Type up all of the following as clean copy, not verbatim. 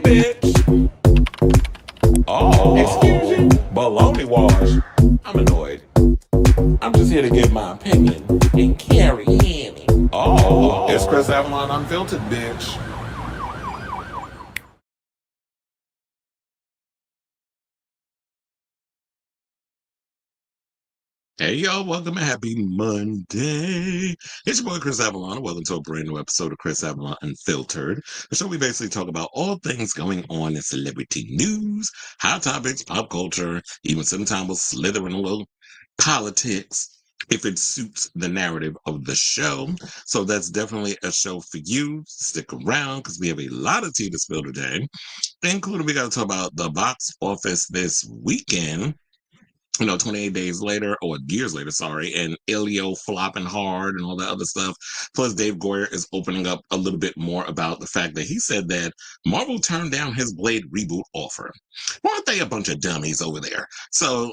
bitch. Oh, excuse you? Baloney wash. I'm annoyed. I'm just here to give my opinion and carry in. Oh, it's Kris Avalon Unfiltered, bitch. Hey y'all, welcome and happy Monday. It's your boy Kris Avalon. Welcome to a brand new episode of Kris Avalon Unfiltered. The show we basically talk about all things going on in celebrity news, hot topics, pop culture, even sometimes we'll slither in a little politics if it suits the narrative of the show. So that's definitely a show for you. Stick around because we have a lot of tea to spill today, including we got to talk about the box office this weekend. 28 days later, or years later, sorry, and Elio flopping hard and all that other stuff. Plus, Dave Goyer is opening up a little bit more about the fact that he said that Marvel turned down his Blade reboot offer. Weren't they a bunch of dummies over there? So,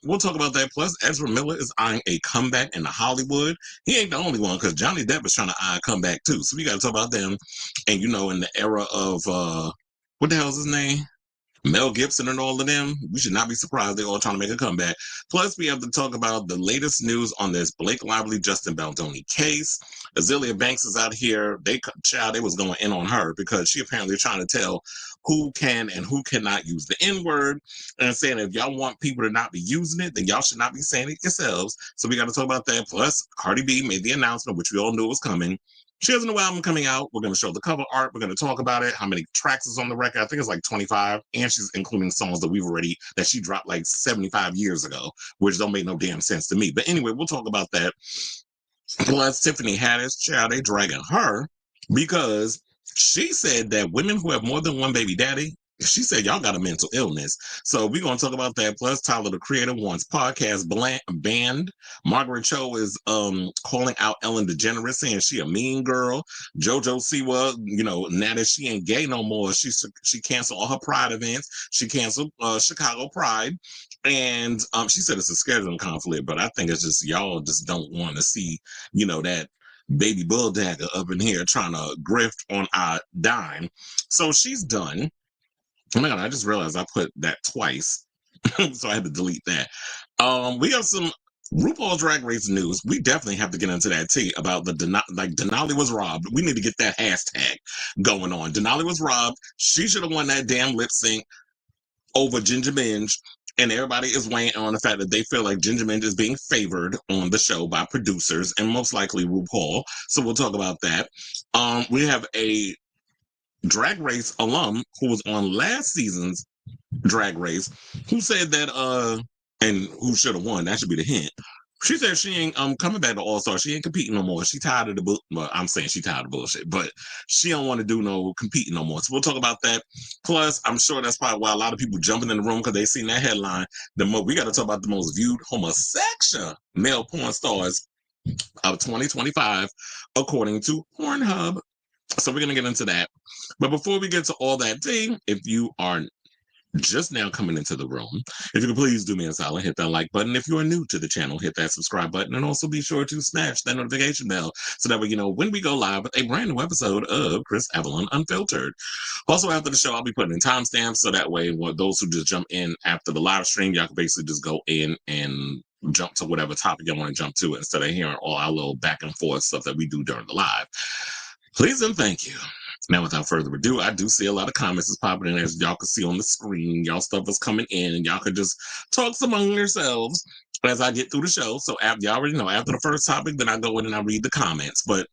we'll talk about that. Plus, Ezra Miller is eyeing a comeback in Hollywood. He ain't the only one, because Johnny Depp is trying to eye a comeback, too. So, we got to talk about them. And, in the era of, what the hell is his name? Mel Gibson and all of them, we should not be surprised they're all trying to make a comeback. Plus, we have to talk about the latest news on this Blake Lively, Justin Baldoni case. Azealia Banks is out here. They was going in on her because she apparently trying to tell who can and who cannot use the N-word and saying if y'all want people to not be using it, then y'all should not be saying it yourselves. So we got to talk about that. Plus, Cardi B made the announcement, which we all knew was coming. She has a new album coming out. We're going to show the cover art. We're going to talk about it. How many tracks is on the record? I think it's like 25. And she's including songs that she dropped like 75 years ago, which don't make no damn sense to me. But anyway, we'll talk about that. Plus, Tiffany Haddish, child, they dragging her because she said that women who have more than one baby daddy, she said y'all got a mental illness. So we're going to talk about that. Plus, Tyler, the Creator, wants podcast banned. Margaret Cho is calling out Ellen DeGeneres, saying she a mean girl. JoJo Siwa, now that she ain't gay no more, she canceled all her Pride events. She canceled Chicago Pride. And she said it's a scheduling conflict, but I think it's just y'all just don't want to see, that baby bulldagger up in here trying to grift on our dime. So she's done. Oh my God, I just realized I put that twice. So I had to delete that. We have some RuPaul Drag Race news. We definitely have to get into that tea about Denali was robbed. We need to get that hashtag going on. Denali was robbed. She should have won that damn lip sync over Ginger Minj. And everybody is weighing on the fact that they feel like Ginger Minj is being favored on the show by producers and most likely RuPaul. So we'll talk about that. We have a Drag Race alum who was on last season's Drag Race who said that and who should have won. That should be the hint. She said she ain't coming back to All Star. She ain't competing no more. She tired of the book. Well, I'm saying she tired of bullshit, but she don't want to do no competing no more. So we'll talk about that. Plus, I'm sure that's probably why a lot of people jumping in the room because they seen that headline. We got to talk about the most viewed homosexual male porn stars of 2025, according to Pornhub. So we're going to get into that. But before we get to all that thing, if you are just now coming into the room, if you could please do me a solid, hit that like button. If you are new to the channel, hit that subscribe button. And also be sure to smash that notification bell so that way you know when we go live with a brand new episode of Kris Avalon Unfiltered. Also, after the show, I'll be putting in timestamps so that way those who just jump in after the live stream, y'all can basically just go in and jump to whatever topic you want to jump to instead of hearing all our little back and forth stuff that we do during the live. Please and thank you. Now, without further ado, I do see a lot of comments is popping in as y'all can see on the screen. Y'all stuff is coming in, and y'all can just talk among yourselves as I get through the show. So y'all already know, after the first topic, then I go in and I read the comments. But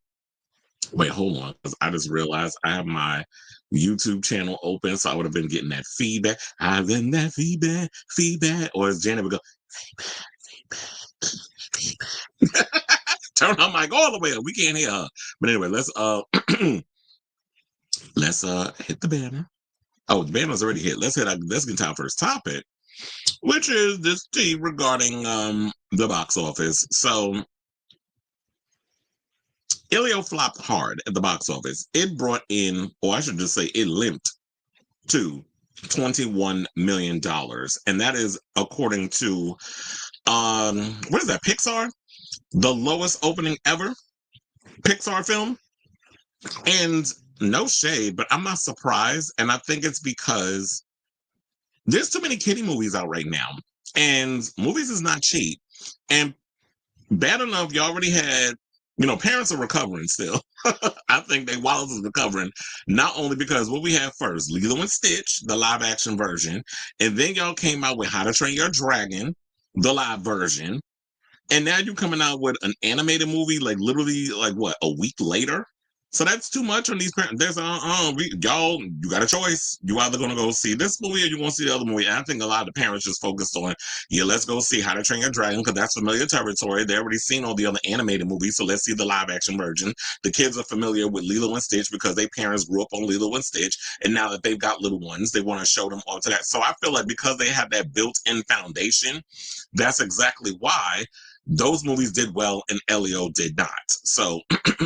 wait, hold on, because I just realized I have my YouTube channel open, so I would have been getting that feedback. I've been that feedback, or as Janet would go, feedback. Turn her mic all the way up. We can't hear her. But anyway, let's hit the banner. Oh, the banner's already hit. Let's get to our first topic, which is this tea regarding the box office. So Elio flopped hard at the box office. It brought in, or I should just say it limped to $21 million. And that is according to what is that, Pixar? The lowest opening ever Pixar film. And no shade, but I'm not surprised. And I think it's because there's too many kiddie movies out right now. And movies is not cheap. And bad enough, you already had, parents are recovering still. I think they Wallace is recovering, not only because what we had first, Lilo and Stitch, the live action version, and then y'all came out with How to Train Your Dragon, the live version, and now you're coming out with an animated movie, like literally, like what, a week later? So that's too much on these parents. There's y'all, you got a choice. You either gonna go see this movie or you gonna see the other movie. And I think a lot of the parents just focused on, yeah, let's go see How to Train Your Dragon because that's familiar territory. They already seen all the other animated movies, so let's see the live action version. The kids are familiar with Lilo and Stitch because their parents grew up on Lilo and Stitch, and now that they've got little ones, they want to show them all to that. So I feel like because they have that built-in foundation, that's exactly why those movies did well and Elio did not. So,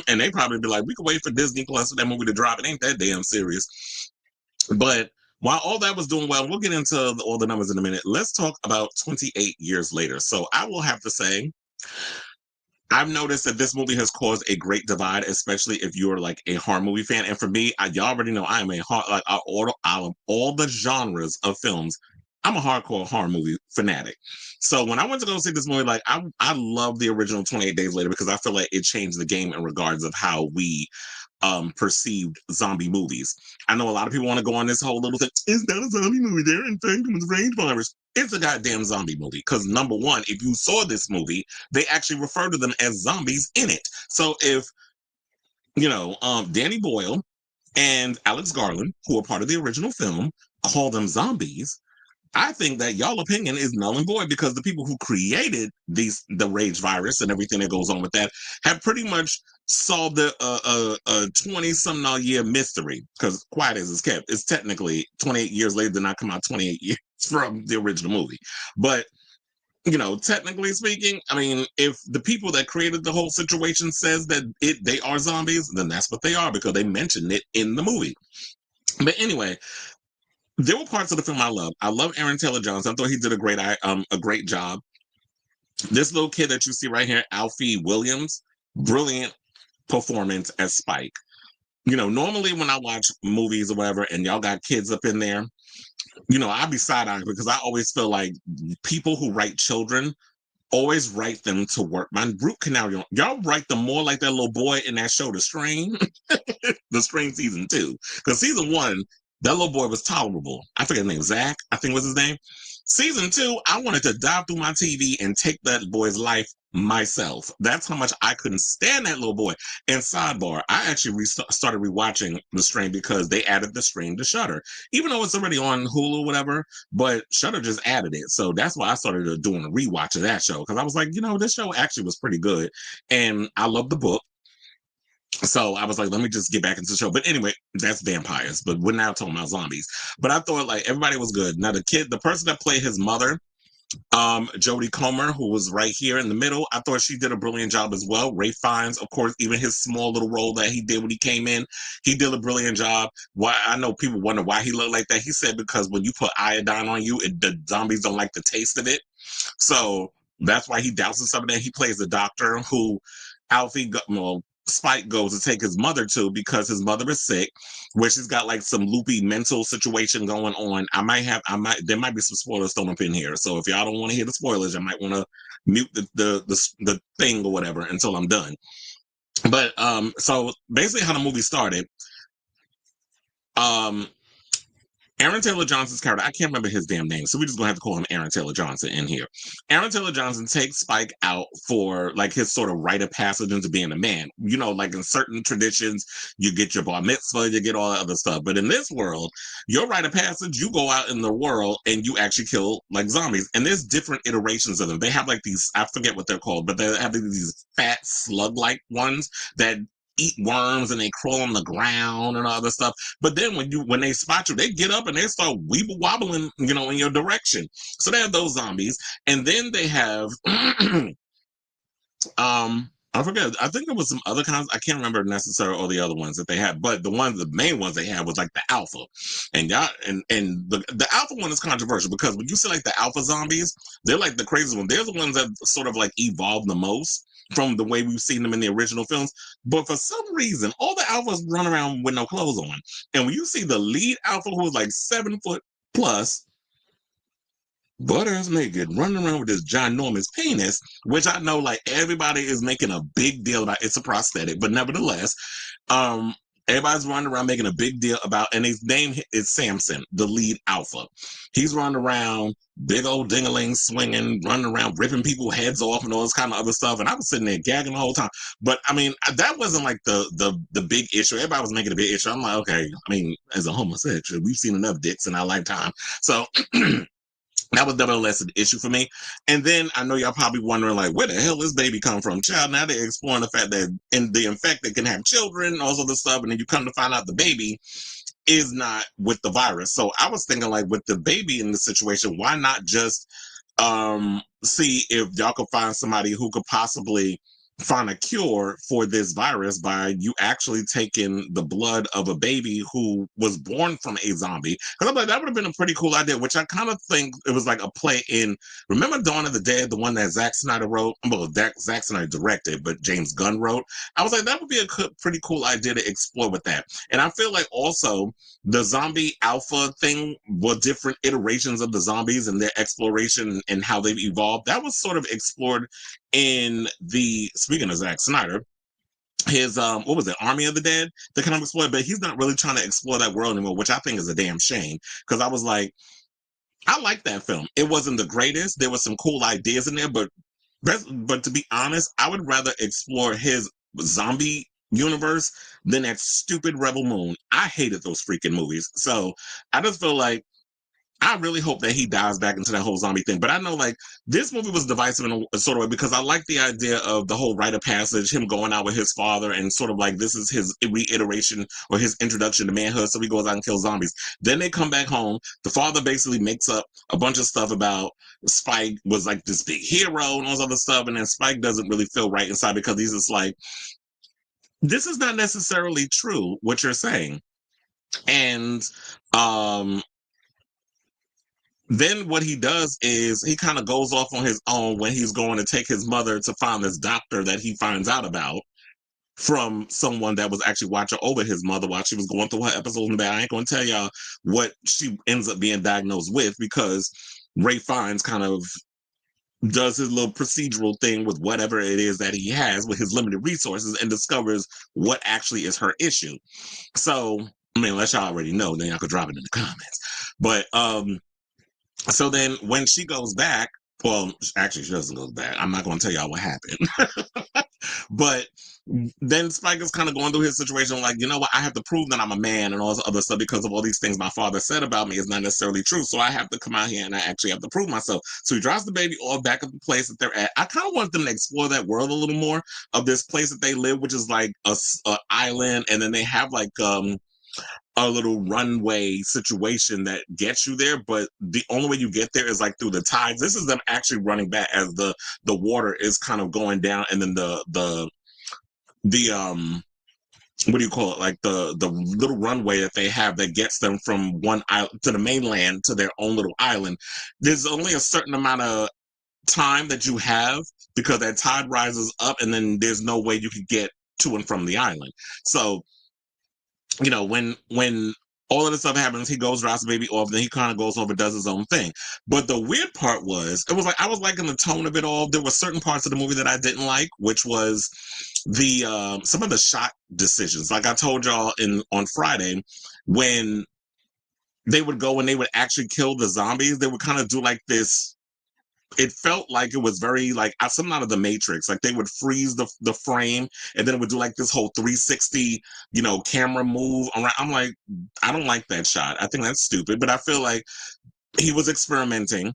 and they probably be like, we could wait for Disney Plus for that movie to drop. It ain't that damn serious. But while all that was doing well, we'll get into all the numbers in a minute. Let's talk about 28 years later. So I will have to say, I've noticed that this movie has caused a great divide, especially if you're like a horror movie fan. And for me, y'all already know I am a horror, like out of all the genres of films, I'm a hardcore horror movie fanatic. So when I went to go see this movie, like I love the original 28 Days Later because I feel like it changed the game in regards of how we perceived zombie movies. I know a lot of people want to go on this whole little thing. It's not a zombie movie. They're infected with rainforest. It's a goddamn zombie movie. Because number one, if you saw this movie, they actually refer to them as zombies in it. So if Danny Boyle and Alex Garland, who are part of the original film, call them zombies, I think that y'all opinion is null and void because the people who created the rage virus and everything that goes on with that have pretty much solved a 20-some year mystery because quiet as it's kept. It's technically 28 years later than I come out 28 years from the original movie. But technically speaking, I mean, if the people that created the whole situation says that they are zombies, then that's what they are because they mentioned it in the movie. But anyway, there were parts of the film I love. I love Aaron Taylor Johnson. I thought he did a great job. This little kid that you see right here, Alfie Williams, brilliant performance as Spike. Normally when I watch movies or whatever, and y'all got kids up in there, I'd be side-eyeing because I always feel like people who write children always write them to work. My root canal, y'all write them more like that little boy in that show, The Strain, The Strain season 2. Because season 1, that little boy was tolerable. I forget his name, Zach, I think was his name. Season 2, I wanted to dive through my TV and take that boy's life myself. That's how much I couldn't stand that little boy. And sidebar, I actually started rewatching The Strain because they added The Strain to Shudder. Even though it's already on Hulu or whatever, but Shudder just added it. So that's why I started doing a rewatch of that show because I was like, this show actually was pretty good. And I love the book. So I was like, let me just get back into the show. But anyway, that's vampires. But we're now talking about zombies. But I thought like everybody was good. Now the person that played his mother, Jodie Comer, who was right here in the middle, I thought she did a brilliant job as well. Ray Fiennes, of course, even his small little role that he did when he came in, he did a brilliant job. Why I know people wonder why he looked like that. He said because when you put iodine on you, the zombies don't like the taste of it. So that's why he douses some of that. He plays the doctor who Spike goes to take his mother to because his mother is sick, where she's got like some loopy mental situation going on. There might be some spoilers thrown up in here. So if y'all don't want to hear the spoilers, I might want to mute the thing or whatever until I'm done. But so basically how the movie started, Aaron Taylor Johnson's character, I can't remember his damn name, so we're just gonna have to call him Aaron Taylor Johnson in here. Aaron Taylor Johnson takes Spike out for like his sort of rite of passage into being a man. Like in certain traditions, you get your bar mitzvah, you get all that other stuff. But in this world, your rite of passage, you go out in the world and you actually kill like zombies. And there's different iterations of them. They have like these, I forget what they're called, but they have these fat slug-like ones that eat worms and they crawl on the ground and all this stuff. But then when they spot you, they get up and they start weeble wobbling, in your direction. So they have those zombies, and then they have I forget. I think there was some other kinds. I can't remember necessarily all the other ones that they had, but the main ones they had was like the alpha, and the alpha one is controversial because when you see like the alpha zombies, they're like the crazy ones. They're the ones that sort of like evolve the most. from the way we've seen them in the original films. But for some reason, all the alphas run around with no clothes on. And when you see the lead alpha, who was like 7 foot plus, butters naked, running around with this ginormous penis, which I know like everybody is making a big deal about. It's a prosthetic, but nevertheless, um, everybody's running around making a big deal about, and his name is Samson, the lead alpha. He's running around, big old dingaling, swinging, running around, ripping people's heads off and all this kind of other stuff. And I was sitting there gagging the whole time. But I mean, that wasn't like the big issue. Everybody was making a big issue. I'm like, okay, I mean, as a homosexual, we've seen enough dicks in our lifetime. So that was nevertheless an issue for me. And then I know y'all probably wondering, like, where the hell this baby come from? Child, now they're exploring the fact that the infected can have children, all sorts of stuff, and then you come to find out the baby is not with the virus. So I was thinking, like, with the baby in the situation, why not just see if y'all could find somebody who could possibly find a cure for this virus by you actually taking the blood of a baby who was born from a zombie. Because I'm like, that would have been a pretty cool idea, which I kind of think it was like a play in, remember Dawn of the Dead, the one that Zack Snyder wrote? Well, Zack Snyder directed, but James Gunn wrote. I was like, that would be a pretty cool idea to explore with that. And I feel like also the zombie alpha thing were different iterations of the zombies and their exploration and how they've evolved. That was sort of explored in the, speaking of Zack Snyder, his what was it, Army of the Dead, they kind of explored, but he's not really trying to explore that world anymore, which I think is a damn shame. Because I was like, I like that film. It wasn't the greatest. There were some cool ideas in there, but to be honest, I would rather explore his zombie universe than that stupid Rebel Moon. I hated those freaking movies. So I just feel like I really hope that he dives back into that whole zombie thing. But I know, like, this movie was divisive in a sort of way because I like the idea of the whole rite of passage, him going out with his father, and sort of like this is his reiteration or his introduction to manhood. So he goes out and kills zombies. Then they come back home. The father basically makes up a bunch of stuff about Spike was like this big hero and all this other stuff. And then Spike doesn't really feel right inside because he's just like, this is not necessarily true, what you're saying. And, then what he does is he kind of goes off on his own when he's going to take his mother to find this doctor that he finds out about from someone that was actually watching over his mother while she was going through her episodes in the bed. I ain't going to tell y'all what she ends up being diagnosed with because Ray Fiennes kind of does his little procedural thing with whatever it is that he has with his limited resources and discovers what actually is her issue. So, I mean, unless y'all already know, then y'all could drop it in the comments. But, so then when she goes back, well, actually she doesn't go back. I'm not going to tell y'all what happened. But then Spike is kind of going through his situation like, you know what, I have to prove that I'm a man and all this other stuff because of all these things my father said about me is not necessarily true. So I have to come out here and I actually have to prove myself. So he drops the baby all back at the place that they're at. I kind of want them to explore that world a little more of this place that they live, which is like a island. And then they have like, a little runway situation that gets you there, but the only way you get there is like through the tides. This is them actually running back as the water is kind of going down, and then the what do you call it? Like the little runway that they have that gets them from one island to the mainland to their own little island. There's only a certain amount of time that you have because that tide rises up, and then there's no way you could get to and from the island. So you know, when all of this stuff happens, he goes, drops the baby off, then he kind of goes over, does his own thing. But the weird part was, it was like I was liking the tone of it all. There were certain parts of the movie that I didn't like, which was the some of the shot decisions. Like I told y'all on Friday, when they would go and they would actually kill the zombies, they would kind of do like this. It felt like it was very like something out of the Matrix. Like they would freeze the frame and then it would do like this whole 360, camera move around. I'm like, I don't like that shot. I think that's stupid. But I feel like he was experimenting.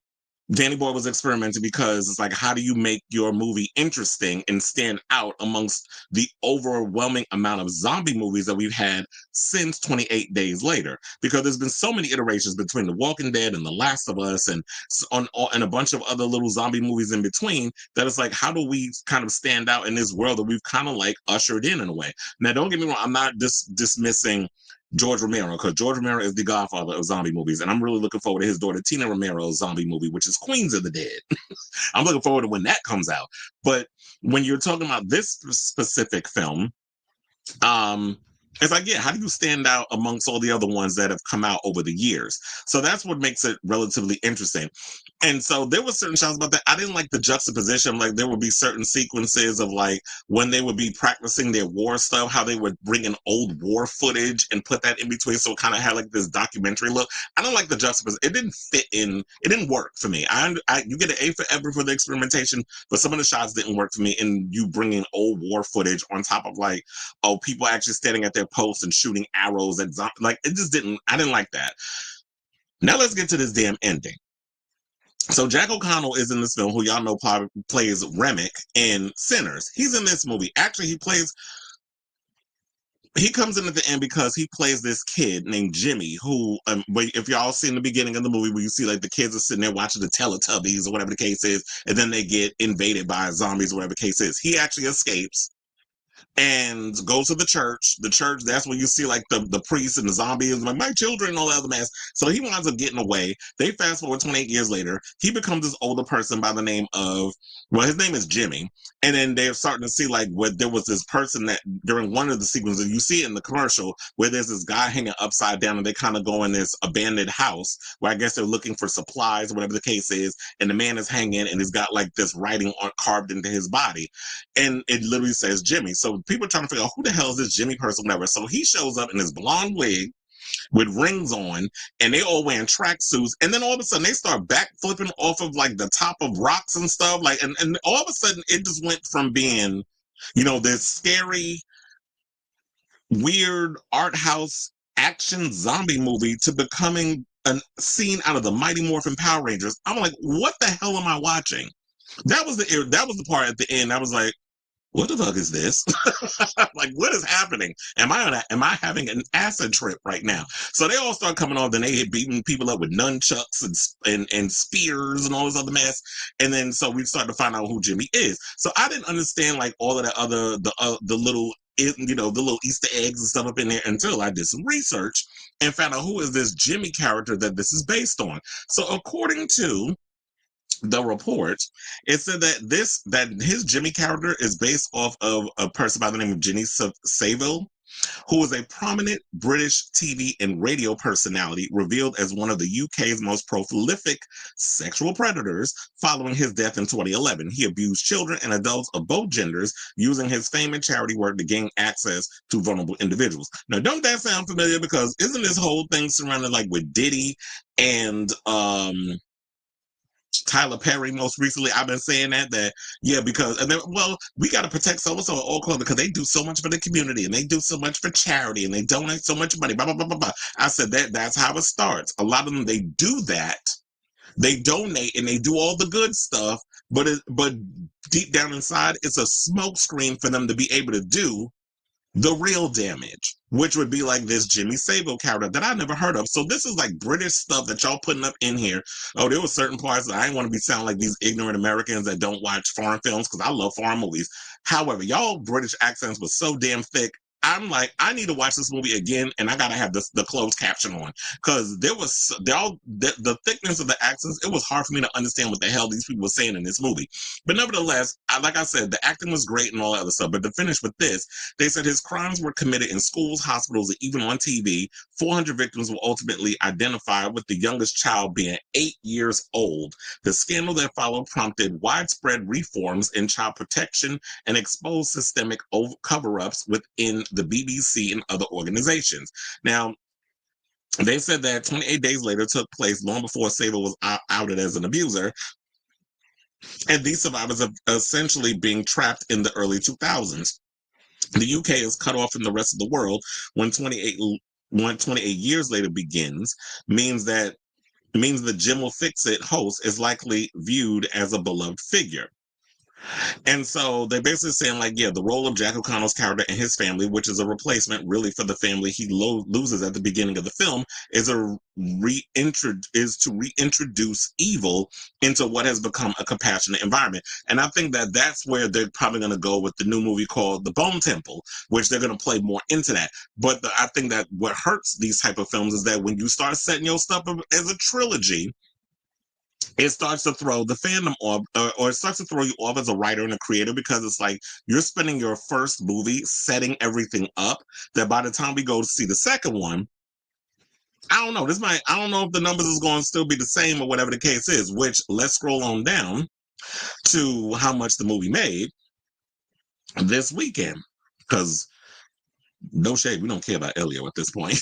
Danny Boy was experimenting because it's like, how do you make your movie interesting and stand out amongst the overwhelming amount of zombie movies that we've had since 28 Days Later? Because there's been so many iterations between The Walking Dead and The Last of Us and a bunch of other little zombie movies in between that it's like, how do we kind of stand out in this world that we've kind of like ushered in a way? Now, don't get me wrong, I'm not dismissing George Romero, because George Romero is the godfather of zombie movies, and I'm really looking forward to his daughter Tina Romero's zombie movie, which is Queens of the Dead. I'm looking forward to when that comes out. But when you're talking about this specific film, um it's like, yeah, how do you stand out amongst all the other ones that have come out over the years? So that's what makes it relatively interesting. And so there were certain shots about that. I didn't like the juxtaposition. Like there would be certain sequences of like when they would be practicing their war stuff, how they would bring in old war footage and put that in between, so it kind of had like this documentary look. I don't like the juxtaposition. It didn't fit in. It didn't work for me. You get an A for effort for the experimentation, but some of the shots didn't work for me. And you bringing old war footage on top of like, oh, people actually standing at their posts and shooting arrows at zombies. Like it just didn't. I didn't like that. Now let's get to this damn ending. So Jack O'Connell is in this film, who y'all know plays Remick in Sinners. He's in this movie. Actually, he comes in at the end because he plays this kid named Jimmy, who, if y'all see in the beginning of the movie where you see like the kids are sitting there watching the Teletubbies or whatever the case is, and then they get invaded by zombies or whatever the case is. He actually escapes and goes to the church. The church, that's when you see like the priest and the zombies, like my children and all that other mess. So he winds up getting away. They fast forward 28 years later. He becomes this older person by the name of, well, his name is Jimmy. And then they're starting to see like where there was this person that during one of the sequences, you see it in the commercial, where there's this guy hanging upside down and they kind of go in this abandoned house where I guess they're looking for supplies or whatever the case is. And the man is hanging and he's got like this writing carved into his body. And it literally says Jimmy. So people are trying to figure out who the hell is this Jimmy person, whatever. So he shows up in his blonde wig with rings on, and they all wearing tracksuits. And then all of a sudden they start back flipping off of like the top of rocks and stuff. Like, and all of a sudden it just went from being, this scary, weird art house action zombie movie to becoming a scene out of the Mighty Morphin Power Rangers. I'm like, what the hell am I watching? That was the part at the end. I was like, what the fuck is this? Like, what is happening? Am I having an acid trip right now? So they all start coming off, then they hit beating people up with nunchucks and spears and all this other mess. And then so we start to find out who Jimmy is. So I didn't understand like all of the other the little the little Easter eggs and stuff up in there until I did some research and found out who is this Jimmy character that this is based on. So according to the report, it said that his Jimmy character is based off of a person by the name of Jenny Saville, who is a prominent British TV and radio personality revealed as one of the UK's most prolific sexual predators following his death in 2011. He abused children and adults of both genders, using his fame and charity work to gain access to vulnerable individuals. Now, don't that sound familiar? Because isn't this whole thing surrounded like with Diddy and Tyler Perry most recently? I've been saying that yeah, because and then, well, we got to protect so and so at all costs because they do so much for the community and they do so much for charity and they donate so much money. Blah blah blah blah blah. I said that's how it starts. A lot of them, they do that, they donate and they do all the good stuff, but deep down inside, it's a smokescreen for them to be able to do the real damage, which would be like this Jimmy Savile character that I never heard of. So this is like British stuff that y'all putting up in here. Oh, there were certain parts that I didn't want to be sounding like these ignorant Americans that don't watch foreign films, because I love foreign movies. However, y'all British accents was so damn thick. I'm like, I need to watch this movie again, and I gotta have the closed caption on, because the thickness of the accents. It was hard for me to understand what the hell these people were saying in this movie. But nevertheless, like I said, the acting was great and all that other stuff. But to finish with this, they said his crimes were committed in schools, hospitals, and even on TV. 400 victims were ultimately identified, with the youngest child being 8 years old. The scandal that followed prompted widespread reforms in child protection and exposed systemic cover-ups within the BBC and other organizations. Now, they said that 28 days later took place long before Saville was outed as an abuser, and these survivors are essentially being trapped in the early 2000s. The UK is cut off from the rest of the world when 28 years later begins, means the Jim Will Fix It host is likely viewed as a beloved figure. And so they're basically saying, like, yeah, the role of Jack O'Connell's character and his family, which is a replacement really for the family he loses at the beginning of the film, is to reintroduce evil into what has become a compassionate environment. And I think that that's where they're probably going to go with the new movie called The Bone Temple, which they're going to play more into that. But I think that what hurts these type of films is that when you start setting your stuff up as a trilogy, it starts to throw the fandom off, or it starts to throw you off as a writer and a creator, because it's like you're spending your first movie setting everything up that by the time we go to see the second one, I don't know, I don't know if the numbers is going to still be the same or whatever the case is, which let's scroll on down to how much the movie made this weekend. Because no shade, we don't care about Elio at this point.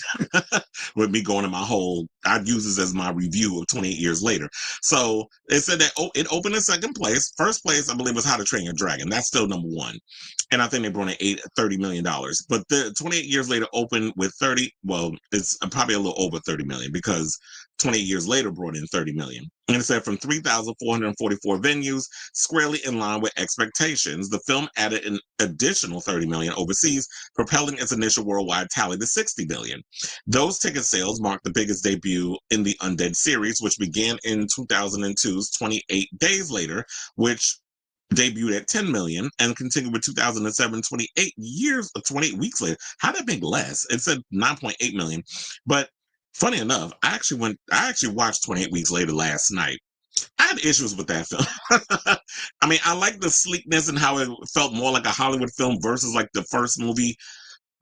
With me going to my whole, I'd use this as my review of 28 Years Later. So it said that it opened in second place. First place, I believe, was How to Train Your Dragon. That's still number one. And I think they brought in $30 million. But the 28 Years Later opened with 30, well, it's probably a little over 30 million, because 28 Years Later brought in 30 million. And it said from 3,444 venues, squarely in line with expectations. The film added an additional 30 million overseas, propelling its initial worldwide tally to 60 million. Those ticket sales marked the biggest debut in the Undead series, which began in 2002's 28 Days Later, which debuted at 10 million and continued with 2007, 28 weeks later. How did it make less? It said 9.8 million. But funny enough, I actually watched 28 Weeks Later last night. I had issues with that film. I mean, I like the sleekness and how it felt more like a Hollywood film versus like the first movie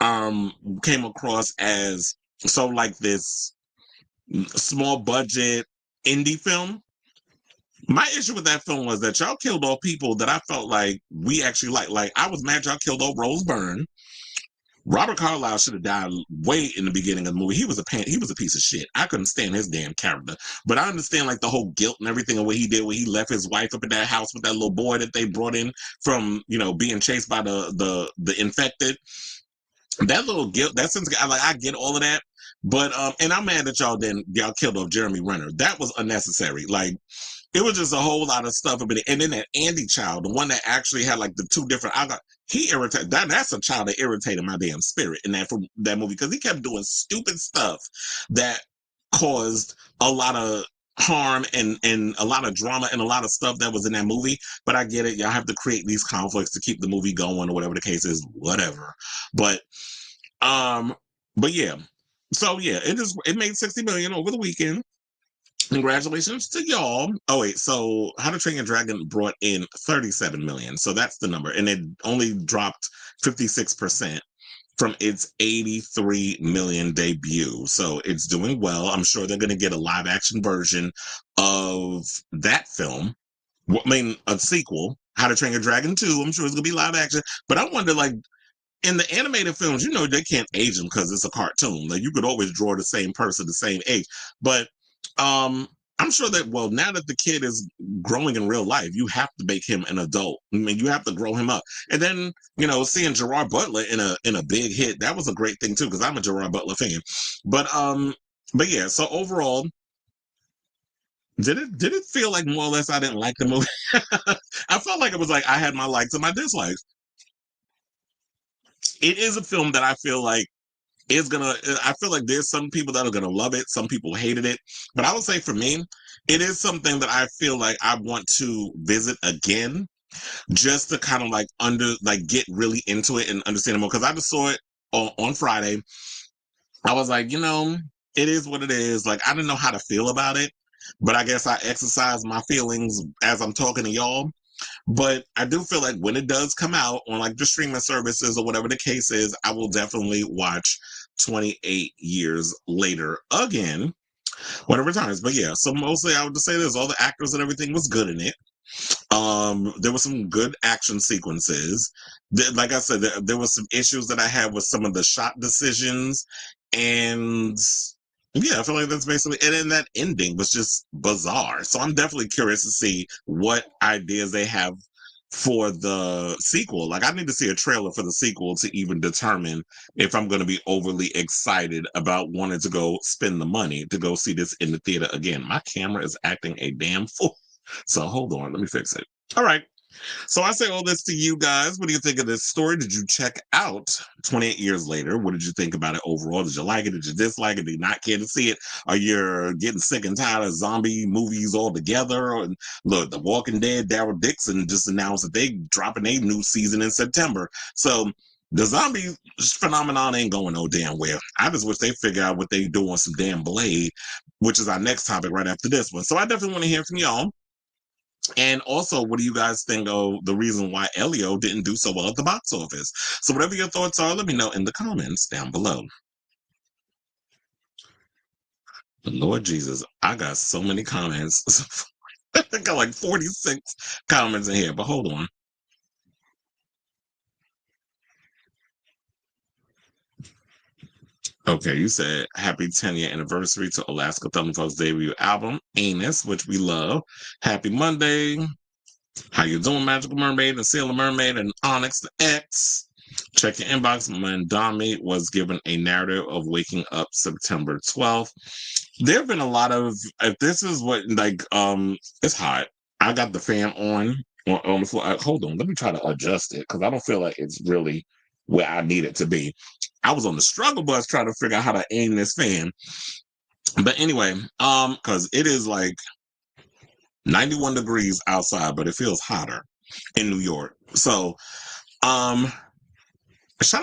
came across as so like this small budget indie film. My issue with that film was that y'all killed off people that I felt like we actually liked. Like, I was mad y'all killed off Rose Byrne. Robert Carlyle should have died way in the beginning of the movie. He was a piece of shit. I couldn't stand his damn character. But I understand like the whole guilt and everything and what he did when he left his wife up in that house with that little boy that they brought in from, being chased by the infected. That little guilt, that sense, I get all of that. But and I'm mad that y'all killed off Jeremy Renner. That was unnecessary. Like, it was just a whole lot of stuff. And then that Andy child, the one that actually had like the two different, he irritated, that's a child that irritated my damn spirit in that movie, because he kept doing stupid stuff that caused a lot of harm and a lot of drama and a lot of stuff that was in that movie. But I get it. Y'all have to create these conflicts to keep the movie going or whatever the case is, whatever. But yeah. So yeah, it made 60 million over the weekend. Congratulations to y'all. Oh wait, so How to Train Your Dragon brought in 37 million. So that's the number. And it only dropped 56% from its 83 million debut. So it's doing well. I'm sure they're going to get a live action version of that film. I mean, a sequel, How to Train Your Dragon 2. I'm sure it's going to be live action. But I wonder, like, in the animated films, they can't age them because it's a cartoon. Like, you could always draw the same person, the same age. But I'm sure that, well, now that the kid is growing in real life, you have to make him an adult. I mean, you have to grow him up. And then, seeing Gerard Butler in a big hit, that was a great thing too, because I'm a Gerard Butler fan. But yeah, so overall, did it feel like more or less I didn't like the movie? I felt like it was like I had my likes and my dislikes. It is a film that I feel like I feel like there's some people that are gonna love it, some people hated it, but I would say for me, it is something that I feel like I want to visit again, just to kind of get really into it and understand it more. Because I just saw it on Friday. I was like, it is what it is. Like, I didn't know how to feel about it, but I guess I exercise my feelings as I'm talking to y'all. But I do feel like when it does come out on like the streaming services or whatever the case is, I will definitely watch 28 Years Later again, whatever times. But yeah, so mostly I would just say this: all the actors and everything was good in it. There were some good action sequences. Like I said, there was some issues that I had with some of the shot decisions, and yeah, I feel like that's basically it. And that ending was just bizarre. So I'm definitely curious to see what ideas they have for the sequel. Like, I need to see a trailer for the sequel to even determine if I'm going to be overly excited about wanting to go spend the money to go see this in the theater again. My camera is acting a damn fool. So hold on, let me fix it. All right. So I say all this to you guys. What do you think of this story? Did you check out 28 years later? What did you think about it overall? Did you like it? Did you dislike it? Did you not care to see it? Are you getting sick and tired of zombie movies altogether? Or, look, The Walking Dead, Daryl Dixon just announced that they dropping a new season in September. So the zombie phenomenon ain't going no damn well. I just wish they figure out what they do on some damn Blade, which is our next topic right after this one. So I definitely want to hear from y'all. And also, what do you guys think of the reason why Elio didn't do so well at the box office? So whatever your thoughts are, let me know in the comments down below. But Lord Jesus, I got so many comments. I got like 46 comments in here, but hold on. Okay, you said happy 10-year anniversary to Alaska Thunderfuck's debut album, Anus, which we love. Happy Monday. How you doing, Magical Mermaid and Sailor Mermaid and Onyx the X? Check your inbox. Mandami was given a narrative of waking up September 12th. There have been a lot of, if this is what, like, it's hot. I got the fan on the floor. Hold on, let me try to adjust it because I don't feel like it's really where I need it to be. I was on the struggle bus trying to figure out how to aim this fan. But anyway, because it is like 91 degrees outside, but it feels hotter in New York. So, shout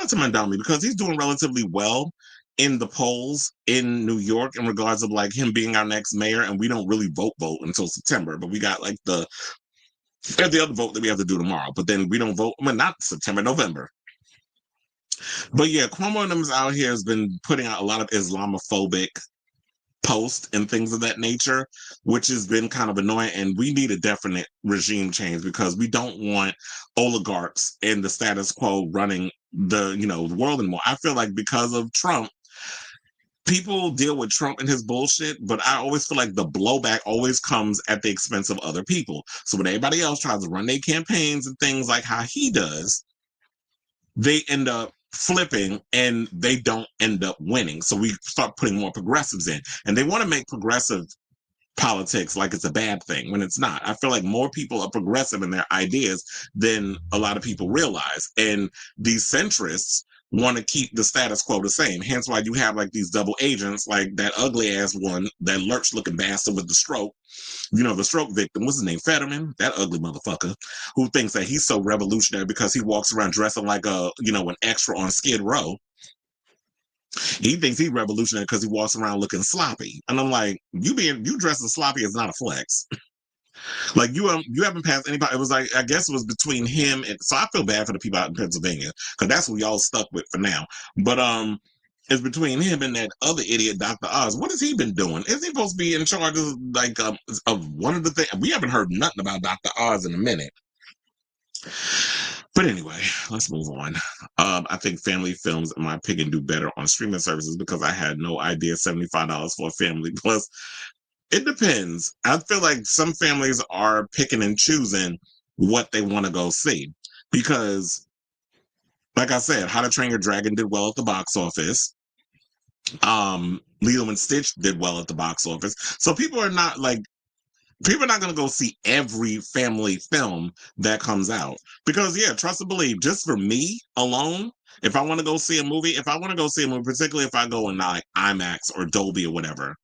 out to Mandami because he's doing relatively well in the polls in New York in regards of like him being our next mayor, and we don't really vote until September, but we got like the other vote that we have to do tomorrow, but then we don't vote, well, not September, November. But yeah, Cuomo and them out here has been putting out a lot of Islamophobic posts and things of that nature, which has been kind of annoying. And we need a definite regime change because we don't want oligarchs and the status quo running the world anymore. I feel like because of Trump, people deal with Trump and his bullshit, but I always feel like the blowback always comes at the expense of other people. So when everybody else tries to run their campaigns and things like how he does, they end up flipping and they don't end up winning. So we start putting more progressives in, and they want to make progressive politics like it's a bad thing when it's not. I feel like more people are progressive in their ideas than a lot of people realize. And these centrists want to keep the status quo the same. Hence why you have like these double agents, like that ugly ass one, that lurch looking bastard with the stroke. The stroke victim, what's his name? Fetterman, that ugly motherfucker who thinks that he's so revolutionary because he walks around dressing like an extra on Skid Row. He thinks he's revolutionary because he walks around looking sloppy. And I'm like, you dressing sloppy is not a flex. Like you haven't passed anybody. It was like, I guess it was between him and, so I feel bad for the people out in Pennsylvania because that's who y'all stuck with for now. But it's between him and that other idiot, Dr. Oz. What has he been doing? Is he supposed to be in charge of like of one of the things? We haven't heard nothing about Dr. Oz in a minute. But anyway, let's move on. I think family films, in my opinion, do better on streaming services because I had no idea $75 for a family. Plus, it depends. I feel like some families are picking and choosing what they want to go see because, like I said, How to Train Your Dragon did well at the box office. Lilo and Stitch did well at the box office. So people are not going to go see every family film that comes out because, yeah, trust and believe, just for me alone, if I want to go see a movie, particularly if I go in like IMAX or Dolby or whatever,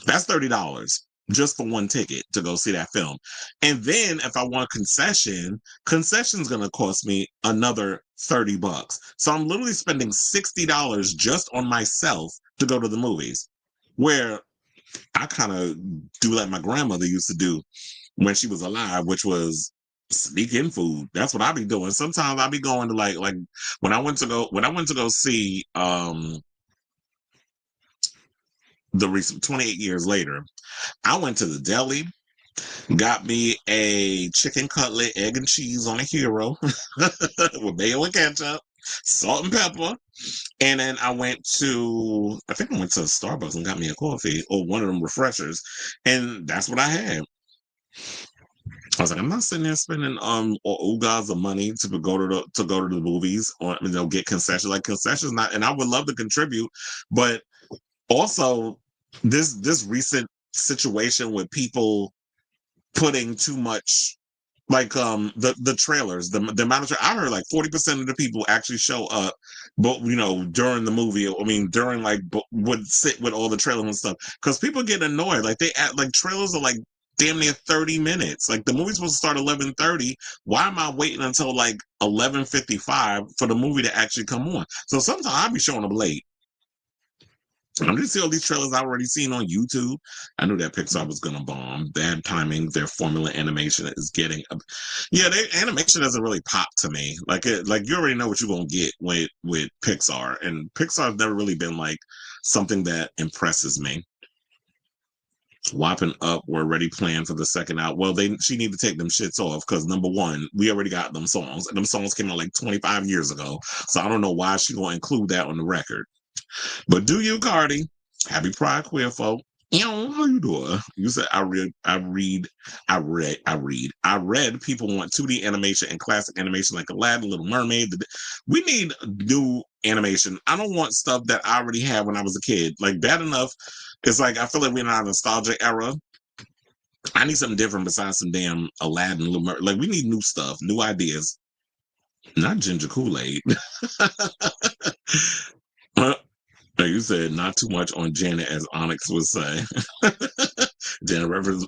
that's $30 just for one ticket to go see that film. And then if I want concession's going to cost me another $30. So I'm literally spending $60 just on myself to go to the movies, where I kind of do like my grandmother used to do when she was alive, which was sneak in food. That's what I be doing. Sometimes I be going to like when I went to go see the recent 28 years later, I went to the deli, got me a chicken cutlet, egg and cheese on a hero with mayo and ketchup, salt and pepper. And then I went to Starbucks and got me a coffee or one of them refreshers. And that's what I had. I was like, I'm not sitting there spending or ugas of money to go to the movies or get concessions. Like concessions not, and I would love to contribute, but also this recent situation with people putting too much Like the trailers, the amount of I heard like 40% of the people actually show up, but during the movie, I mean during like would sit with all the trailers and stuff because people get annoyed. Like they act like trailers are like damn near 30 minutes. Like the movie's supposed to start 11:30. Why am I waiting until like 11:55 for the movie to actually come on? So sometimes I'll be showing up late. I'm just see all these trailers I've already seen on YouTube. I knew that Pixar was gonna bomb. Bad timing. Their formula animation is getting, yeah. Their animation doesn't really pop to me. Like like you already know what you're gonna get with Pixar, and Pixar's never really been like something that impresses me. Whopping up, we're already planned for the second out. Well, she need to take them shits off because number one, we already got them songs, and them songs came out like 25 years ago. So I don't know why she gonna include that on the record. But do you, Cardi? Happy Pride, queer folk. How you doing? You said I read. People want 2D animation and classic animation like Aladdin, Little Mermaid. We need new animation. I don't want stuff that I already had when I was a kid. Like bad enough. It's like I feel like we're in a nostalgia era. I need something different besides some damn Aladdin, Little Mermaid. Like we need new stuff, new ideas. Not ginger Kool-Aid. You said not too much on Janet, as Onyx would say. Janet reference.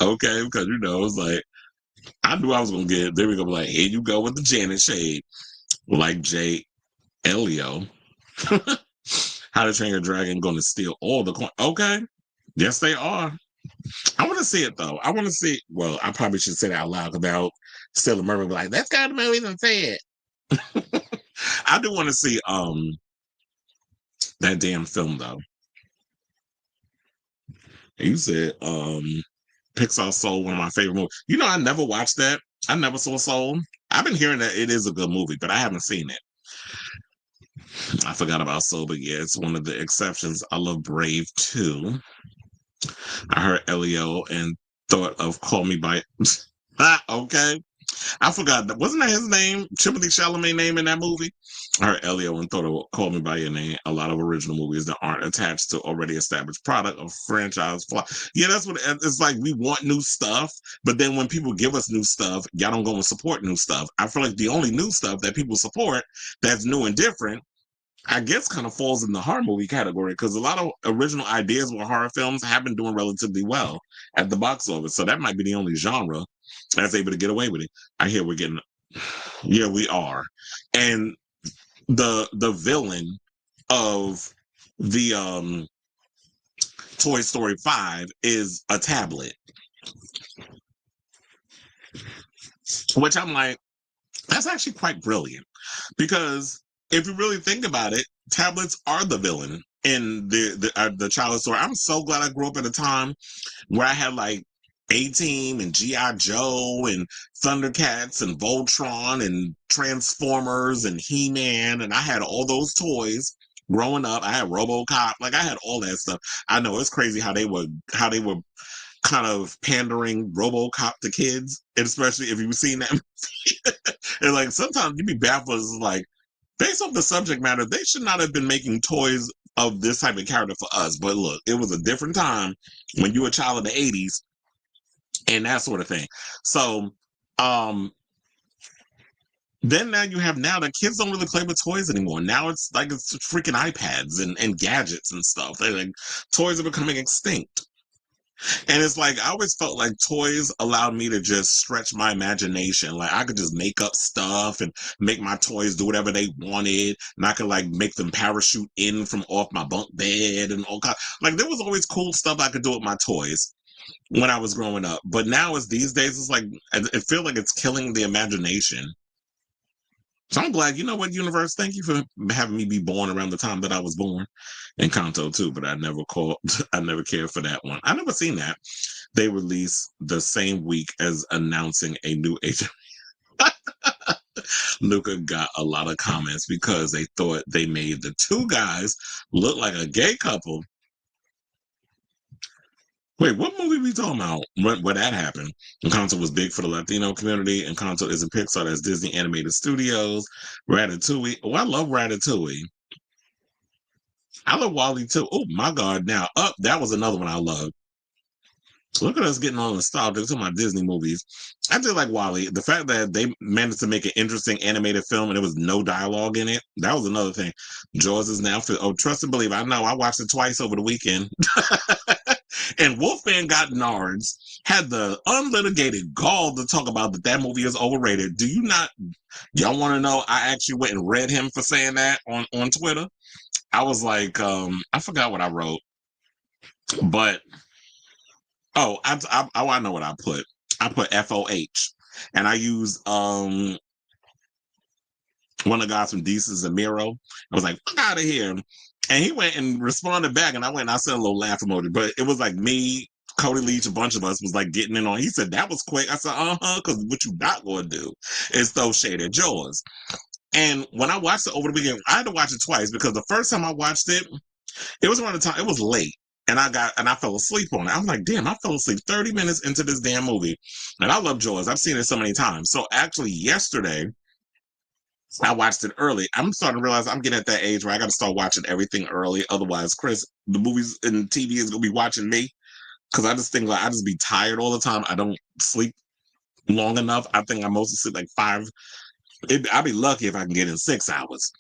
Okay, because it's like I knew I was gonna get. There we go. Like here you go with the Janet shade, like Elio. How to Train Your Dragon going to steal all the coin? Okay, yes they are. I want to see it though. I want to see. Well, I probably should say that out loud about Still a Mermaid. Like that's kind of movie and say it. I do want to see that damn film though. You said Pixar Soul, one of my favorite movies. I never watched that. I never saw Soul. I've been hearing that it is a good movie, but I haven't seen it. I forgot about Soul, but yeah, it's one of the exceptions. I love Brave too. I heard Elio and thought of Call Me by okay. I forgot that wasn't that his name? Timothy Chalamet name in that movie? I heard Elio and thought of Call Me by Your Name. A lot of original movies that aren't attached to already established product or franchise. Yeah, that's what it's like. We want new stuff, but then when people give us new stuff, y'all don't go and support new stuff. I feel like the only new stuff that people support that's new and different, I guess, kind of falls in the horror movie category because a lot of original ideas with horror films have been doing relatively well at the box office. So that might be the only genre that's able to get away with it. I hear we're getting, yeah, we are, and the villain of the Toy Story 5 is a tablet, which I'm like, that's actually quite brilliant because if you really think about it, tablets are the villain in the childhood story. I'm so glad I grew up at a time where I had like A-Team and G.I. Joe and Thundercats and Voltron and Transformers and He-Man, and I had all those toys growing up. I had RoboCop, like I had all that stuff. I know it's crazy how they were kind of pandering RoboCop to kids, and especially if you've seen that movie. And like sometimes you'd be baffled, it's like based off the subject matter, they should not have been making toys of this type of character for us. But look, it was a different time when you were a child of the 80s and that sort of thing. So then now you have the kids don't really play with toys anymore. Now it's like it's freaking iPads and gadgets and stuff. They're like toys are becoming extinct. And it's like I always felt like toys allowed me to just stretch my imagination. Like I could just make up stuff and make my toys do whatever they wanted. And I could like make them parachute in from off my bunk bed and all kind. Like there was always cool stuff I could do with my toys when I was growing up. But now it's these days it's like it feels like it's killing the imagination. So I'm glad, you know what, universe, thank you for having me be born around the time that I was born, and Kanto too, but I never I never cared for that one. I never seen that. They released the same week as announcing a new agent. Luca got a lot of comments because they thought they made the two guys look like a gay couple. Wait, what movie we talking about when that happened? Encanto was big for the Latino community. Encanto is a Pixar, that's Disney Animated Studios. Ratatouille. Oh, I love Ratatouille. I love Wally too. Oh my God! Now, that was another one I loved. Look at us getting all nostalgic to my Disney movies. I did like Wally. The fact that they managed to make an interesting animated film and there was no dialogue in it, that was another thing. Jaws is now, oh, trust and believe. I know. I watched it twice over the weekend. And Wolfman Got Nards had the unlitigated gall to talk about that movie is overrated. Do you not, y'all want to know? I actually went and read him for saying that on Twitter. I was like, I forgot what I wrote, but I know what I put. I put FOH, and I used one of the guys from Desus and Miro. I was like, "Fuck out of here," and he went and responded back, and I went and I sent a little laugh emoji, but it was like me, Cody Leach, a bunch of us was like getting in on. He said that was quick. I said, because what you not going to do is throw shade at Jaws. And when I watched it over the weekend, I had to watch it twice because the first time I watched it, it was around the time it was late. And I fell asleep on it. I'm like, damn, I fell asleep 30 minutes into this damn movie. And I love Jaws. I've seen it so many times. So actually yesterday, I watched it early. I'm starting to realize I'm getting at that age where I got to start watching everything early. Otherwise, Chris, the movies and TV is going to be watching me. Because I just think like I just be tired all the time. I don't sleep long enough. I think I mostly sleep like 5. I'd be lucky if I can get in 6 hours.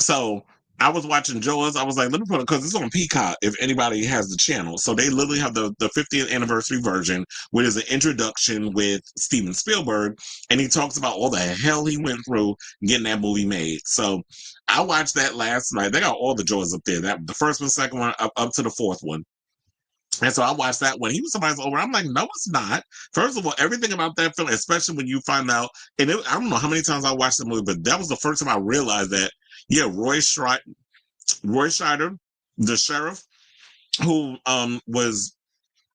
So I was watching Jaws. I was like, let me put it because it's on Peacock. If anybody has the channel, so they literally have the 50th anniversary version, which is an introduction with Steven Spielberg, and he talks about all the hell he went through getting that movie made. So I watched that last night. They got all the Jaws up there. That the first one, second one, up to the fourth one. And so I watched that when he was somebody's over. I'm like, no, it's not. First of all, everything about that film, especially when you find out, and I don't know how many times I watched the movie, but that was the first time I realized that, yeah, Roy Scheider, the sheriff, who was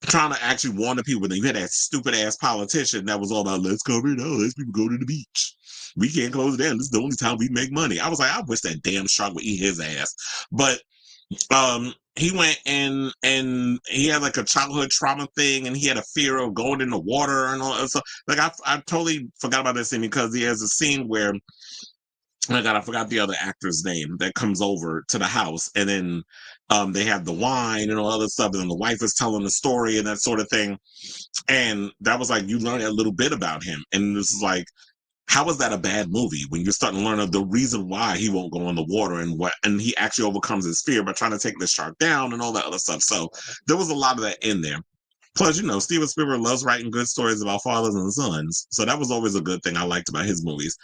trying to actually warn the people. Then you had that stupid ass politician that was all about let's cover it out, let's people go to the beach. We can't close it down. This is the only time we make money. I was like, I wish that damn shark would eat his ass. But he went and he had like a childhood trauma thing, and he had a fear of going in the water and all that stuff. Like I totally forgot about that scene because he has a scene where, oh my God, I forgot the other actor's name that comes over to the house, and then they have the wine and all other stuff, and then the wife is telling the story and that sort of thing. And that was like you learn a little bit about him, and this is like, how is that a bad movie when you're starting to learn of the reason why he won't go in the water and he actually overcomes his fear by trying to take the shark down and all that other stuff. So there was a lot of that in there. Plus, Steven Spielberg loves writing good stories about fathers and sons. So that was always a good thing I liked about his movies.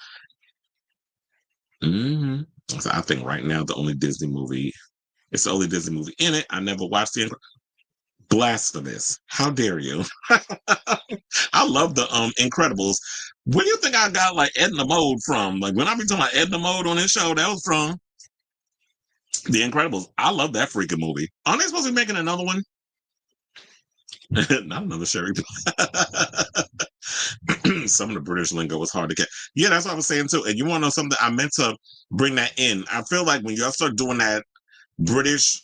So I think right now it's the only Disney movie in it. I never watched the Blasphemous. How dare you? I love the Incredibles. Where do you think I got like Edna Mode from? Like when I be talking about Edna Mode on this show, that was from The Incredibles. I love that freaking movie. Aren't they supposed to be making another one? Not another Sherry. Some of the British lingo was hard to get. Yeah, that's what I was saying too. And you want to know something? I meant to bring that in. I feel like when y'all start doing that British,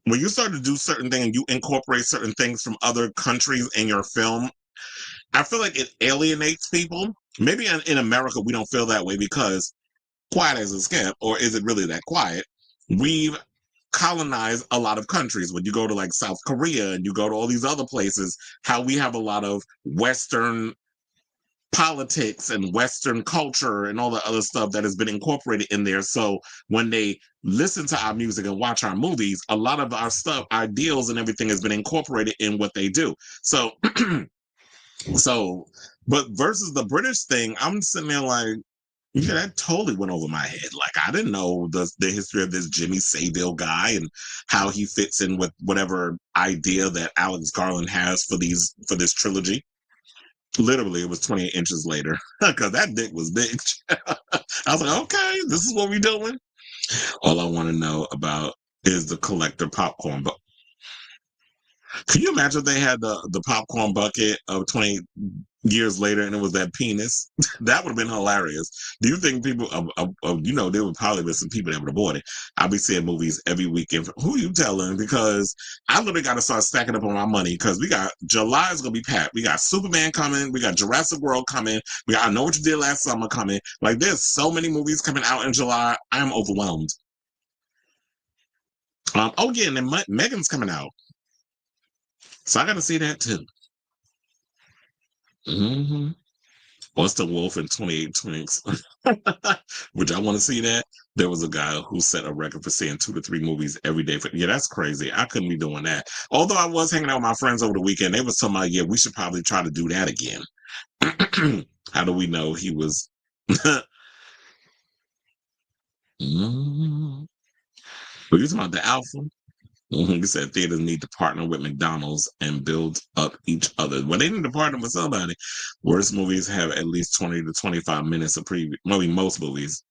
when you start to do certain things and you incorporate certain things from other countries in your film, I feel like it alienates people. Maybe in America we don't feel that way because quiet as it's kept, or is it really that quiet? We've colonized a lot of countries. When you go to like South Korea and you go to all these other places, how we have a lot of Western politics and Western culture and all the other stuff that has been incorporated in there. So when they listen to our music and watch our movies, a lot of our stuff, ideals and everything has been incorporated in what they do. So but versus the British thing, I'm sitting there like, yeah, that totally went over my head. Like I didn't know the history of this Jimmy Savile guy and how he fits in with whatever idea that Alex Garland has for this trilogy. Literally, it was 28 inches later because that dick was big. I was like, okay, this is what we're doing. All I want to know about is the collector popcorn. But can you imagine if they had the popcorn bucket of 20 years later and it was that penis? That would have been hilarious. Do you think people, there would probably be some people that would have bought it. I'll be seeing movies every weekend. Who you telling? Because I literally got to start stacking up on my money because we got July is going to be packed. We got Superman coming. We got Jurassic World coming. We got I Know What You Did Last Summer coming. Like there's so many movies coming out in July. I am overwhelmed. Oh yeah, and then Megan's coming out. So I got to see that too. Mm-hmm. What's the Wolf in 28 Twinks? Would y'all want to see that? There was a guy who set a record for seeing 2 to 3 movies every day. Yeah, that's crazy. I couldn't be doing that. Although I was hanging out with my friends over the weekend, they was talking about, yeah, we should probably try to do that again. How do we know he was? Mm. Were you talking about the Alpha? He said theaters need to partner with McDonald's and build up each other. Well, they need to partner with somebody. Worst movies have at least 20 to 25 minutes of preview. Maybe most movies.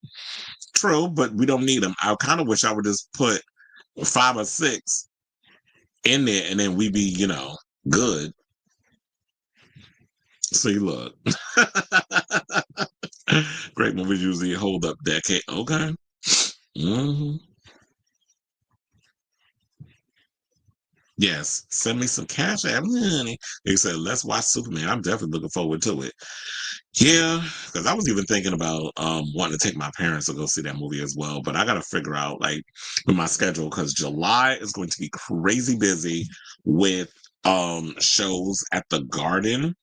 True, but we don't need them. I kind of wish I would just put 5 or 6 in there and then we be, good. See, look. Great movies usually hold up decade. Okay. Mm-hmm. Yes, send me some cash app money. They said, let's watch Superman. I'm definitely looking forward to it. Yeah, because I was even thinking about wanting to take my parents to go see that movie as well. But I got to figure out like with my schedule because July is going to be crazy busy with shows at the Garden.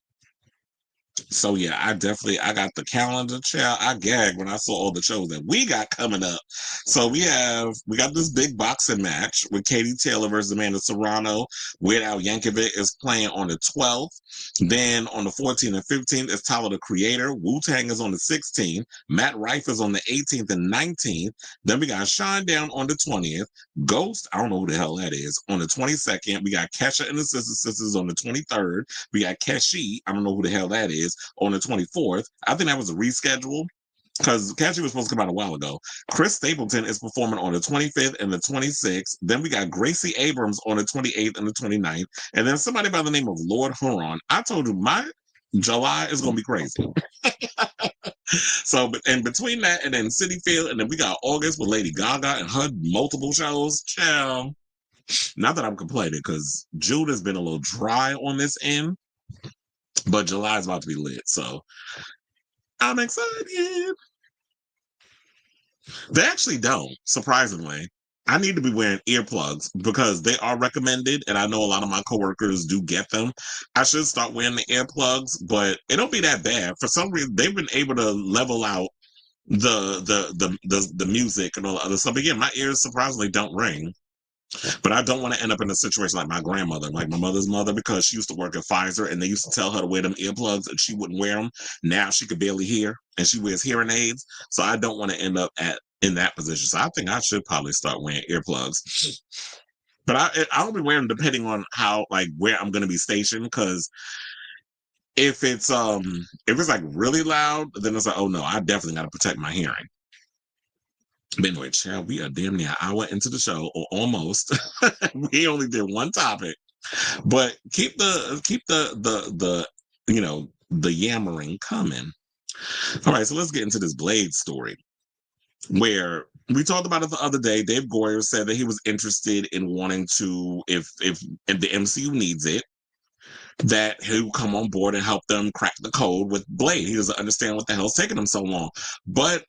So yeah, I got the calendar, child. I gagged when I saw all the shows that we got coming up. So we got this big boxing match with Katie Taylor versus Amanda Serrano. Weird Al Yankovic is playing on the 12th. Then on the 14th and 15th is Tyler the Creator. Wu Tang is on the 16th. Matt Rife is on the 18th and 19th. Then we got Shinedown on the 20th. Ghost, I don't know who the hell that is. On the 22nd, we got Kesha and the Sister Sisters on the 23rd. We got Keshi, I don't know who the hell that is, on the 24th. I think that was a reschedule because Keshi was supposed to come out a while ago. Chris Stapleton is performing on the 25th and the 26th. Then we got Gracie Abrams on the 28th and the 29th. And then somebody by the name of Lord Huron. I told you, my July is going to be crazy. So, and between that and then City Field, and then we got August with Lady Gaga and her multiple shows. Ciao. Not that I'm complaining because June has been a little dry on this end, but July is about to be lit. So I'm excited. They actually don't, surprisingly. I need to be wearing earplugs because they are recommended, and I know a lot of my coworkers do get them. I should start wearing the earplugs, but it don't be that bad. For some reason, they've been able to level out the music and all the other stuff. Again, my ears surprisingly don't ring. But I don't want to end up in a situation like my grandmother, like my mother's mother, because she used to work at Pfizer and they used to tell her to wear them earplugs and she wouldn't wear them. Now she could barely hear and she wears hearing aids. So I don't want to end up in that position. So I think I should probably start wearing earplugs. But I'll be wearing them depending on how like where I'm going to be stationed. Because if it's like really loud, then it's like, oh no, I definitely got to protect my hearing. But anyway, child, we are damn near an hour into the show, or almost. We only did one topic, but keep the the yammering coming. All right, so let's get into this Blade story, where we talked about it the other day. Dave Goyer said that he was interested in wanting to, if the MCU needs it, that he'll come on board and help them crack the code with Blade. He doesn't understand what the hell's taking him so long. But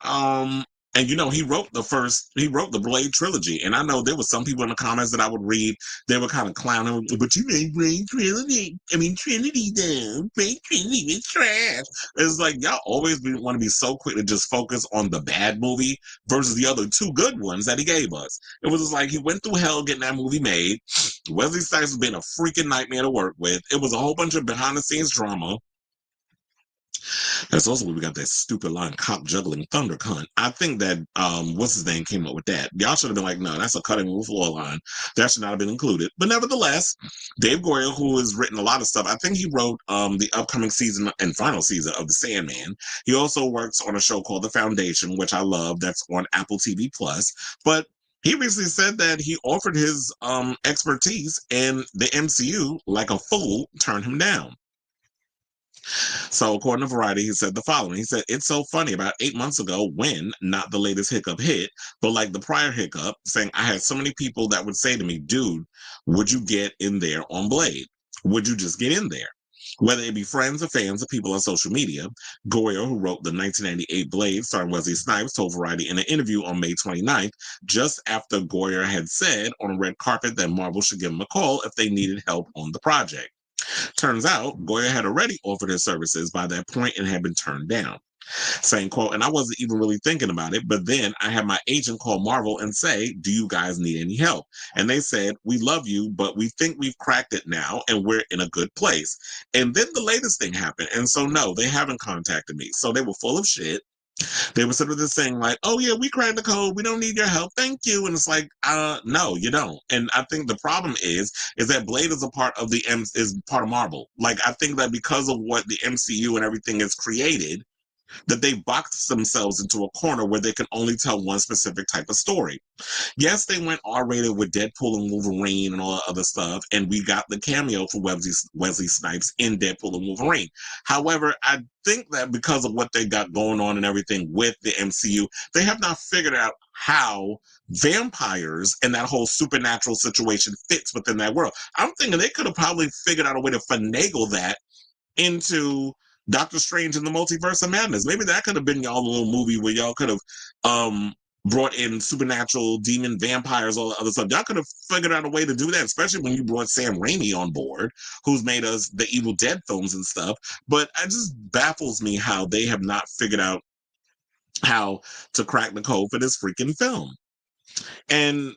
and he wrote the Blade trilogy. And I know there was some people in the comments that I would read, they were kind of clowning, but you made Blade Trinity. I mean Trinity down. Blade Trinity is trash. It's like y'all always want to be so quick to just focus on the bad movie versus the other 2 good ones that he gave us. It was just like he went through hell getting that movie made. Wesley Snipes has been a freaking nightmare to work with. It was a whole bunch of behind the scenes drama. That's also where we got that stupid line, cop juggling thunder cunt. I think that what's his name came up with that. Y'all should have been like, no, that's a cutting room floor line. That should not have been included. But nevertheless, Dave Goyer, who has written a lot of stuff, I think he wrote the upcoming season and final season of The Sandman. He also works on a show called The Foundation, which I love. That's on Apple TV Plus. But he recently said that he offered his expertise and the MCU, like a fool, turned him down. So, according to Variety, he said the following. He said, it's so funny. About 8 months ago, when not the latest hiccup hit, but like the prior hiccup, saying I had so many people that would say to me, dude, would you get in there on Blade? Would you just get in there? Whether it be friends or fans or people on social media, Goyer, who wrote the 1998 Blade starring Wesley Snipes, told Variety in an interview on May 29th, just after Goyer had said on a red carpet that Marvel should give him a call if they needed help on the project. Turns out Goyer had already offered his services by that point and had been turned down. Saying, quote, and I wasn't even really thinking about it, but then I had my agent call Marvel and say, do you guys need any help? And they said, we love you, but we think we've cracked it now and we're in a good place. And then the latest thing happened. And so, no, they haven't contacted me. So they were full of shit. They were sort of just saying like, oh yeah, we cracked the code. We don't need your help. Thank you. And it's like, no, you don't. And I think the problem is that Blade is a part of is part of Marvel. Like, I think that because of what the MCU and everything has created, that they boxed themselves into a corner where they can only tell one specific type of story. Yes, they went R-rated with Deadpool and Wolverine and all that other stuff, and we got the cameo for Wesley Snipes in Deadpool and Wolverine. However, I think that because of what they got going on and everything with the MCU, they have not figured out how vampires and that whole supernatural situation fits within that world. I'm thinking they could have probably figured out a way to finagle that into Doctor Strange in the Multiverse of Madness. Maybe that could have been y'all little movie where y'all could have brought in supernatural demon vampires, all the other stuff. Y'all could have figured out a way to do that, especially when you brought Sam Raimi on board, who's made us the Evil Dead films and stuff. But it just baffles me how they have not figured out how to crack the code for this freaking film. And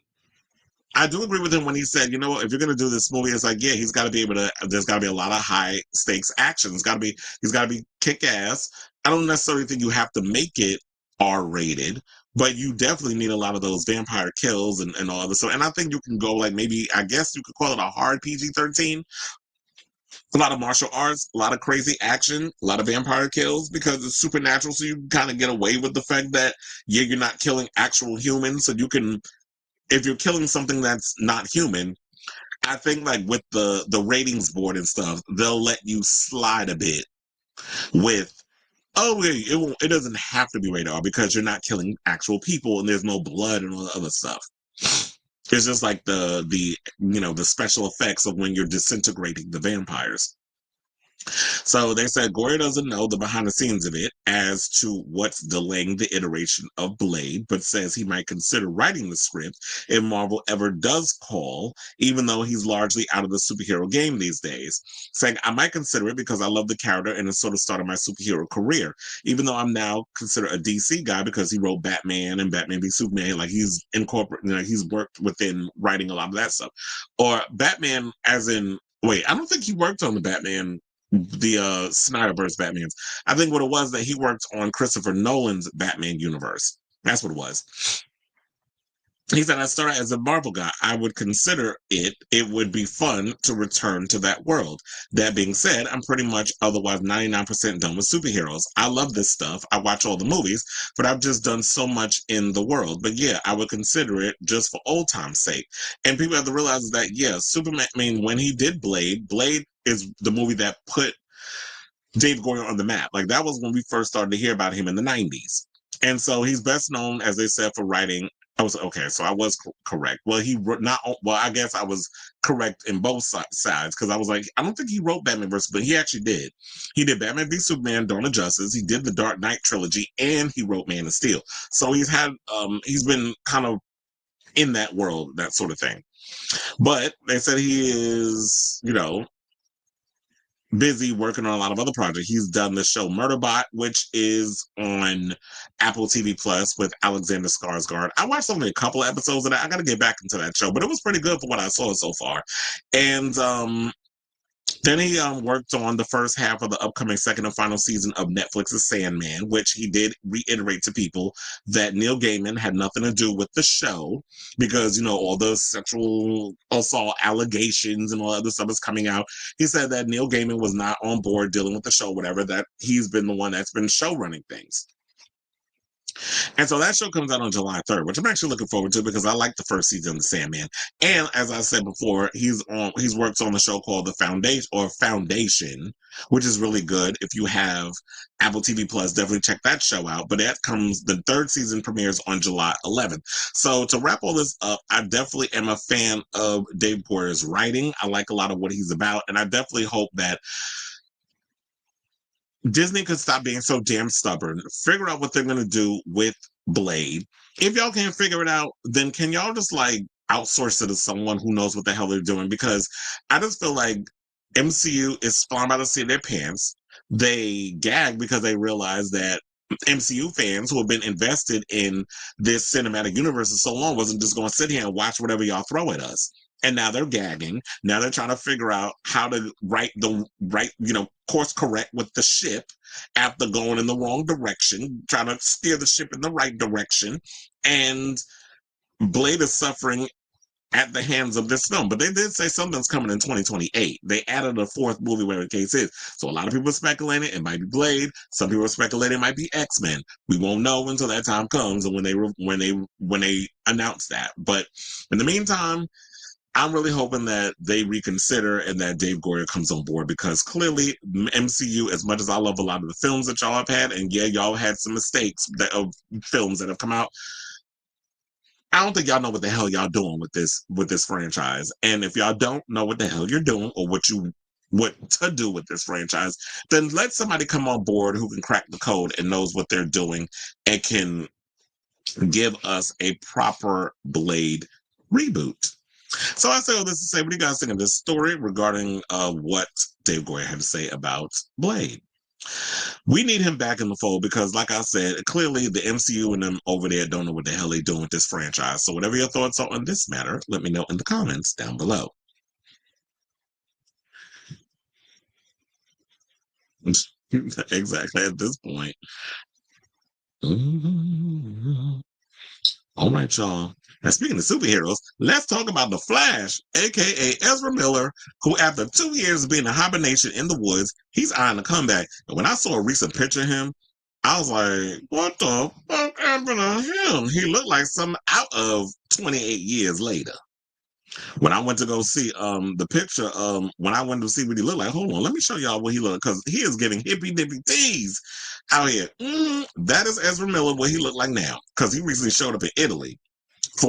I do agree with him when he said, you know what, if you're going to do this movie, it's like, yeah, he's got to be able to, there's got to be a lot of high stakes action. He's got to be kick ass. I don't necessarily think you have to make it R rated, but you definitely need a lot of those vampire kills and all of this. So, and I think you can go like maybe, I guess you could call it a hard PG-13. A lot of martial arts, a lot of crazy action, a lot of vampire kills because it's supernatural. So you kind of get away with the fact that, yeah, you're not killing actual humans. So you can, if you're killing something that's not human, I think like with the ratings board and stuff, they'll let you slide a bit with, oh, it doesn't have to be rated R because you're not killing actual people and there's no blood and all the other stuff. It's just like the special effects of when you're disintegrating the vampires. So they said Goyer doesn't know the behind the scenes of it as to what's delaying the iteration of Blade, but says he might consider writing the script if Marvel ever does call, even though he's largely out of the superhero game these days. Saying, I might consider it because I love the character and it sort of started my superhero career, even though I'm now considered a DC guy because he wrote Batman and Batman v Superman. Like he's incorporated, he's worked within writing a lot of that stuff. Or Batman as in, wait, I don't think he worked on the Batman, the Snyderverse Batmans. I think what it was that he worked on Christopher Nolan's Batman universe. That's what it was. He said, I started as a Marvel guy. I would consider it. It would be fun to return to that world. That being said, I'm pretty much otherwise 99% done with superheroes. I love this stuff. I watch all the movies, but I've just done so much in the world. But yeah, I would consider it just for old time's sake. And people have to realize that, yeah, Superman, I mean, when he did Blade is the movie that put Dave Goyer on the map. Like that was when we first started to hear about him in the 90s. And so he's best known, as they said, for writing. I was okay, so I was correct. Well, I guess I was correct in both sides because I was like, I don't think he wrote Batman vs. but he actually did. He did Batman v Superman, Dawn of Justice. He did the Dark Knight trilogy, and he wrote Man of Steel. So he's been kind of in that world, that sort of thing. But they said he is, busy working on a lot of other projects. He's done the show Murderbot, which is on Apple TV Plus with Alexander Skarsgård. I watched only a couple of episodes of that. I got to get back into that show, but it was pretty good for what I saw so far. And then he worked on the first half of the upcoming second and final season of Netflix's Sandman, which he did reiterate to people that Neil Gaiman had nothing to do with the show because, all the sexual assault allegations and all other stuff is coming out. He said that Neil Gaiman was not on board dealing with the show, whatever, that he's been the one that's been show running things. And so that show comes out on July 3rd, which I'm actually looking forward to because I like the first season of The Sandman. And as I said before, he's worked on the show called The Foundation, which is really good. If you have Apple TV Plus, definitely check that show out. But the third season premieres on July 11th. So to wrap all this up, I definitely am a fan of Dave Goyer's writing. I like a lot of what he's about, and I definitely hope that Disney could stop being so damn stubborn, figure out what they're going to do with Blade. If y'all can't figure it out, then can y'all just like outsource it to someone who knows what the hell they're doing? Because I just feel like MCU is flying by the seat of their pants. They gag because they realize that MCU fans who have been invested in this cinematic universe for so long wasn't just going to sit here and watch whatever y'all throw at us. And now they're gagging. Now they're trying to figure out how to course correct with the ship after going in the wrong direction, trying to steer the ship in the right direction. And Blade is suffering at the hands of this film. But they did say something's coming in 2028. They added a fourth movie, whatever the case is. So a lot of people are speculating it might be Blade. Some people are speculating it might be X-Men. We won't know until that time comes and when they announce that. But in the meantime, I'm really hoping that they reconsider and that Dave Goyer comes on board, because clearly MCU, as much as I love a lot of the films that y'all have had, and yeah, y'all had some mistakes of films that have come out, I don't think y'all know what the hell y'all doing with this franchise. And if y'all don't know what the hell you're doing or what to do with this franchise, then let somebody come on board who can crack the code and knows what they're doing and can give us a proper Blade reboot. So I say all this to say, what do you guys think of this story regarding what Dave Goyer had to say about Blade? We need him back in the fold because, like I said, clearly the MCU and them over there don't know what the hell they're doing with this franchise. So whatever your thoughts are on this matter, let me know in the comments down below. Exactly at this point. All right, y'all. Now, speaking of superheroes, let's talk about The Flash, aka Ezra Miller, who, after 2 years of being in hibernation in the woods, he's eyeing a comeback. And when I saw a recent picture of him, I was like, what the fuck happened to him? He looked like something out of 28 years later. When I went to go see the picture, when I went to see what he looked like, hold on, let me show y'all what he looked, because he is getting hippy dippy tees out here. That is Ezra Miller, what he looked like now, because he recently showed up in Italy he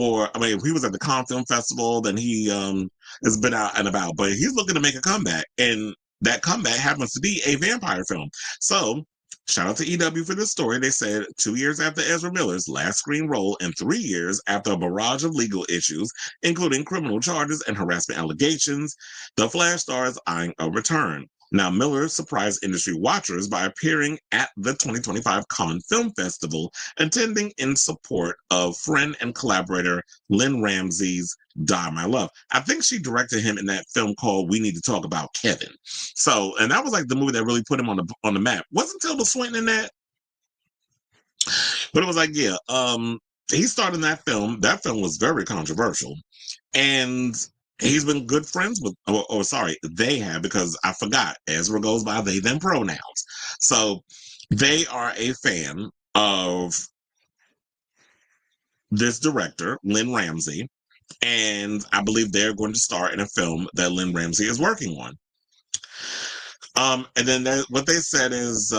was at the Cannes Film Festival, then he has been out and about, but he's looking to make a comeback, and that comeback happens to be a vampire film. So shout out to EW for this story. They said 2 years after Ezra Miller's last screen role and 3 years after a barrage of legal issues, including criminal charges and harassment allegations, the Flash star is eyeing a return. Now, Miller surprised industry watchers by appearing at the 2025 Cannes Film Festival, attending in support of friend and collaborator Lynn Ramsey's Die My Love. I think she directed him in that film called We Need to Talk About Kevin. So, and that was like the movie that really put him on the map. Wasn't Tilda Swinton in that? But it was like, yeah, he starred in that film. That film was very controversial. And he's been good friends with, sorry, they have, because I forgot, Ezra goes by they, them pronouns. So they are a fan of this director, Lynn Ramsey, and I believe they're going to star in a film that Lynn Ramsey is working on. And then what they said is,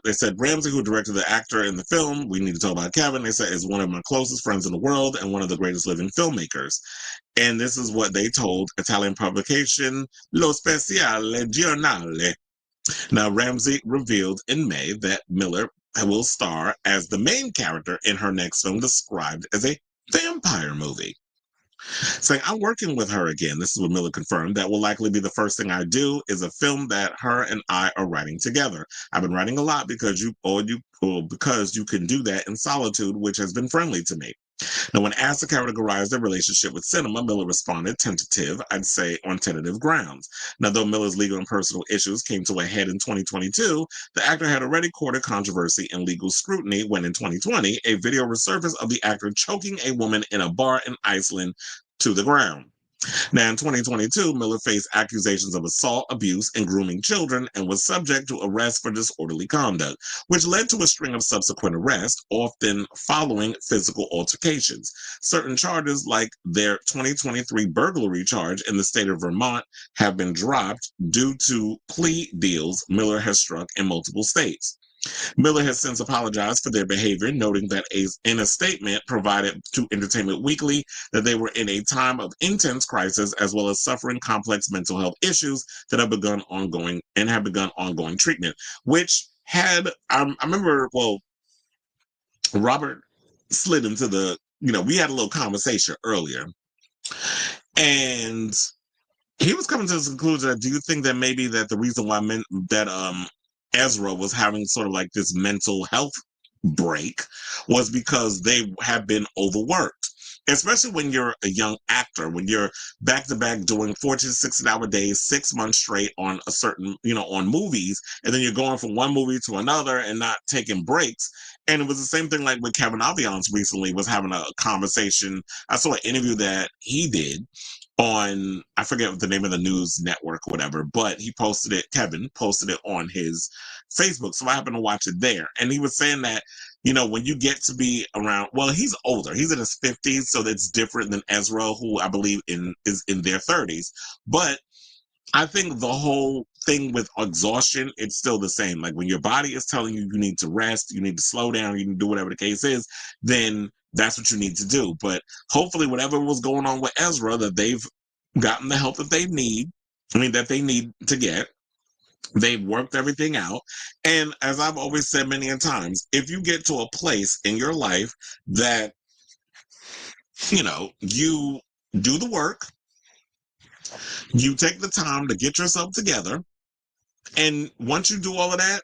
they said Ramsey, who directed the actor in the film, We Need to Talk About Kevin, they said is one of my closest friends in the world and one of the greatest living filmmakers. And this is what they told Italian publication Lo Speciale Giornale. Now, Ramsey revealed in May that Miller will star as the main character in her next film, described as a vampire movie. Saying, I'm working with her again. This is what Miller confirmed. That will likely be the first thing I do, is a film that her and I are writing together. I've been writing a lot because you can do that in solitude, which has been friendly to me. Now, when asked to categorize their relationship with cinema, Miller responded, tentative, I'd say on tentative grounds. Now, though Miller's legal and personal issues came to a head in 2022, the actor had already courted controversy and legal scrutiny when in 2020, a video resurfaced of the actor choking a woman in a bar in Iceland to the ground. Now, in 2022, Miller faced accusations of assault, abuse, and grooming children and was subject to arrest for disorderly conduct, which led to a string of subsequent arrests, often following physical altercations. Certain charges, like their 2023 burglary charge in the state of Vermont, have been dropped due to plea deals Miller has struck in multiple states. Miller has since apologized for their behavior, noting that in a statement provided to Entertainment Weekly that they were in a time of intense crisis as well as suffering complex mental health issues that have begun ongoing treatment, which had, I remember, Robert slid into we had a little conversation earlier, and he was coming to the conclusion that, do you think that maybe that the reason why Ezra was having sort of like this mental health break was because they have been overworked, especially when you're a young actor, when you're back to back doing 14 to 16-hour days, 6 months straight on a certain, on movies, and then you're going from one movie to another and not taking breaks. And it was the same thing like with Kevin Aviance recently was having a conversation. I saw an interview that he did on, I forget what the name of the news network or whatever, but Kevin posted it on his Facebook. So I happened to watch it there. And he was saying that, when you get to be around, well, he's older, he's in his 50s, so that's different than Ezra, who I believe is in their 30s. But I think the whole thing with exhaustion, it's still the same. Like when your body is telling you you need to rest, you need to slow down, you need to do whatever the case is, then that's what you need to do. But hopefully, whatever was going on with Ezra, that they've gotten the help that that they need to get. They've worked everything out. And as I've always said many a times, if you get to a place in your life that, you do the work, you take the time to get yourself together, and once you do all of that,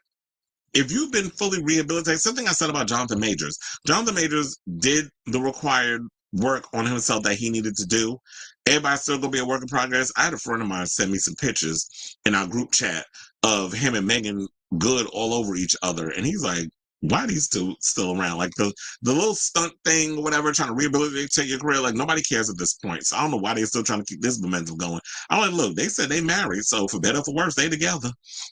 if you've been fully rehabilitated, something I said about Jonathan Majors did the required work on himself that he needed to do. Everybody's still gonna be a work in progress. I had a friend of mine send me some pictures in our group chat of him and Megan Good all over each other, and he's like, "Why are these still around? Like the little stunt thing or whatever, trying to rehabilitate your career. Like nobody cares at this point. So I don't know why they're still trying to keep this momentum going." I'm like, "Look, they said they married, so for better or for worse, they together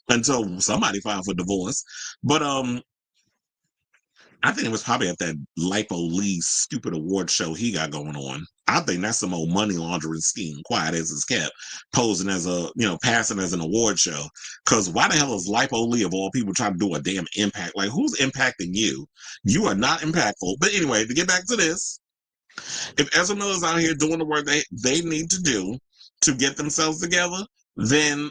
until somebody filed for divorce." But I think it was probably at that Lipo Lee stupid award show he got going on. I think that's some old money laundering scheme, quiet as it's kept, posing as passing as an award show. Because why the hell is Lipo Lee, of all people, trying to do a damn impact? Like, who's impacting you? You are not impactful. But anyway, to get back to this, if Ezra Miller's out here doing the work they need to do to get themselves together, then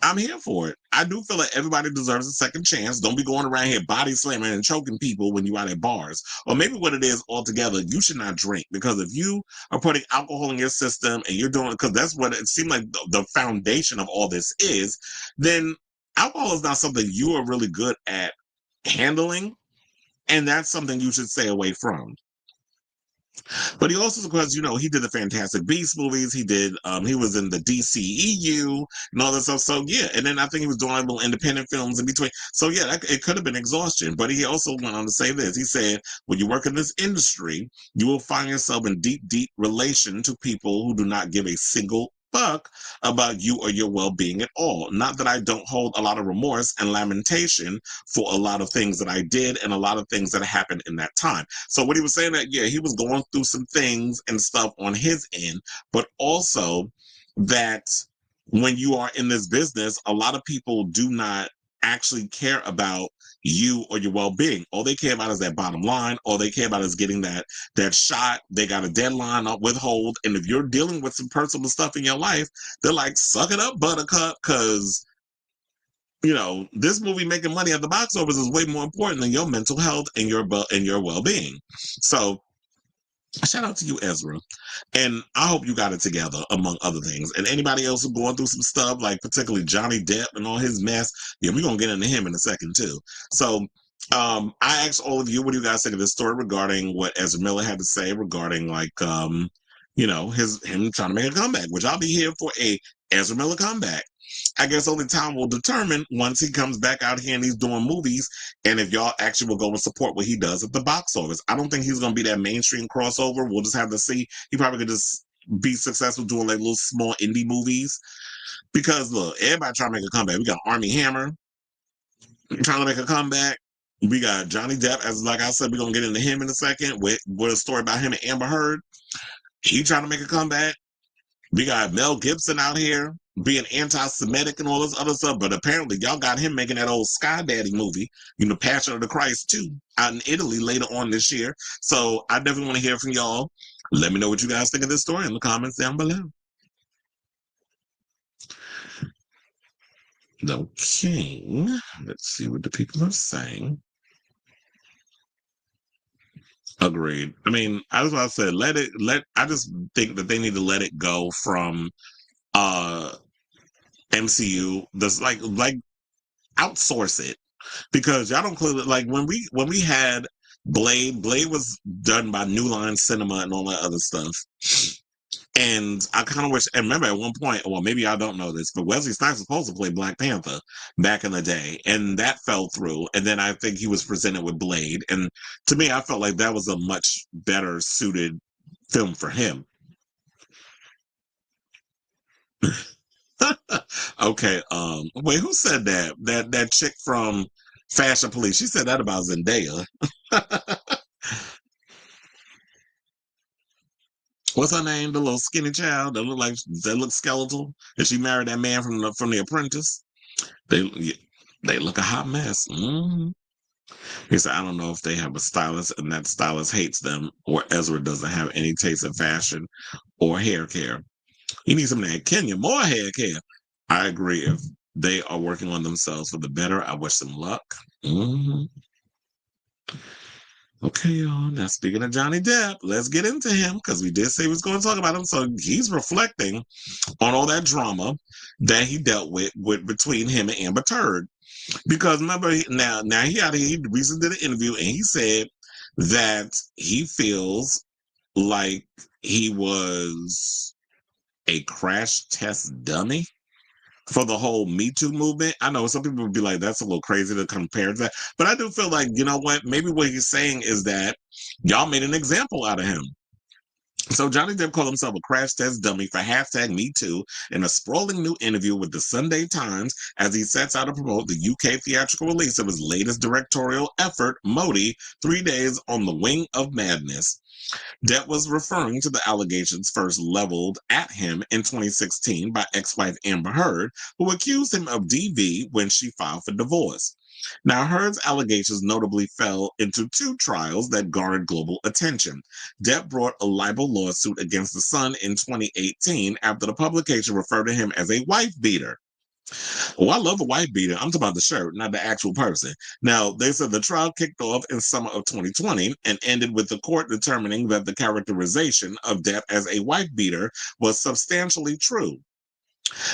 I'm here for it. I do feel like everybody deserves a second chance. Don't be going around here body slamming and choking people when you're out at bars. Or maybe what it is altogether, you should not drink. Because if you are putting alcohol in your system and you're doing it, because that's what it seemed like the foundation of all this is, then alcohol is not something you are really good at handling. And that's something you should stay away from. But he also, because he did the Fantastic Beasts movies, he was in the DCEU and all that stuff. So yeah, and then I think he was doing little independent films in between. So yeah, it could have been exhaustion. But he also went on to say this. He said, when you work in this industry, you will find yourself in deep relation to people who do not give a single fuck about you or your well-being at all. Not that I don't hold a lot of remorse and lamentation for a lot of things that I did and a lot of things that happened in that time. So what he was saying that, yeah, he was going through some things and stuff on his end, but also that when you are in this business, a lot of people do not actually care about you or your well-being. All they care about is that bottom line. All they care about is getting that shot. They got a deadline up withhold. And if you're dealing with some personal stuff in your life, they're like, suck it up, buttercup, because this movie making money at the box office is way more important than your mental health and your well-being. So shout out to you, Ezra. And I hope you got it together, among other things. And anybody else who's going through some stuff, like particularly Johnny Depp and all his mess, yeah, we're going to get into him in a second, too. So I asked all of you, what do you guys think of this story regarding what Ezra Miller had to say regarding, like, him trying to make a comeback, which I'll be here for a Ezra Miller comeback. I guess only time will determine once he comes back out here and he's doing movies, and if y'all actually will go and support what he does at the box office. I don't think he's going to be that mainstream crossover. We'll just have to see. He probably could just be successful doing like little small indie movies. Because look, everybody trying to make a comeback. We got Armie Hammer trying to make a comeback. We got Johnny Depp, as like I said, we're gonna get into him in a second with a story about him and Amber Heard. He trying to make a comeback. We got Mel Gibson out here being anti-Semitic and all this other stuff, but apparently y'all got him making that old Sky Daddy movie, Passion of the Christ 2, out in Italy later on this year. So I definitely want to hear from y'all. Let me know what you guys think of this story in the comments down below. Okay, let's see what the people are saying. Agreed. I mean, as I said, I just think that they need to let it go from MCU. That's like outsource it, because y'all don't clearly, like, when we had Blade was done by New Line Cinema and all that other stuff. And I kind of wish, and remember at one point, well, maybe I don't know this, but Wesley Snipes was supposed to play Black Panther back in the day, and that fell through. And then I think he was presented with Blade. And to me, I felt like that was a much better suited film for him. Okay, wait, who said that? That chick from Fashion Police. She said that about Zendaya. What's her name? The little skinny child that look skeletal. And she married that man from the Apprentice. They look a hot mess. He said, I don't know if they have a stylist and that stylist hates them, or Ezra doesn't have any taste in fashion or hair care. He needs some of that Kenya, more hair care. I agree. If they are working on themselves for the better, I wish them luck. Okay, y'all. Now, speaking of Johnny Depp, let's get into him, because we did say we was going to talk about him. So he's reflecting on all that drama that he dealt with between him and Amber Heard. Because remember, now he recently did an interview, and he said that he feels like he was a crash test dummy for the whole MeToo movement. I know some people would be like, that's a little crazy to compare to that. But I do feel like, you know what? Maybe what he's saying is that y'all made an example out of him. So Johnny Depp called himself a crash test dummy for #MeToo in a sprawling new interview with the Sunday Times as he sets out to promote the UK theatrical release of his latest directorial effort, Modi, 3 Days on the Wing of Madness. Depp was referring to the allegations first leveled at him in 2016 by ex-wife Amber Heard, who accused him of DV when she filed for divorce. Now, Heard's allegations notably fell into 2 trials that garnered global attention. Depp brought a libel lawsuit against The Sun in 2018 after the publication referred to him as a wife beater. Oh, I love a wife beater. I'm talking about the shirt, not the actual person. Now, they said the trial kicked off in summer of 2020 and ended with the court determining that the characterization of Depp as a wife beater was substantially true.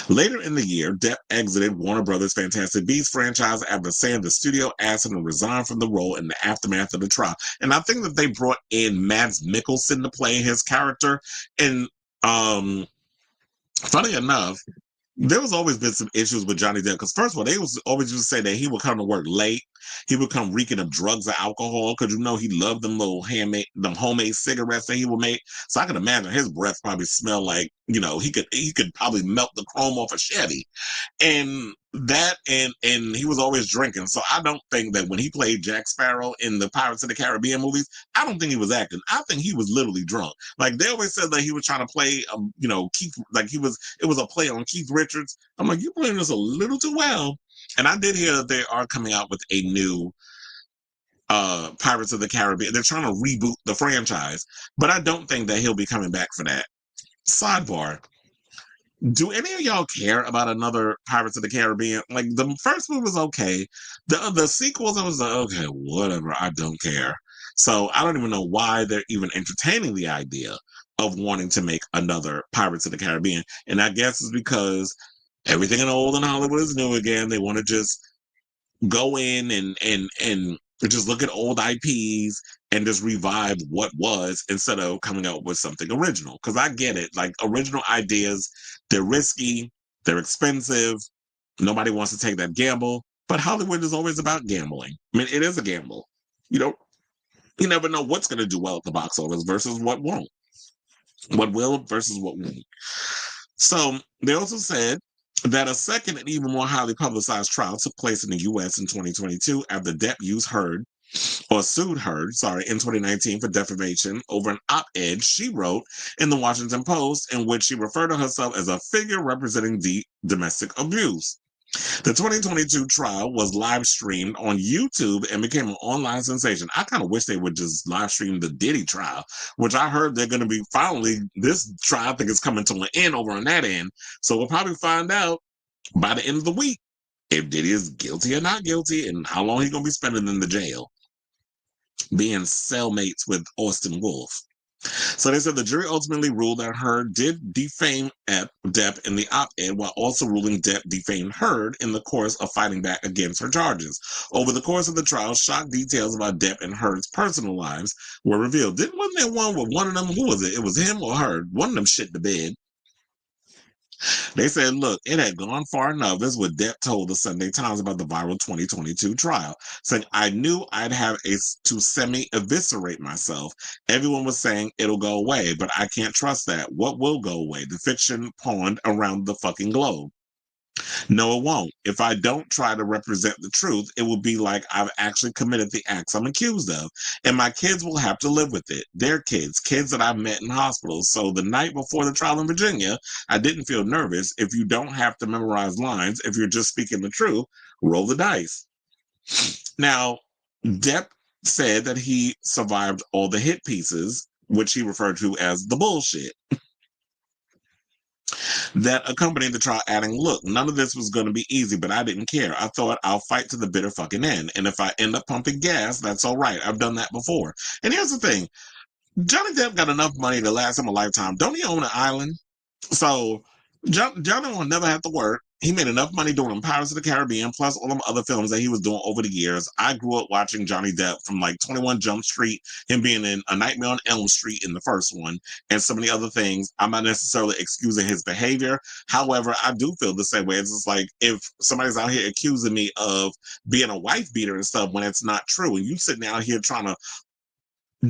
Later in the year, Depp exited Warner Brothers' Fantastic Beasts franchise after saying the studio asked him to resign from the role in the aftermath of the trial. And I think that they brought in Mads Mikkelsen to play his character. And funny enough, there was always been some issues with Johnny Depp, because first of all, they was always used to say that he would come to work late. He would come reeking of drugs or alcohol, because he loved them little homemade cigarettes that he would make. So I can imagine his breath probably smelled like, he could probably melt the chrome off a Chevy. And he was always drinking. So I don't think that when he played Jack Sparrow in the Pirates of the Caribbean movies, I don't think he was acting. I think he was literally drunk. Like, they always said that he was trying to play, Keith, like it was a play on Keith Richards. I'm like, you're playing this a little too well. And I did hear that they are coming out with a new Pirates of the Caribbean. They're trying to reboot the franchise, but I don't think that he'll be coming back for that. Sidebar. Do any of y'all care about another Pirates of the Caribbean? Like, the first one was okay. The sequels, I was like, okay, whatever. I don't care. So I don't even know why they're even entertaining the idea of wanting to make another Pirates of the Caribbean. And I guess it's because everything in old in Hollywood is new again. They want to just go in and just look at old IPs and just revive what was, instead of coming out with something original. Because I get it. Like, original ideas, they're risky, they're expensive. Nobody wants to take that gamble. But Hollywood is always about gambling. I mean, it is a gamble. You never know what's going to do well at the box office versus what won't. What will versus what won't. So they also said that a second and even more highly publicized trial took place in the U.S. in 2022 after Depp sued Heard, in 2019 for defamation over an op-ed she wrote in the Washington Post, in which she referred to herself as a figure representing domestic abuse. The 2022 trial was live streamed on YouTube and became an online sensation. I kind of wish they would just live stream the Diddy trial, which I heard they're going to be this trial, I think, is coming to an end over on that end. So we'll probably find out by the end of the week if Diddy is guilty or not guilty, and how long he's going to be spending in the jail being cellmates with Austin Wolf. So they said the jury ultimately ruled that Heard did defame Depp in the op-ed, while also ruling Depp defamed Heard in the course of fighting back against her charges. Over the course of the trial, shock details about Depp and Heard's personal lives were revealed. Wasn't there one with one of them? Who was it? It was him or Heard. One of them shit the bed. They said, look, it had gone far enough. This is what Depp told the Sunday Times about the viral 2022 trial, saying, I knew I'd have to semi-eviscerate myself. Everyone was saying it'll go away, but I can't trust that. What will go away? The fiction pawned around the fucking globe. No, it won't. If I don't try to represent the truth, it will be like I've actually committed the acts I'm accused of. And my kids will have to live with it. They're kids that I've met in hospitals. So the night before the trial in Virginia, I didn't feel nervous. If you don't have to memorize lines, if you're just speaking the truth, roll the dice. Now, Depp said that he survived all the hit pieces, which he referred to as the bullshit that accompanied the trial, adding, look, none of this was going to be easy, but I didn't care. I thought I'll fight to the bitter fucking end. And if I end up pumping gas, that's all right. I've done that before. And here's the thing. Johnny Depp got enough money to last him a lifetime. Don't he own an island? So Johnny will never have to work. He made enough money doing Pirates of the Caribbean, plus all them other films that he was doing over the years. I grew up watching Johnny Depp from like 21 Jump Street, him being in A Nightmare on Elm Street in the first one, and so many other things. I'm not necessarily excusing his behavior. However, I do feel the same way. It's just like if somebody's out here accusing me of being a wife beater and stuff when it's not true, and you sitting out here trying to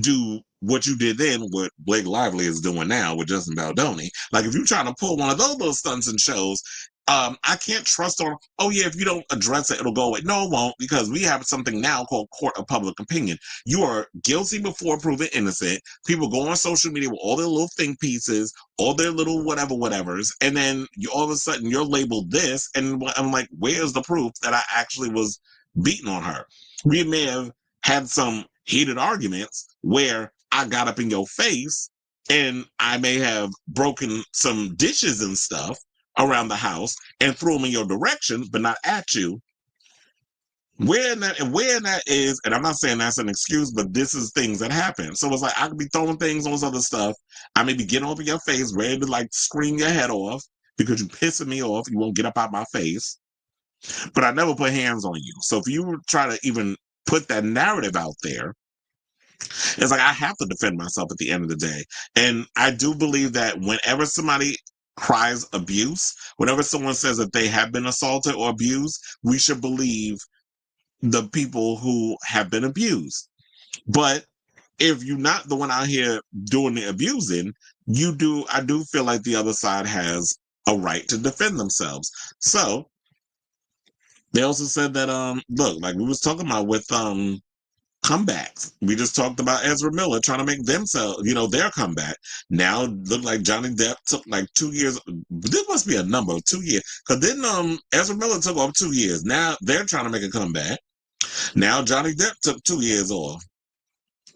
do what you did then, what Blake Lively is doing now with Justin Baldoni. Like if you're trying to pull one of those little stunts and shows, I can't trust on, oh yeah, if you don't address it, it'll go away. No, it won't, because we have something now called court of public opinion. You are guilty before proven innocent. People go on social media with all their little think pieces, all their little whatevers, and then all of a sudden you're labeled this, and I'm like, where's the proof that I actually was beating on her? We may have had some heated arguments where I got up in your face and I may have broken some dishes and stuff around the house and threw them in your direction, but not at you. Where that is, and I'm not saying that's an excuse, but this is things that happen. So it's like I could be throwing things on this other stuff. I may be getting over your face, ready to like scream your head off because you're pissing me off. You won't get up out my face. But I never put hands on you. So if you try to even put that narrative out there, it's like I have to defend myself at the end of the day. And I do believe that whenever somebody cries abuse, whenever someone says that they have been assaulted or abused, we should believe the people who have been abused. But if you're not the one out here doing the abusing, I do feel like the other side has a right to defend themselves. So they also said that look, like we was talking about with comebacks. We just talked about Ezra Miller trying to make themselves, their comeback. Now look like Johnny Depp took like 2 years. This must be a number of 2 years. Because then Ezra Miller took off 2 years. Now they're trying to make a comeback. Now Johnny Depp took 2 years off.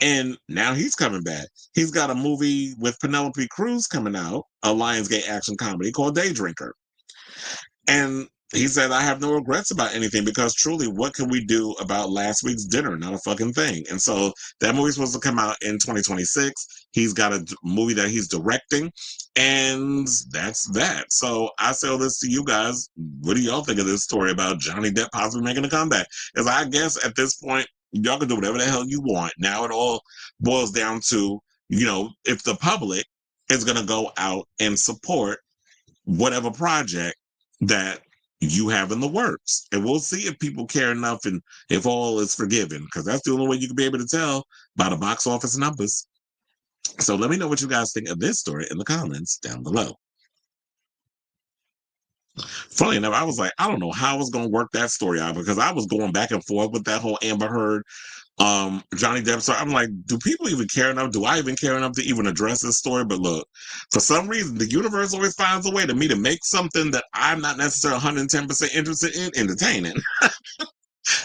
And now he's coming back. He's got a movie with Penelope Cruz coming out, a Lionsgate action comedy called Day Drinker. And he said, I have no regrets about anything because truly, what can we do about last week's dinner? Not a fucking thing. And so that movie's supposed to come out in 2026. He's got a movie that he's directing, and that's that. So I sell this to you guys. What do y'all think of this story about Johnny Depp possibly making a comeback? Because I guess at this point, y'all can do whatever the hell you want. Now it all boils down to, if the public is going to go out and support whatever project that you have in the works. And we'll see if people care enough and if all is forgiven, because that's the only way you can be able to tell by the box office numbers. So let me know what you guys think of this story in the comments down below. Funny enough, I was like, I don't know how I was going to work that story out because I was going back and forth with that whole Amber Heard Johnny Depp. So I'm like, do people even care enough? Do I even care enough to even address this story? But look, for some reason, the universe always finds a way to me to make something that I'm not necessarily 110% interested in entertaining.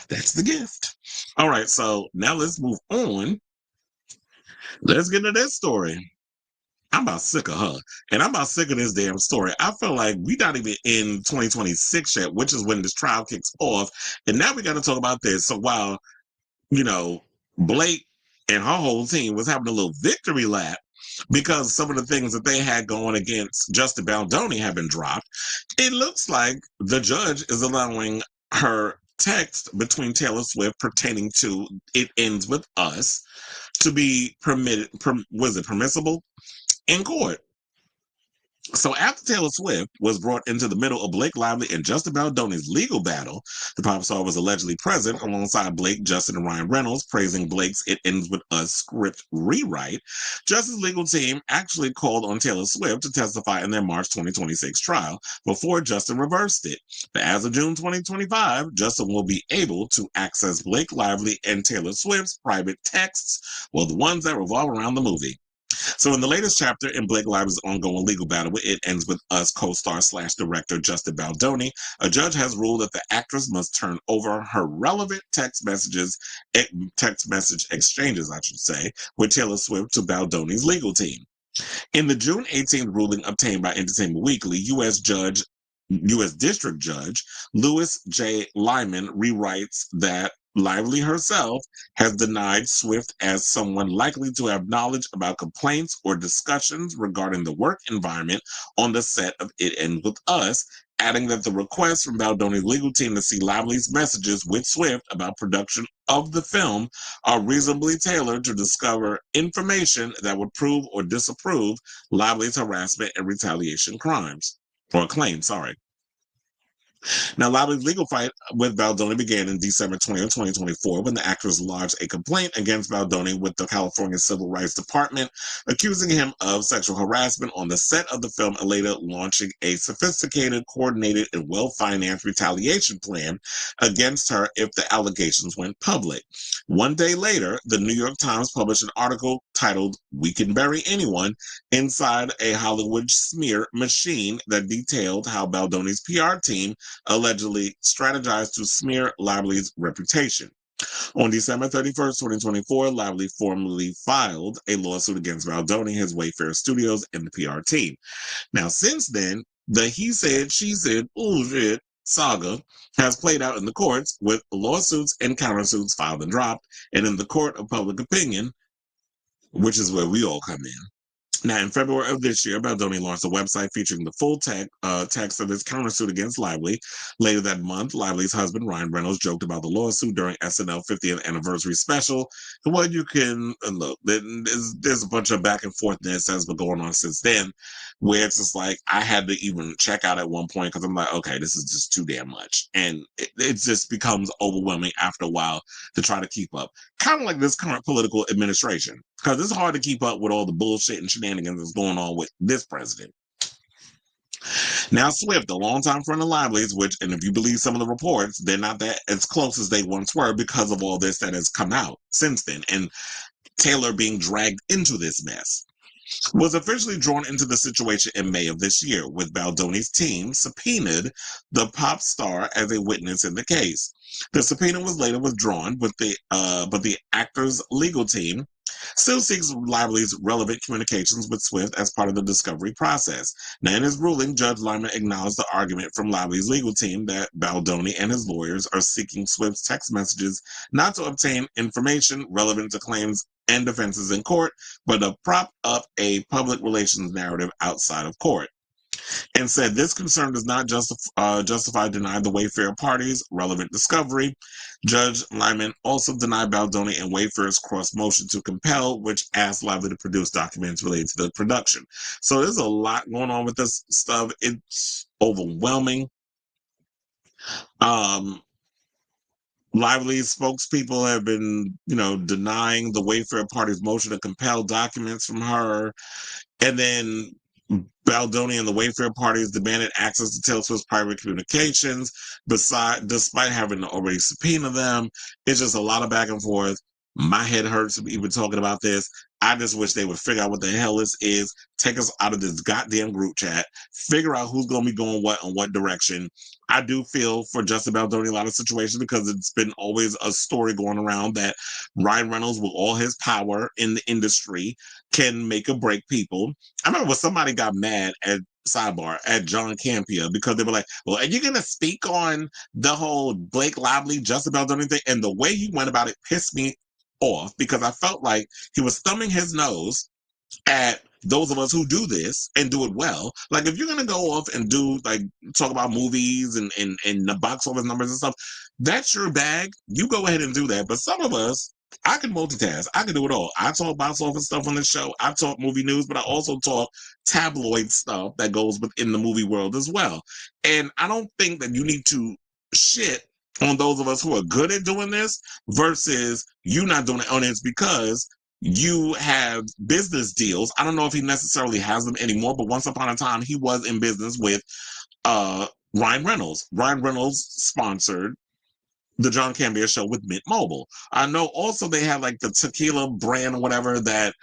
That's the gift. All right, so now let's move on. Let's get into this story. I'm about sick of her. And I'm about sick of this damn story. I feel like we're not even in 2026 yet, which is when this trial kicks off. And now we got to talk about this. So while Blake and her whole team was having a little victory lap because some of the things that they had going against Justin Baldoni have been dropped. It looks like the judge is allowing her text between Taylor Swift pertaining to "It Ends With Us" to be permissible in court. So after Taylor Swift was brought into the middle of Blake Lively and Justin Baldoni's legal battle, the pop star was allegedly present alongside Blake, Justin, and Ryan Reynolds, praising Blake's "It Ends With Us" script rewrite. Justin's legal team actually called on Taylor Swift to testify in their March 2026 trial before Justin reversed it. But as of June 2025, Justin will be able to access Blake Lively and Taylor Swift's private texts, well, the ones that revolve around the movie. So in the latest chapter in Blake Lively's ongoing legal battle with "It Ends With Us" co-star / director Justin Baldoni, a judge has ruled that the actress must turn over her relevant text message exchanges, I should say, with Taylor Swift to Baldoni's legal team. In the June 18th ruling obtained by Entertainment Weekly, U.S. District Judge Louis J. Lyman rewrites that Lively herself has denied Swift as someone likely to have knowledge about complaints or discussions regarding the work environment on the set of "It Ends With Us," adding that the request from Baldoni's legal team to see Lively's messages with Swift about production of the film are reasonably tailored to discover information that would prove or disapprove Lively's harassment and retaliation claims. Now, Lively's legal fight with Baldoni began in December 20th, 2024, when the actress lodged a complaint against Baldoni with the California Civil Rights Department, accusing him of sexual harassment on the set of the film and later launching a sophisticated, coordinated, and well-financed retaliation plan against her if the allegations went public. One day later, the New York Times published an article titled "We Can Bury Anyone Inside a Hollywood Smear Machine" that detailed how Baldoni's PR team allegedly strategized to smear Lively's reputation. On December 31st, 2024, Lively formally filed a lawsuit against Baldoni, his Wayfair Studios, and the PR team. Now, since then, the he said, she said, bullshit saga has played out in the courts with lawsuits and countersuits filed and dropped, and in the court of public opinion, which is where we all come in. Now, in February of this year, Baldoni launched a website featuring the full text of his countersuit against Lively. Later that month, Lively's husband, Ryan Reynolds, joked about the lawsuit during SNL 50th anniversary special. And well, you can look, there's a bunch of back and forthness that's been going on since then, where it's just like, I had to even check out at one point because I'm like, okay, this is just too damn much. And it just becomes overwhelming after a while to try to keep up. Kind of like this current political administration, because it's hard to keep up with all the bullshit and shenanigans that's going on with this president. Now, Swift, the longtime friend of Lively's, which, and if you believe some of the reports, they're not that as close as they once were because of all this that has come out since then, and Taylor being dragged into this mess, was officially drawn into the situation in May of this year, with Baldoni's team subpoenaed the pop star as a witness in the case. The subpoena was later withdrawn, but the actor's legal team still seeks Lively's relevant communications with Swift as part of the discovery process. Now, in his ruling, Judge Lyman acknowledged the argument from Lively's legal team that Baldoni and his lawyers are seeking Swift's text messages not to obtain information relevant to claims and defenses in court, but to prop up a public relations narrative outside of court. And said this concern does not justify denying the Wayfair parties relevant discovery. Judge Lyman also denied Baldoni and Wayfair's cross motion to compel, which asked Lively to produce documents related to the production. So there's a lot going on with this stuff. It's overwhelming. Lively's spokespeople have been, denying the Wayfair party's motion to compel documents from her. And then Baldoni and the Wayfair parties demanded access to Taylor Swift's private communications, despite having to already subpoena them. It's just a lot of back and forth. My head hurts even talking about this. I just wish they would figure out what the hell this is, take us out of this goddamn group chat, figure out who's going to be going what in what direction. I do feel for Justin Baldoni a lot of situations because it's been always a story going around that Ryan Reynolds, with all his power in the industry, can make or break people. I remember when somebody got mad at John Campea because they were like, well, are you going to speak on the whole Blake Lively, Justin Baldoni thing? And the way he went about it pissed me off because I felt like he was thumbing his nose at those of us who do this and do it well. Like, if you're gonna go off and do like talk about movies and the box office numbers and stuff, that's your bag. You go ahead and do that. But some of us, I can multitask. I can do it all. I talk box office stuff on the show. I talk movie news, but I also talk tabloid stuff that goes within the movie world as well. And I don't think that you need to shit on those of us who are good at doing this versus you not doing it on it because you have business deals. I don't know if he necessarily has them anymore, but once upon a time he was in business with Ryan Reynolds. Ryan Reynolds sponsored the John Campea show with Mint Mobile. I know also they had like the tequila brand or whatever that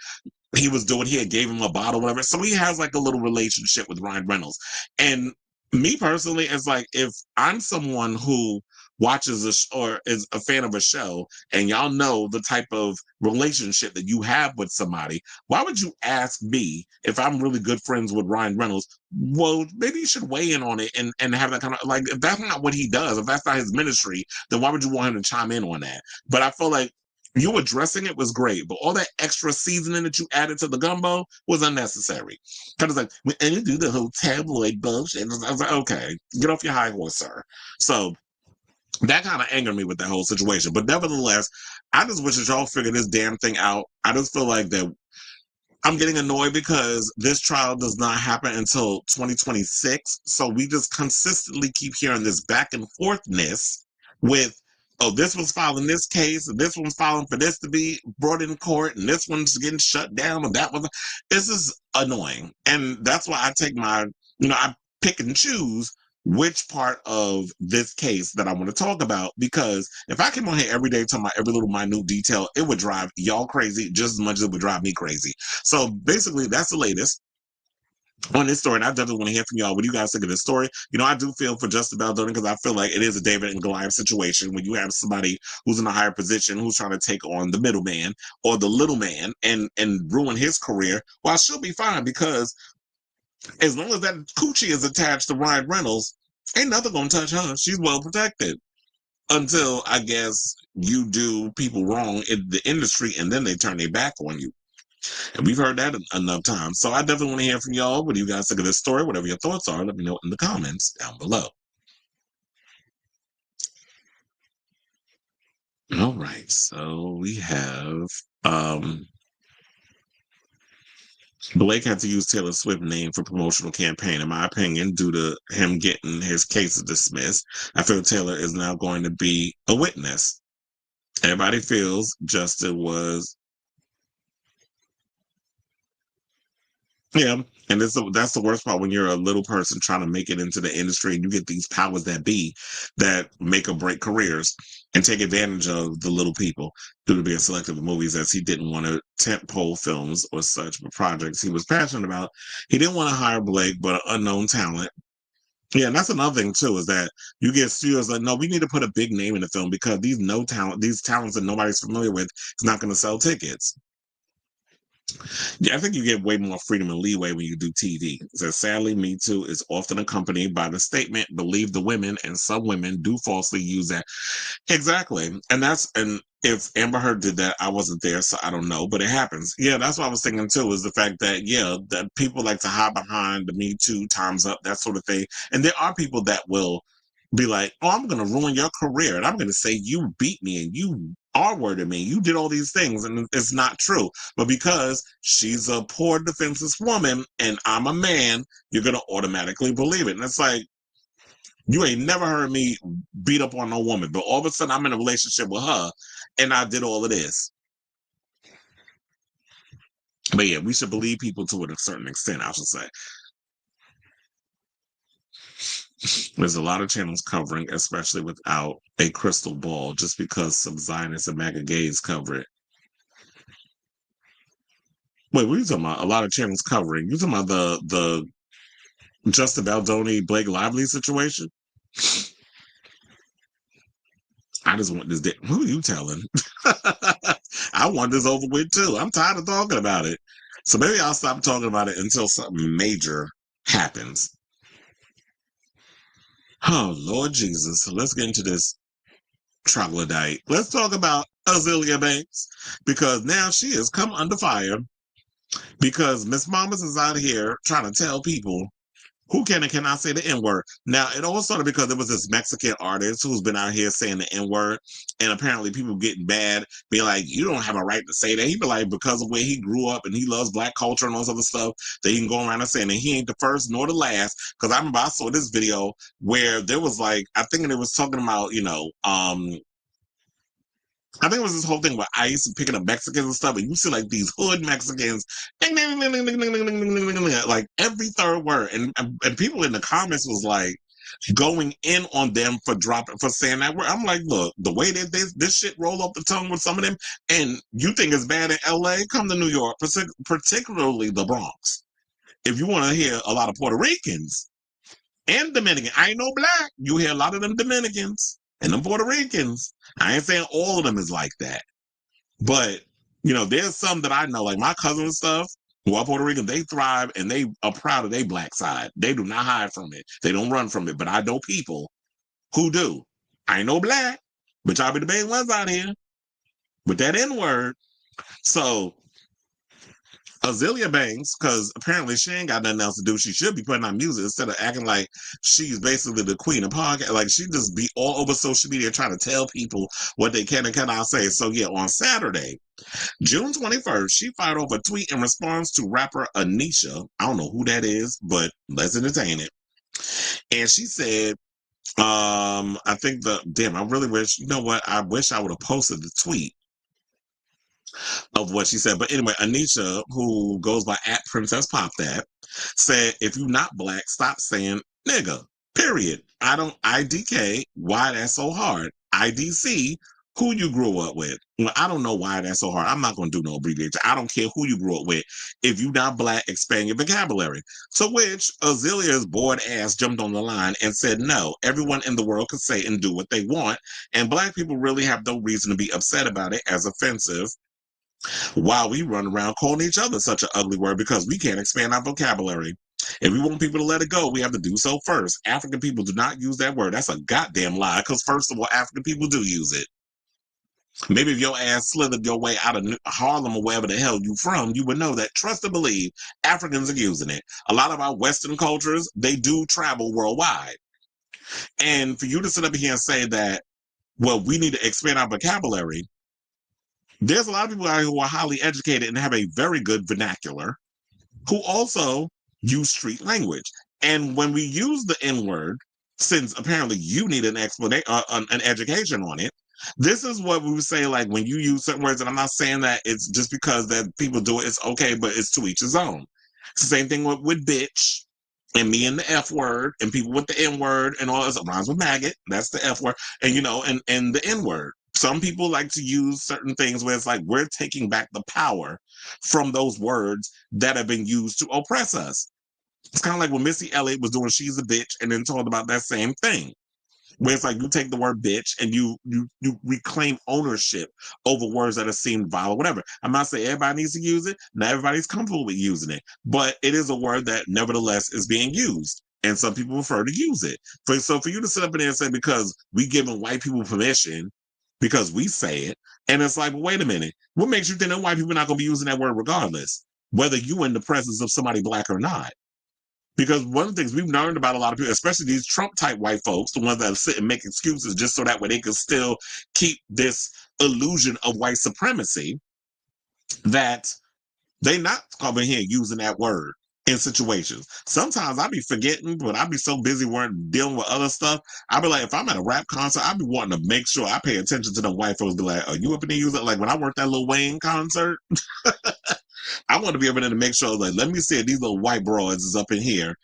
he was doing. He had gave him a bottle, whatever. So he has like a little relationship with Ryan Reynolds. And me personally, it's like if I'm someone who watches or is a fan of a show and y'all know the type of relationship that you have with somebody, why would you ask me if I'm really good friends with Ryan Reynolds? Well, maybe you should weigh in on it and have that kind of like, if that's not what he does, if that's not his ministry, then why would you want him to chime in on that? But I feel like you addressing it was great, but all that extra seasoning that you added to the gumbo was unnecessary. Kind of like, and you do the whole tabloid bullshit. I was like, okay, get off your high horse, sir. So that kind of angered me with that whole situation. But nevertheless, I just wish that y'all figure this damn thing out. I just feel like that I'm getting annoyed because this trial does not happen until 2026. So we just consistently keep hearing this back and forthness with, oh, this was filing this case, and this one's filing for this to be brought in court, and this one's getting shut down, and that one. This is annoying. And that's why I take I pick and choose which part of this case that I want to talk about, because if I came on here every day talking about every little minute detail, it would drive y'all crazy just as much as it would drive me crazy. So basically, that's the latest on this story, and I definitely want to hear from y'all. What do you guys think of this story? I do feel for Justin Baldoni because I feel like it is a David and Goliath situation when you have somebody who's in a higher position who's trying to take on the middleman or the little man and ruin his career. Well, she'll be fine because as long as that coochie is attached to Ryan Reynolds, ain't nothing gonna touch her. She's well protected until I guess you do people wrong in the industry and then they turn their back on you. And we've heard that enough times. So I definitely want to hear from y'all. What do you guys think of this story? Whatever your thoughts are, let me know in the comments down below. All right. So we have Blake had to use Taylor Swift's name for promotional campaign. In my opinion, due to him getting his cases dismissed, I feel Taylor is now going to be a witness. Everybody feels Justin was. Yeah, and that's the worst part when you're a little person trying to make it into the industry and you get these powers that be that make or break careers and take advantage of the little people due to being selective in movies, as he didn't want to tentpole films or such, but projects he was passionate about. He didn't want to hire Blake, but an unknown talent. Yeah, and that's another thing too, is that you get studios like, no, we need to put a big name in the film because these talents that nobody's familiar with is not going to sell tickets. Yeah, I think you get way more freedom and leeway when you do TV. So sadly, Me Too is often accompanied by the statement, believe the women, and some women do falsely use that. Exactly. And if Amber Heard did that, I wasn't there, so I don't know, but it happens. Yeah, that's what I was thinking too, is the fact that, yeah, that people like to hide behind the Me Too, time's up, that sort of thing. And there are people that will be like, oh, I'm going to ruin your career. And I'm going to say, you beat me and you R-worded me. You did all these things. And it's not true. But because she's a poor, defenseless woman and I'm a man, you're going to automatically believe it. And it's like, you ain't never heard me beat up on no woman. But all of a sudden, I'm in a relationship with her and I did all of this. But yeah, we should believe people to a certain extent, I should say. There's a lot of channels covering, especially without a crystal ball, just because some Zionists and MAGA gays cover it. Wait, what are you talking about? A lot of channels covering. You talking about the Justin Baldoni, Blake Lively situation? I just want this. Who are you telling? I want this over with too. I'm tired of talking about it. So maybe I'll stop talking about it until something major happens. Oh, Lord Jesus. So let's get into this troglodyte. Let's talk about Azealia Banks, because now she has come under fire because Miss Mamas is out here trying to tell people who can and cannot say the N-word. Now, it all started because there was this Mexican artist who's been out here saying the N-word, and apparently people getting mad, being like, you don't have a right to say that. He be like, because of where he grew up and he loves black culture and all this other stuff, that he can go around and saying that he ain't the first nor the last. Because I remember I saw this video where there was like, I think it was talking about, I think it was this whole thing with ICE and picking up Mexicans and stuff, and you see like these hood Mexicans, ding, ding, ding, ding, ding, ding, ding, ding, ding, ding, ding, like every third word, and people in the comments was like going in on them for saying that word. I'm like, look, the way that this shit roll off the tongue with some of them, and you think it's bad in LA, come to New York, particularly the Bronx. If you want to hear a lot of Puerto Ricans and Dominican, I ain't no black, you hear a lot of them Dominicans and them Puerto Ricans. I ain't saying all of them is like that, but there's some that I know, like my cousin and stuff, who are Puerto Rican, they thrive and they are proud of their black side. They do not hide from it. They don't run from it. But I know people who do. I ain't no black, but y'all be the main ones out here with that N-word. So Azealia Banks, because apparently she ain't got nothing else to do. She should be putting out music instead of acting like she's basically the queen of podcast. Like she just be all over social media trying to tell people what they can and cannot say. So yeah, on Saturday, June 21st, she fired off a tweet in response to rapper Anisha. I don't know who that is, but let's entertain it. And she said, I think I really wish, I wish I would have posted the tweet of what she said. But anyway, Anisha, who goes by @Princess Pop That, said, if you not black, stop saying nigga, period. I don't IDK, why that's so hard? IDC, who you grew up with. Well, I don't know why that's so hard. I'm not going to do no abbreviation. I don't care who you grew up with. If you not black, expand your vocabulary. So which Azalea's bored ass jumped on the line and said, no, everyone in the world can say and do what they want. And black people really have no reason to be upset about it as offensive while we run around calling each other such an ugly word because we can't expand our vocabulary. If we want people to let it go, we have to do so first. African people do not use that word. That's a goddamn lie because, first of all, African people do use it. Maybe if your ass slithered your way out of Harlem or wherever the hell you from, you would know that, trust and believe, Africans are using it. A lot of our Western cultures, they do travel worldwide. And for you to sit up here and say that, well, we need to expand our vocabulary, there's a lot of people out here who are highly educated and have a very good vernacular who also use street language. And when we use the N-word, since apparently you need an explanation, an education on it, this is what we would say, like when you use certain words, and I'm not saying that it's just because that people do it, it's okay, but it's to each his own. It's the same thing with bitch and me and the F word and people with the N word and all this. It rhymes with maggot. That's the F word. And, and the N word. Some people like to use certain things where it's like we're taking back the power from those words that have been used to oppress us. It's kind of like when Missy Elliott was doing She's a Bitch and then talked about that same thing. Where it's like you take the word bitch and you reclaim ownership over words that have seemed vile or whatever. I'm not saying everybody needs to use it. Not everybody's comfortable with using it. But it is a word that nevertheless is being used. And some people prefer to use it. So for you to sit up in there and say, because we giving white people permission, because we say it, and it's like, well, wait a minute. What makes you think that white people are not going to be using that word regardless? Whether you in the presence of somebody black or not. Because one of the things we've learned about a lot of people, especially these Trump-type white folks, the ones that sit and make excuses just so that way they can still keep this illusion of white supremacy, that they not coming here using that word in situations. Sometimes I be forgetting, but I be so busy dealing with other stuff. I be like, if I'm at a rap concert, I be wanting to make sure I pay attention to the white folks. Be like, are you up in there using it? Like when I worked that Lil Wayne concert, I want to be able to make sure, like, let me see if these little white broads is up in here,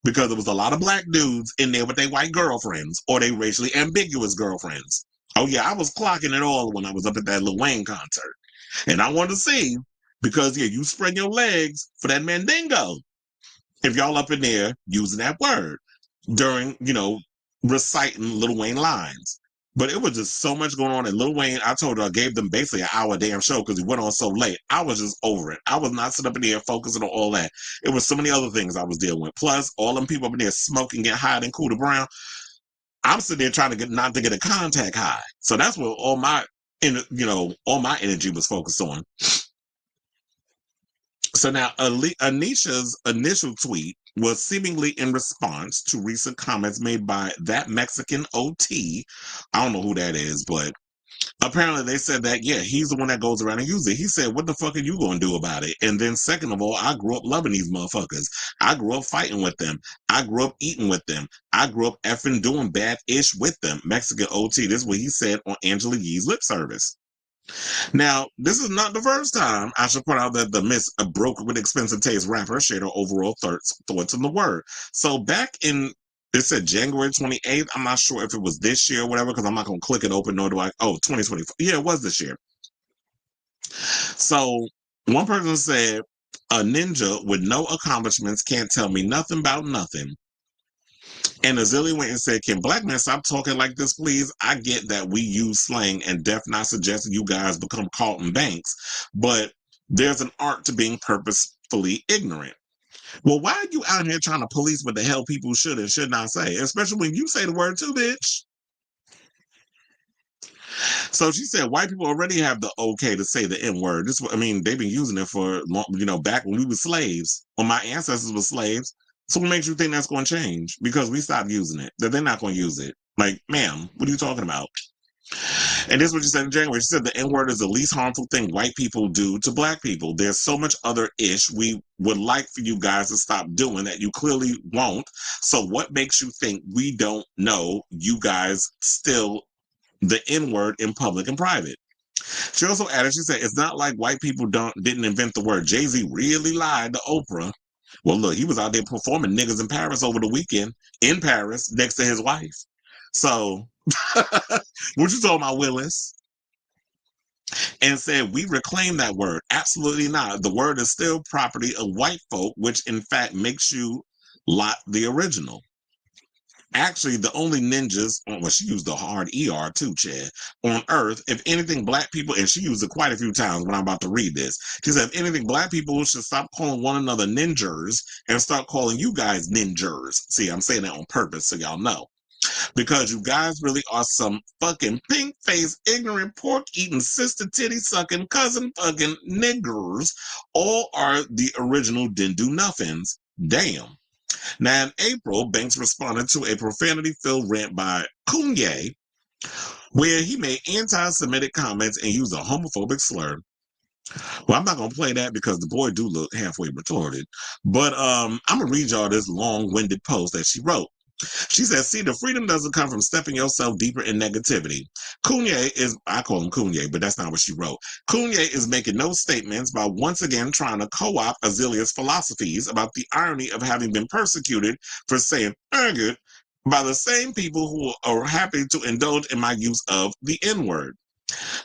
because there was a lot of black dudes in there with their white girlfriends or they racially ambiguous girlfriends. Oh yeah, I was clocking it all when I was up at that Lil Wayne concert. And I wanted to see, because yeah, you spread your legs for that Mandingo if y'all up in there using that word during, reciting Lil Wayne lines. But it was just so much going on. And Lil Wayne, I told her, I gave them basically an hour damn show because he went on so late. I was just over it. I was not sitting up in there focusing on all that. It was so many other things I was dealing with. Plus, all them people up in there smoking, get high and cool to brown. I'm sitting there trying to get not to get a contact high. So that's what all my energy was focused on. So now Anisha's initial tweet was seemingly in response to recent comments made by that Mexican OT. I don't know who that is, but apparently they said that, yeah, he's the one that goes around and uses it. He said, what the fuck are you going to do about it? And then second of all, I grew up loving these motherfuckers. I grew up fighting with them. I grew up eating with them. I grew up effing doing bad-ish with them. Mexican OT, this is what he said on Angela Yee's lip service. Now, this is not the first time I should point out that the Miss a broke with expensive taste rapper shared her overall thoughts on the word. So back in, it said January 28th. I'm not sure if it was this year or whatever, because I'm not going to click it open, nor do I. Oh, 2024. Yeah, it was this year. So one person said, a ninja with no accomplishments can't tell me nothing about nothing. And Azealia went and said, can black men stop talking like this, please? I get that we use slang and Def not suggesting you guys become Carlton Banks, but there's an art to being purposefully ignorant. Well, why are you out here trying to police what the hell people should and should not say, especially when you say the word too, bitch? So she said, white people already have the okay to say the N word. This, I mean, they've been using it for, back when we were slaves, when my ancestors were slaves. So what makes you think that's going to change? Because we stopped using it, that they're not going to use it. Like, ma'am, what are you talking about? And this is what she said in January. She said the N word is the least harmful thing white people do to black people. There's so much other ish we would like for you guys to stop doing that you clearly won't. So what makes you think we don't know you guys still the N word in public and private? She also added, she said, it's not like white people didn't invent the word. Jay-Z really lied to Oprah. Well, look, he was out there performing niggas in Paris over the weekend, in Paris, next to his wife. So, what you talking about, Willis? And said, we reclaim that word. Absolutely not. The word is still property of white folk, which in fact makes you lot the original. Actually, the only ninjas, well, she used the hard ER too, Chad, on earth, if anything, black people, and she used it quite a few times when I'm about to read this. She said, if anything, black people should stop calling one another ninjas and start calling you guys ninjas. See, I'm saying that on purpose so y'all know. Because you guys really are some fucking pink-faced, ignorant, pork-eating, sister titty-sucking, cousin fucking niggers. All are the original didn't do nothings. Damn. Now, in April, Banks responded to a profanity-filled rant by Kanye, where he made anti-Semitic comments and used a homophobic slur. Well, I'm not going to play that because the boy do look halfway retarded. But I'm going to read y'all this long-winded post that she wrote. She says, see, the freedom doesn't come from stepping yourself deeper in negativity. Kanye is, I call him Kanye, but that's not what she wrote. Kanye is making no statements by once again trying to co-opt Azealia's philosophies about the irony of having been persecuted for saying "ergot" by the same people who are happy to indulge in my use of the N-word.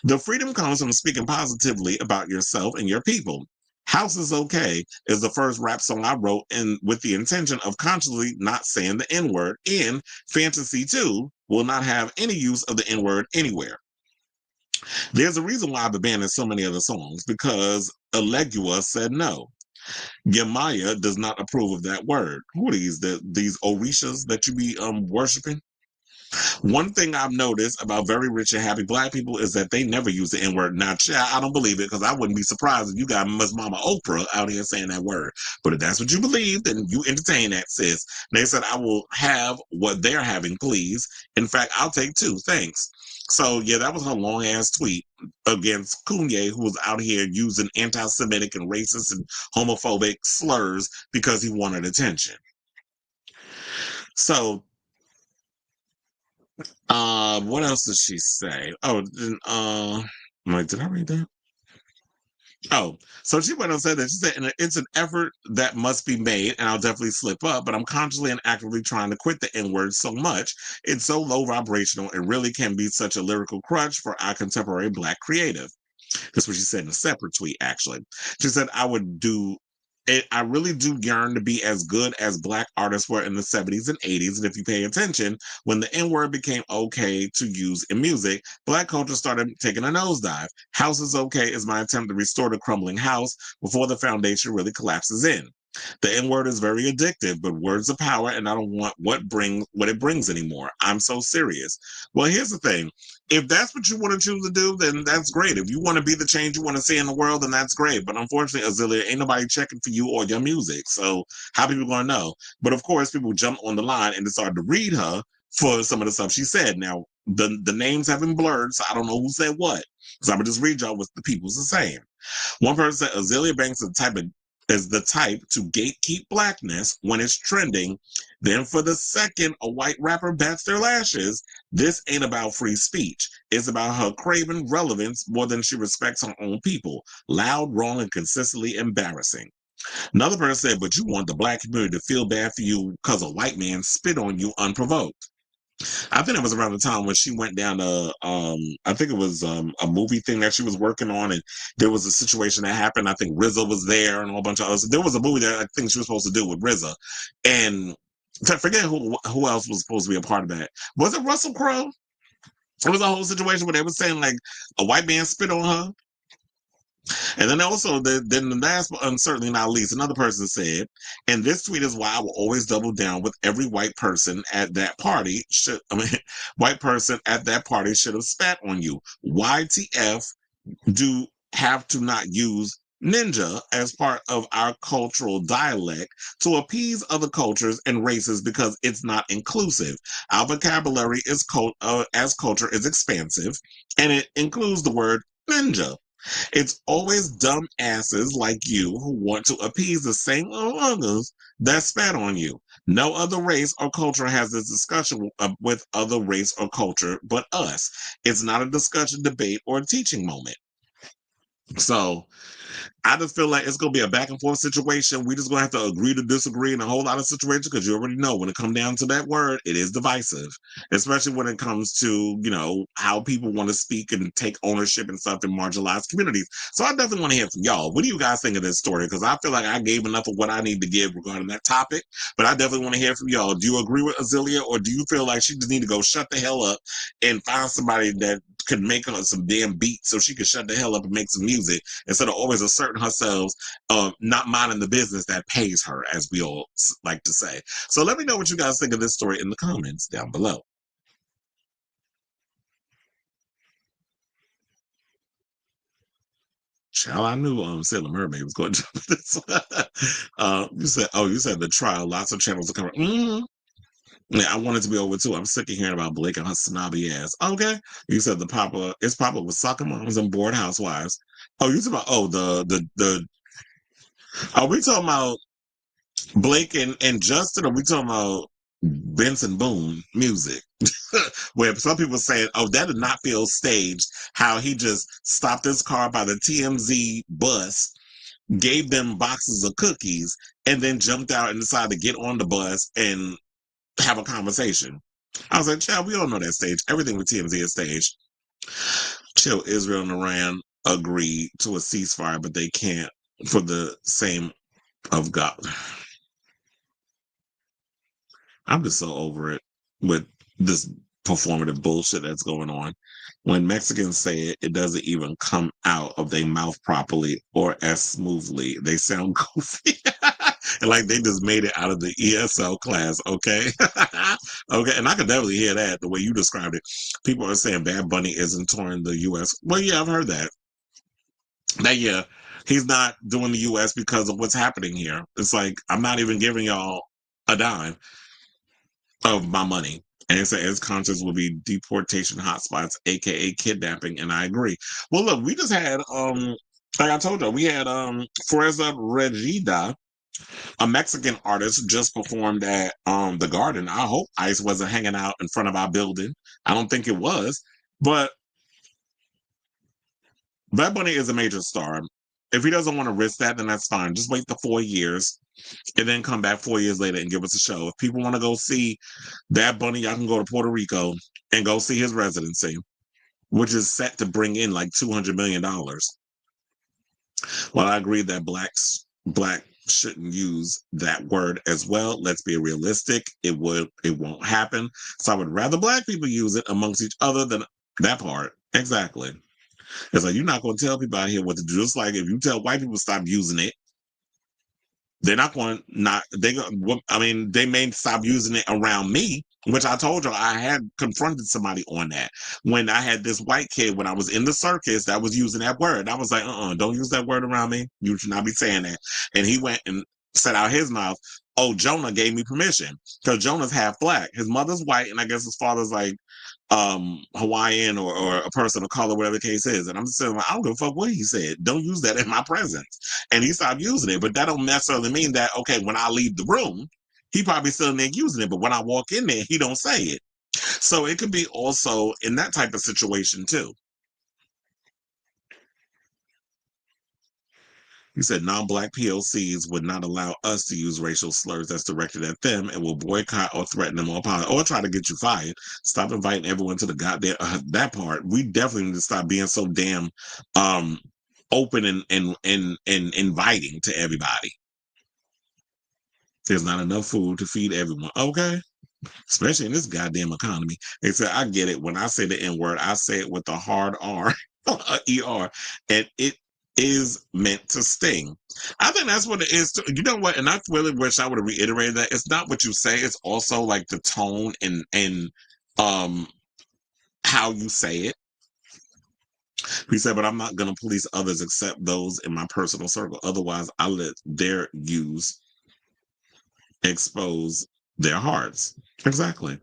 The freedom comes from speaking positively about yourself and your people. House is Okay is the first rap song I wrote and with the intention of consciously not saying the N-word, and Fantasy 2 will not have any use of the N-word anywhere. There's a reason why I've abandoned so many other songs, because Elegua said no. Yamaya does not approve of that word. Who are these Orishas that you be worshiping? One thing I've noticed about very rich and happy black people is that they never use the N-word. Now, I don't believe it, because I wouldn't be surprised if you got Miss Mama Oprah out here saying that word. But if that's what you believe, then you entertain that, sis. They said, I will have what they're having, please. In fact, I'll take two. Thanks. So, yeah, that was her long-ass tweet against Kanye, who was out here using anti-Semitic and racist and homophobic slurs because he wanted attention. So, what else did she say? Oh, I'm like, did I read that? Oh, so she went on and said that she said, and it's an effort that must be made, and I'll definitely slip up, but I'm consciously and actively trying to quit the N-word so much. It's so low vibrational and really can be such a lyrical crutch for our contemporary black creative. That's what she said in a separate tweet, actually. She said, I really do yearn to be as good as black artists were in the 70s and 80s. And if you pay attention, when the N-word became okay to use in music, black culture started taking a nosedive. House is Okay is my attempt to restore the crumbling house before the foundation really collapses in. The N word is very addictive, but words are power, and I don't want what it brings anymore. I'm so serious. Well, here's the thing: if that's what you want to choose to do, then that's great. If you want to be the change you want to see in the world, then that's great. But unfortunately, Azealia, ain't nobody checking for you or your music. So how people gonna know? But of course, people jump on the line and decided to read her for some of the stuff she said. Now the names have been blurred, so I don't know who said what. So I'm gonna just read y'all what the people's are saying. One person said Azealia Banks is the type to gatekeep blackness when it's trending. Then for the second, a white rapper bats their lashes. This ain't about free speech. It's about her craving relevance more than she respects her own people. Loud, wrong, and consistently embarrassing. Another person said, but you want the black community to feel bad for you because a white man spit on you unprovoked. I think it was around the time when she went down to I think it was a movie thing that she was working on, and there was a situation that happened. I think RZA was there and a whole bunch of others. There was a movie that I think she was supposed to do with RZA, and I forget who else was supposed to be a part of that. Was it Russell Crowe? It was a whole situation where they were saying like a white man spit on her. And then also, then the last, but certainly not least, another person said, and this tweet is why I will always double down with every white person at that party. White person at that party should have spat on you. YTF do have to not use ninja as part of our cultural dialect to appease other cultures and races because it's not inclusive. Our vocabulary is as culture is expansive, and it includes the word ninja. It's always dumb asses like you who want to appease the same others that spat on you. No other race or culture has this discussion with other race or culture but us. It's not a discussion, debate, or a teaching moment. So I just feel like it's gonna be a back and forth situation. We just gonna have to agree to disagree in a whole lot of situations because you already know when it comes down to that word, it is divisive, especially when it comes to how people want to speak and take ownership and stuff in marginalized communities. So I definitely want to hear from y'all. What do you guys think of this story? Because I feel like I gave enough of what I need to give regarding that topic, but I definitely want to hear from y'all. Do you agree with Azealia, or do you feel like she just need to go shut the hell up and find somebody that could make her some damn beats so she could shut the hell up and make some music instead of always asserting herself, not minding the business that pays her, as we all like to say. So let me know what you guys think of this story in the comments down below. Child, I knew Sailor Mermaid was going to jump this. You said the trial, lots of channels are coming. Yeah, I wanted to be over too. I'm sick of hearing about Blake and her snobby ass. Okay. You said it's popular with soccer moms and bored housewives. Oh, you talking about the are we talking about Blake and Justin, or we talking about Benson Boone music? Where some people saying, oh, that did not feel staged, how he just stopped his car by the TMZ bus, gave them boxes of cookies, and then jumped out and decided to get on the bus and have a conversation. I was like, child, we all know that stage. Everything with TMZ is staged. Chill, Israel and Iran agreed to a ceasefire, but they can't for the same of God. I'm just so over it with this performative bullshit that's going on. When Mexicans say it, it doesn't even come out of their mouth properly or as smoothly. They sound goofy. And like they just made it out of the ESL class, okay? Okay, and I could definitely hear that the way you described it. People are saying Bad Bunny isn't touring the US. Well, yeah, I've heard that. Yeah, he's not doing the US because of what's happening here. It's like I'm not even giving y'all a dime of my money. And it says concerts will be deportation hotspots, aka kidnapping, and I agree. Well, look, we just had like I told you, we had Freza Regida, a Mexican artist, just performed at the Garden. I hope ICE wasn't hanging out in front of our building. I don't think it was, but Bad Bunny is a major star. If he doesn't want to risk that, then that's fine. Just wait the 4 years and then come back 4 years later and give us a show. If people want to go see Bad Bunny, y'all can go to Puerto Rico and go see his residency, which is set to bring in like $200 million. Well, I agree that black shouldn't use that word as well. Let's be realistic. It won't happen. So I would rather black people use it amongst each other than that part. Exactly. It's like you're not going to tell people out here what to do. Just like if you tell white people stop using it, They're not going to not, I mean, they may stop using it around me, which I told you I had confronted somebody on that. When I had this white kid, when I was in the circus, that was using that word. I was like, don't use that word around me. You should not be saying that. And he went and said out his mouth, oh, Jonah gave me permission because Jonah's half black. His mother's white, and I guess his father's like Hawaiian or a person of color, whatever the case is. And I'm just saying, like, I don't give a fuck what he said. Don't use that in my presence. And he stopped using it. But that don't necessarily mean that, okay, when I leave the room, he probably still in there using it. But when I walk in there, he don't say it. So it could be also in that type of situation too. He said non-black POCs would not allow us to use racial slurs that's directed at them and will boycott or threaten them or try to get you fired. Stop inviting everyone to the goddamn that part. We definitely need to stop being so damn open and inviting to everybody. There's not enough food to feed everyone. Okay. Especially in this goddamn economy. They said, I get it. When I say the N-word, I say it with a hard R, E-R, and it is meant to sting. I think that's what it is. You know what? And I really wish I would have reiterated that. It's not what you say. It's also like the tone and how you say it. He said, but I'm not going to police others except those in my personal circle. Otherwise, I let their use expose their hearts. Exactly.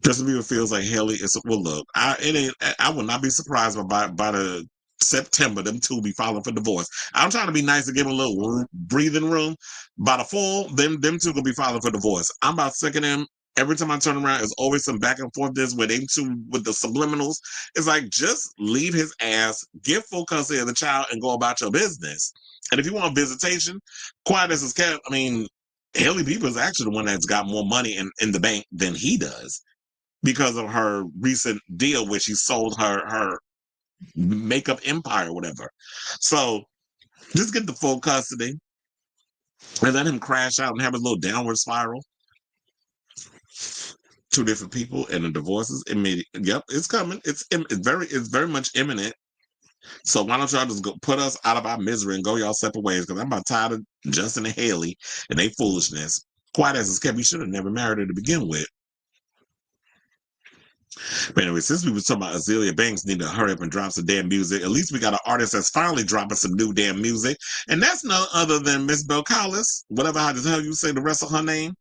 Justin Bieber feels like Haley is. Well, look, I would not be surprised by the September them two be filing for divorce. I'm trying to be nice and give them a little breathing room. By the fall, them two gonna be filing for divorce. I'm about sick of them. Every time I turn around, it's always some back and forth. This where they two with the subliminals. It's like just leave his ass, get full custody of the child, and go about your business. And if you want visitation, quiet as is kept. I mean, Haley Bieber is actually the one that's got more money in the bank than he does, because of her recent deal where she sold her makeup empire or whatever. So just get the full custody and let him crash out and have a little downward spiral. Two different people and the divorce is immediate. Yep, it's coming. It's very much imminent. So why don't y'all just go put us out of our misery and go y'all separate ways? Because I'm about tired of Justin and Haley and they foolishness. Quiet as it's kept, we should have never married her to begin with. But anyway, since we was talking about Azealia Banks need to hurry up and drop some damn music, at least we got an artist that's finally dropping some new damn music. And that's none other than Miss Belcalis, whatever how the hell you say the rest of her name,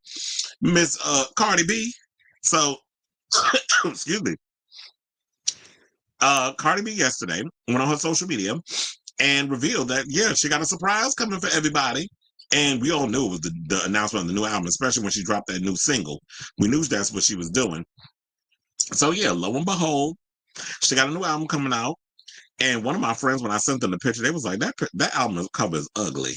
Miss Cardi B. So, excuse me. Cardi B yesterday went on her social media and revealed that, yeah, she got a surprise coming for everybody. And we all knew it was the announcement of the new album, especially when she dropped that new single. We knew that's what she was doing. So yeah, lo and behold, she got a new album coming out. And one of my friends, when I sent them the picture, they was like, that album cover is ugly.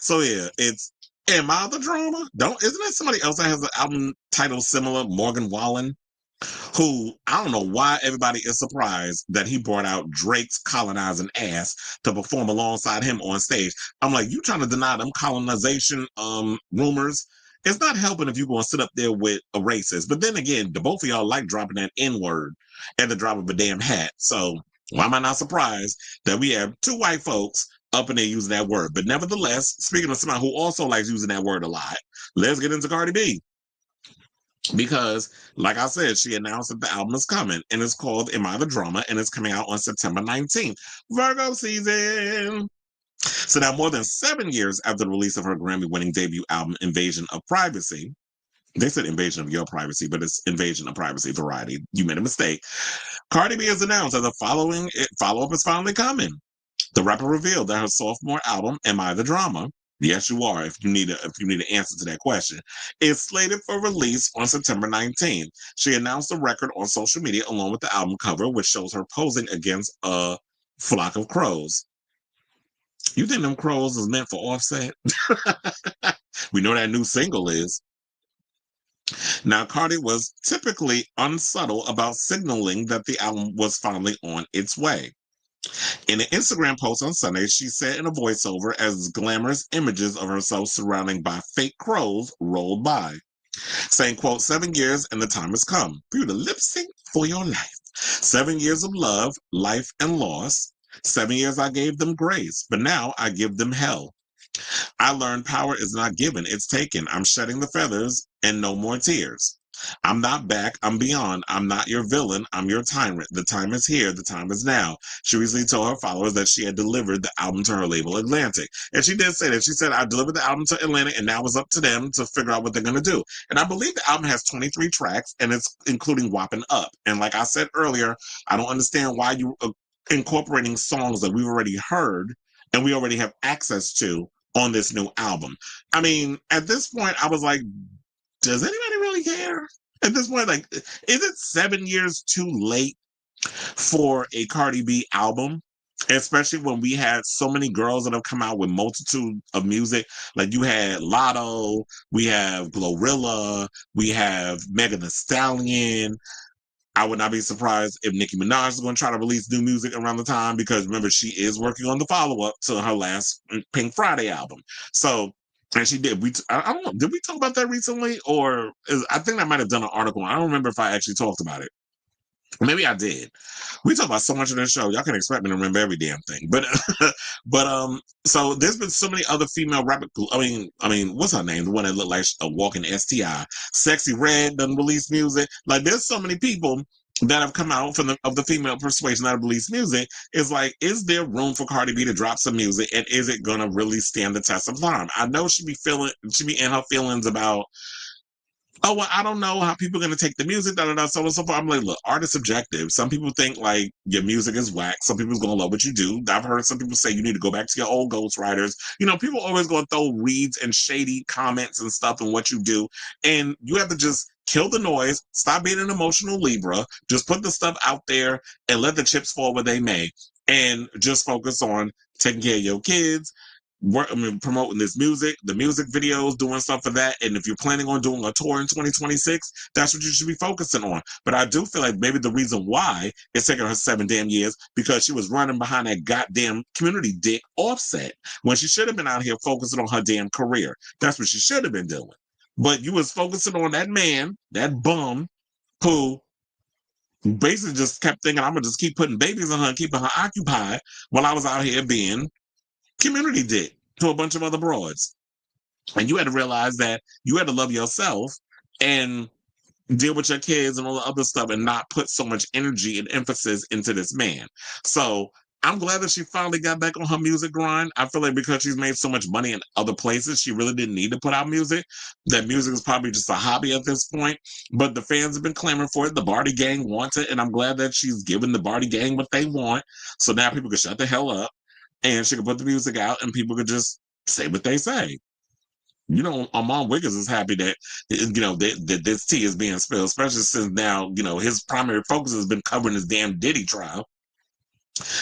So yeah, it's Am I the Drama? Isn't there somebody else that has an album title similar, Morgan Wallen? Who, I don't know why everybody is surprised that he brought out Drake's colonizing ass to perform alongside him on stage. I'm like, you trying to deny them colonization rumors? It's not helping if you're going to sit up there with a racist. But then again, the both of y'all like dropping that N-word at the drop of a damn hat. So why am I not surprised that we have two white folks up in there using that word? But nevertheless, speaking of somebody who also likes using that word a lot, let's get into Cardi B. Because, like I said, she announced that the album is coming, and it's called Am I the Drama, and it's coming out on September 19th. Virgo season! So now, more than 7 years after the release of her Grammy-winning debut album, Invasion of Privacy, they said Invasion of Your Privacy, but it's Invasion of Privacy variety. You made a mistake. Cardi B has announced that the follow-up is finally coming. The rapper revealed that her sophomore album, Am I the Drama? Yes, you are. If you need an answer to that question, is slated for release on September 19th. She announced the record on social media along with the album cover, which shows her posing against a flock of crows. You think them crows is meant for Offset? We know that new single is. Now, Cardi was typically unsubtle about signaling that the album was finally on its way. In an Instagram post on Sunday, she said in a voiceover as glamorous images of herself surrounded by fake crows rolled by, saying, quote, 7 years and the time has come for you to lip sync for your life. 7 years of love, life, and loss. 7 years I gave them grace, but now I give them hell. I learned power is not given, it's taken. I'm shedding the feathers and no more tears. I'm not back, I'm beyond. I'm not your villain, I'm your tyrant. The time is here, the time is now. She recently told her followers that she had delivered the album to her label Atlantic. And she did say that. She said, I delivered the album to Atlantic and now it's up to them to figure out what they're going to do. And I believe the album has 23 tracks and it's including Whopping Up. And like I said earlier, I don't understand why you incorporating songs that we've already heard and we already have access to on this new album. I mean, at this point, I was like, does anybody really care? At this point, like, is it 7 years too late for a Cardi B album? Especially when we had so many girls that have come out with multitude of music. Like you had Lotto, we have Glorilla, we have Megan Thee Stallion. I would not be surprised if Nicki Minaj is going to try to release new music around the time because remember, she is working on the follow-up to her last Pink Friday album. So, and she did. I don't know. Did we talk about that recently? I think I might have done an article. I don't remember if I actually talked about it. Maybe I did. We talk about so much of this show. Y'all can expect me to remember every damn thing. So there's been so many other female rappers. I mean, what's her name? The one that looked like a walking STI. Sexy Red doesn't release music. Like there's so many people that have come out from the female persuasion that have released music. Is like, is there room for Cardi B to drop some music, and is it gonna really stand the test of time? I know she be in her feelings about, oh, well, I don't know how people are going to take the music, so on and so forth. I'm like, look, art is subjective. Some people think like your music is whack. Some people's going to love what you do. I've heard some people say you need to go back to your old ghostwriters. You know, people always going to throw reads and shady comments and stuff in what you do. And you have to just kill the noise, stop being an emotional Libra, just put the stuff out there and let the chips fall where they may. And just focus on taking care of your kids, promoting this music, the music videos, doing stuff for that. And if you're planning on doing a tour in 2026, that's what you should be focusing on. But I do feel like maybe the reason why it's taking her 7 damn years because she was running behind that goddamn community dick Offset when she should have been out here focusing on her damn career. That's what she should have been doing. But you was focusing on that man, that bum, who basically just kept thinking, I'm gonna just keep putting babies on her and keeping her occupied while I was out here being community dick to a bunch of other broads. And you had to realize that you had to love yourself and deal with your kids and all the other stuff and not put so much energy and emphasis into this man. So I'm glad that she finally got back on her music grind. I feel like because she's made so much money in other places, she really didn't need to put out music. That music is probably just a hobby at this point. But the fans have been clamoring for it. The Barty gang wants it. And I'm glad that she's giving the Barty gang what they want. So now people can shut the hell up and she could put the music out and people could just say what they say. You know, Amon Wiggins is happy that, you know, that this tea is being spilled, especially since now, you know, his primary focus has been covering his damn Diddy trial.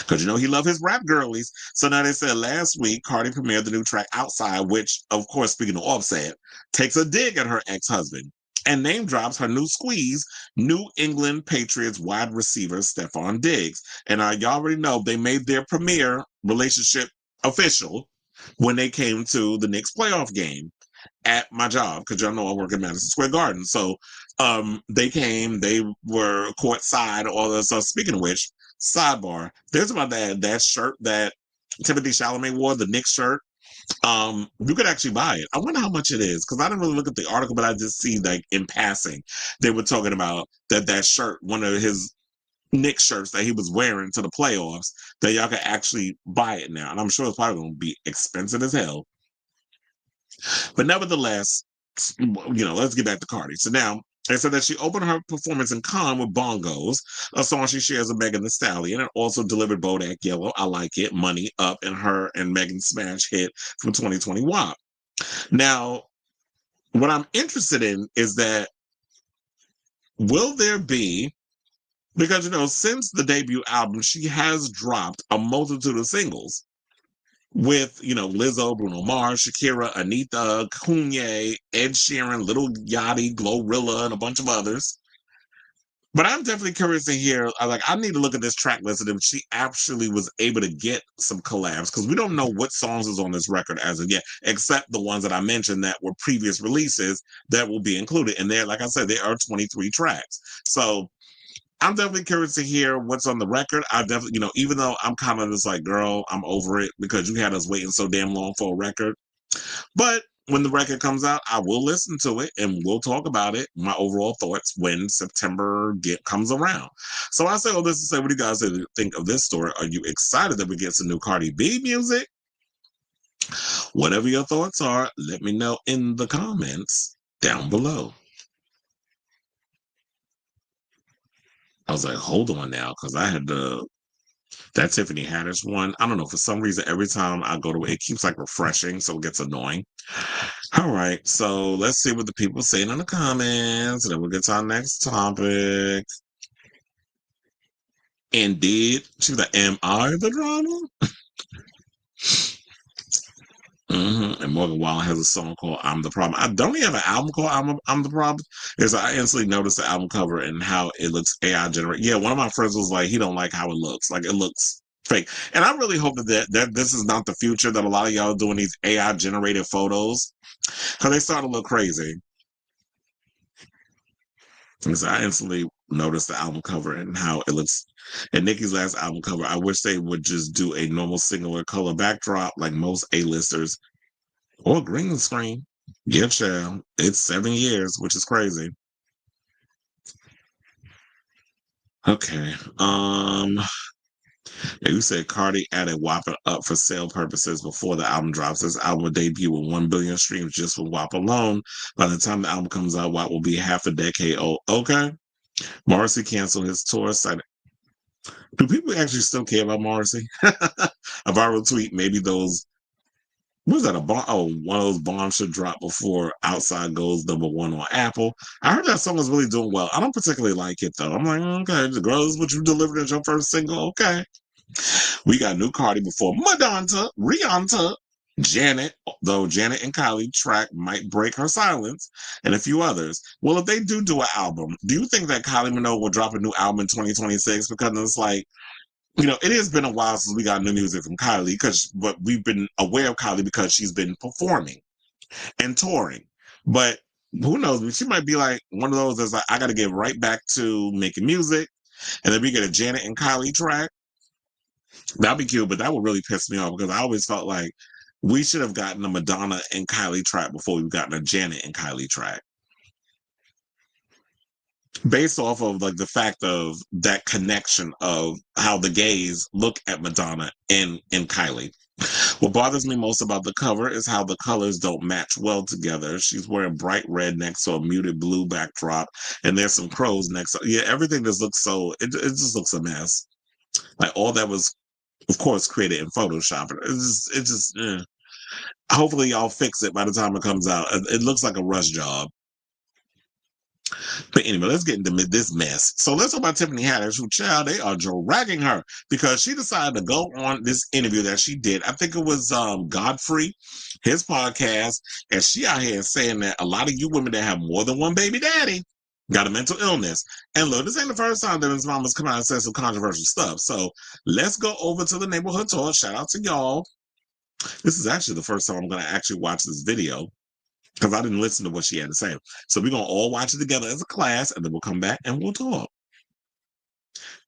Because, you know, he loved his rap girlies. So now they said last week, Cardi premiered the new track Outside, which, of course, speaking of Offset, takes a dig at her ex-husband and name drops her new squeeze, New England Patriots wide receiver Stephon Diggs. And y'all already know they made their premiere relationship official when they came to the Knicks playoff game at my job, because y'all know I work at Madison Square Garden. So they came, they were courtside, all that stuff. Speaking of which, sidebar, there's about that shirt that Timothy Chalamet wore, the Knicks shirt. You could actually buy it. I wonder how much it is, because I didn't really look at the article, but I just see like in passing they were talking about that shirt, one of his Knicks shirts that he was wearing to the playoffs, that y'all can actually buy it now. And I'm sure it's probably going to be expensive as hell. But nevertheless, you know, let's get back to Cardi. So now they said that she opened her performance in Cannes with Bongos, a song she shares with Megan Thee Stallion, and also delivered Bodak Yellow, I Like It, Money Up, and her and Megan's smash hit from 2020 WAP. Now, what I'm interested in is that will there be, because, you know, since the debut album, she has dropped a multitude of singles with, you know, Lizzo, Bruno Mars, Shakira, Anita, Kanye, Ed Sheeran, Little Yachty, Glorilla, and a bunch of others. But I'm definitely curious to hear, I need to look at this track list and if she actually was able to get some collabs, because we don't know what songs is on this record as of yet, except the ones that I mentioned that were previous releases that will be included. And there, like I said, there are 23 tracks. So I'm definitely curious to hear what's on the record. I definitely, you know, even though I'm kind of just like, girl, I'm over it because you had us waiting so damn long for a record. But when the record comes out, I will listen to it and we'll talk about it, my overall thoughts when September comes around. So I say all this to say, what do you guys think of this story? Are you excited that we get some new Cardi B music? Whatever your thoughts are, let me know in the comments down below. I was like, hold on now, because I had that Tiffany Haddish one. I don't know, for some reason, every time I go to it, it keeps like refreshing, so it gets annoying. All right, so let's see what the people are saying in the comments, and then we'll get to our next topic. Indeed, she's like, am I the drama? And Morgan Wallen has a song called "I'm the Problem." I don't even have an album called I'm the Problem. I instantly noticed the album cover and how it looks AI generated. Yeah, one of my friends was like, he don't like how it looks. Like, it looks fake. And I really hope that this is not the future, that a lot of y'all are doing these AI generated photos, because they start to look crazy. Because I instantly noticed the album cover and how it looks. And Nicki's last album cover, I wish they would just do a normal singular color backdrop like most A-listers, or green screen. Yeah, child. It's 7 years, which is crazy. Okay. You said Cardi added WAP up for sale purposes before the album drops. This album will debut with 1 billion streams just for WAP alone. By the time the album comes out, WAP will be half a decade old. Okay. Morrissey canceled his tour site. Do people actually still care about Morrissey? A viral tweet, maybe those. Was that a bomb? Oh, one of those bombs should drop before Outside goes #1 on Apple. I heard that song is really doing well. I don't particularly like it though. I'm like, okay, the girl is what you delivered as your first single. Okay. We got new Cardi before Madonna, Rihanna, Janet, though Janet and Kylie track might break her silence, and a few others. Well, if they do an album, do you think that Kylie Minogue will drop a new album in 2026? Because it's like, it has been a while since we got new music from Kylie, but we've been aware of Kylie because she's been performing and touring. But who knows? She might be like one of those that's like, I got to get right back to making music, and then we get a Janet and Kylie track. That'd be cute, but that would really piss me off because I always felt like we should have gotten a Madonna and Kylie track before we've gotten a Janet and Kylie track. Based off of like the fact of that connection of how the gays look at Madonna and Kylie. What bothers me most about the cover is how the colors don't match well together. She's wearing bright red next to a muted blue backdrop, and there's some crows next to, yeah, everything just looks it just looks a mess. Like, all that was, of course, created in Photoshop. Hopefully y'all fix it by the time it comes out. It looks like a rush job. But anyway, let's get into this mess. So let's talk about Tiffany Haddish, who, child, they are dragging her because she decided to go on this interview that she did. I think it was Godfrey, his podcast, and she out here saying that a lot of you women that have more than one baby daddy got a mental illness. And look, this ain't the first time that his mama's come out and said some controversial stuff. So let's go over to the neighborhood talk. Shout out to y'all. This is actually the first time I'm going to actually watch this video, because I didn't listen to what she had to say. So we're going to all watch it together as a class, and then we'll come back and we'll talk.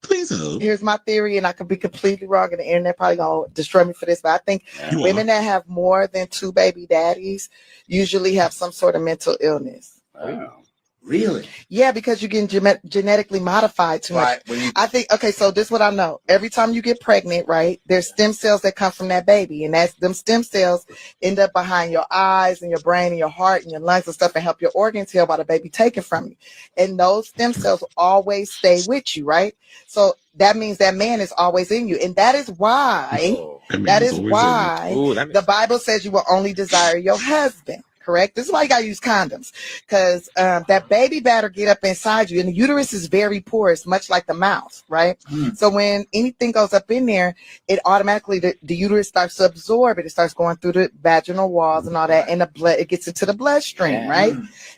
Please hold. Here's my theory, and I could be completely wrong, and the internet probably going to destroy me for this, but I think women that have more than 2 baby daddies usually have some sort of mental illness. Wow. Really? Yeah, because you're getting genetically modified too much. I think, okay, so this is what I know. Every time you get pregnant, right, there's stem cells that come from that baby, and them stem cells end up behind your eyes and your brain and your heart and your lungs and stuff and help your organs heal while the baby taken from you. And those stem cells will always stay with you, right? So that means that man is always in you. And that is why, the Bible says you will only desire your husband. Correct. This is why you gotta use condoms, because that baby better get up inside you, and the uterus is very porous, much like the mouth, right? So when anything goes up in there, it automatically the uterus starts to absorb it. It starts going through the vaginal walls and all that, and the blood, it gets into the bloodstream, right?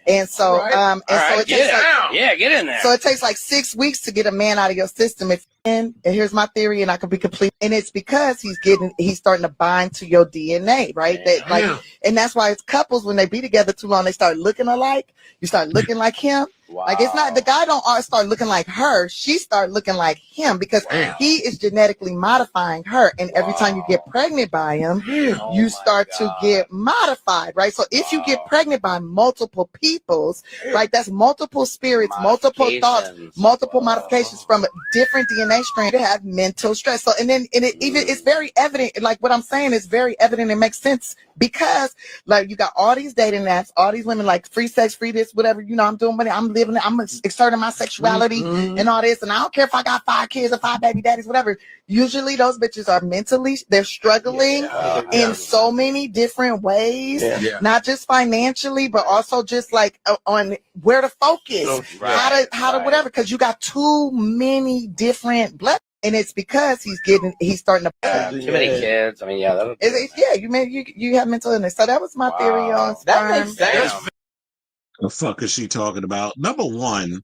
And so, it takes get in there. So it takes like 6 weeks to get a man out of your system. And here's my theory, and I could be complete. And it's because he's starting to bind to your DNA, right? And that's why it's couples, when they be together too long, they start looking alike. You start looking like him. Wow. Like, it's not, the guy don't start looking like her. She start looking like him because he is genetically modifying her. And every time you get pregnant by him, you start to get modified, right? So if you get pregnant by multiple peoples, right, that's multiple spirits, multiple thoughts, multiple modifications from different DNA strands, you have mental stress. So, and it's very evident, like what I'm saying is very evident and makes sense because, like, you got all these dating apps, all these women like free sex, free this, whatever, you know, I'm doing money, I'm living it, I'm exerting my sexuality and all this, and I don't care if I got 5 kids or 5 baby daddies, whatever. Usually those bitches are mentally, they're struggling in so many different ways, not just financially, but also just like on where to focus, how to whatever, because you got too many different blood. And it's because he's starting to too many kids. I mean, you have mental illness. So that was my theory on sperm. That makes sense. The fuck is she talking about? Number one,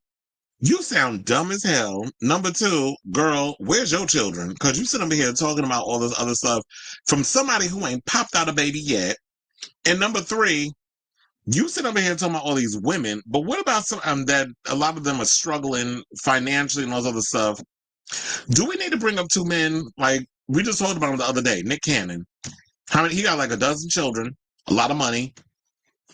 you sound dumb as hell. Number two, girl, where's your children? Because you sit over here talking about all this other stuff from somebody who ain't popped out a baby yet. And number three, you sit over here talking about all these women, but what about some that a lot of them are struggling financially and all this other stuff? Do we need to bring up 2 men? Like, we just talked about him the other day, Nick Cannon. He got like 12 children, a lot of money.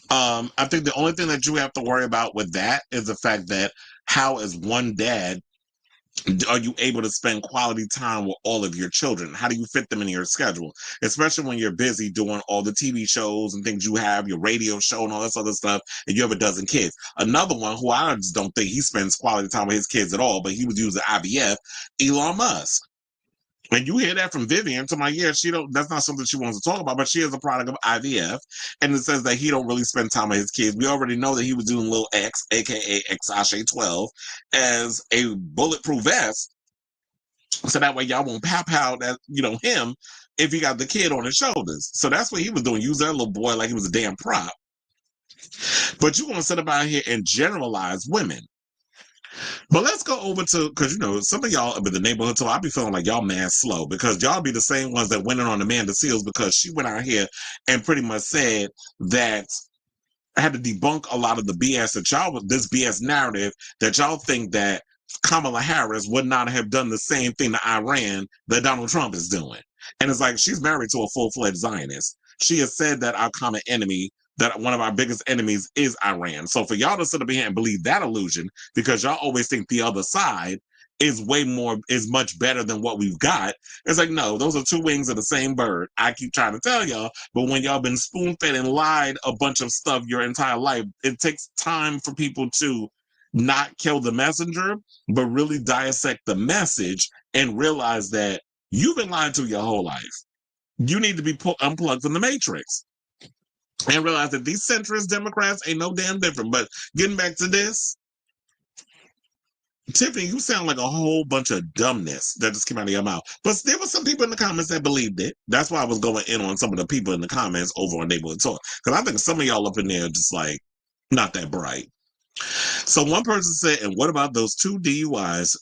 I think the only thing that you have to worry about with that is the fact that how, as one dad, are you able to spend quality time with all of your children? How do you fit them in your schedule? Especially when you're busy doing all the TV shows and things you have, your radio show and all this other stuff, and you have 12 kids. Another one who I just don't think he spends quality time with his kids at all, but he was using IVF, Elon Musk. And you hear that from Vivian to my that's not something she wants to talk about, but she is a product of IVF. And it says that he don't really spend time with his kids. We already know that he was doing Lil X, aka Xashe 12, as a bulletproof vest. So that way y'all won't pow that, him if he got the kid on his shoulders. So that's what he was doing. Use that little boy like he was a damn prop. But you want to sit up out here and generalize women. But let's go over to, because, some of y'all in the neighborhood, so I be feeling like y'all mad slow because y'all be the same ones that went in on Amanda Seals because she went out here and pretty much said that I had to debunk a lot of the BS that this BS narrative that y'all think that Kamala Harris would not have done the same thing to Iran that Donald Trump is doing. And it's like, she's married to a full-fledged Zionist. She has said that our common enemy, that one of our biggest enemies is Iran. So for y'all to sit up here and believe that illusion, because y'all always think the other side is much better than what we've got. It's like, no, those are 2 wings of the same bird. I keep trying to tell y'all, but when y'all been spoon-fed and lied a bunch of stuff your entire life, it takes time for people to not kill the messenger, but really dissect the message and realize that you've been lied to your whole life. You need to be unplugged from the matrix. And realize that these centrist Democrats ain't no damn different. But getting back to this, Tiffany, you sound like a whole bunch of dumbness that just came out of your mouth. But there were some people in the comments that believed it. That's why I was going in on some of the people in the comments over on Neighborhood Talk. Because I think some of y'all up in there are just like, not that bright. So one person said, and what about those 2 DUIs?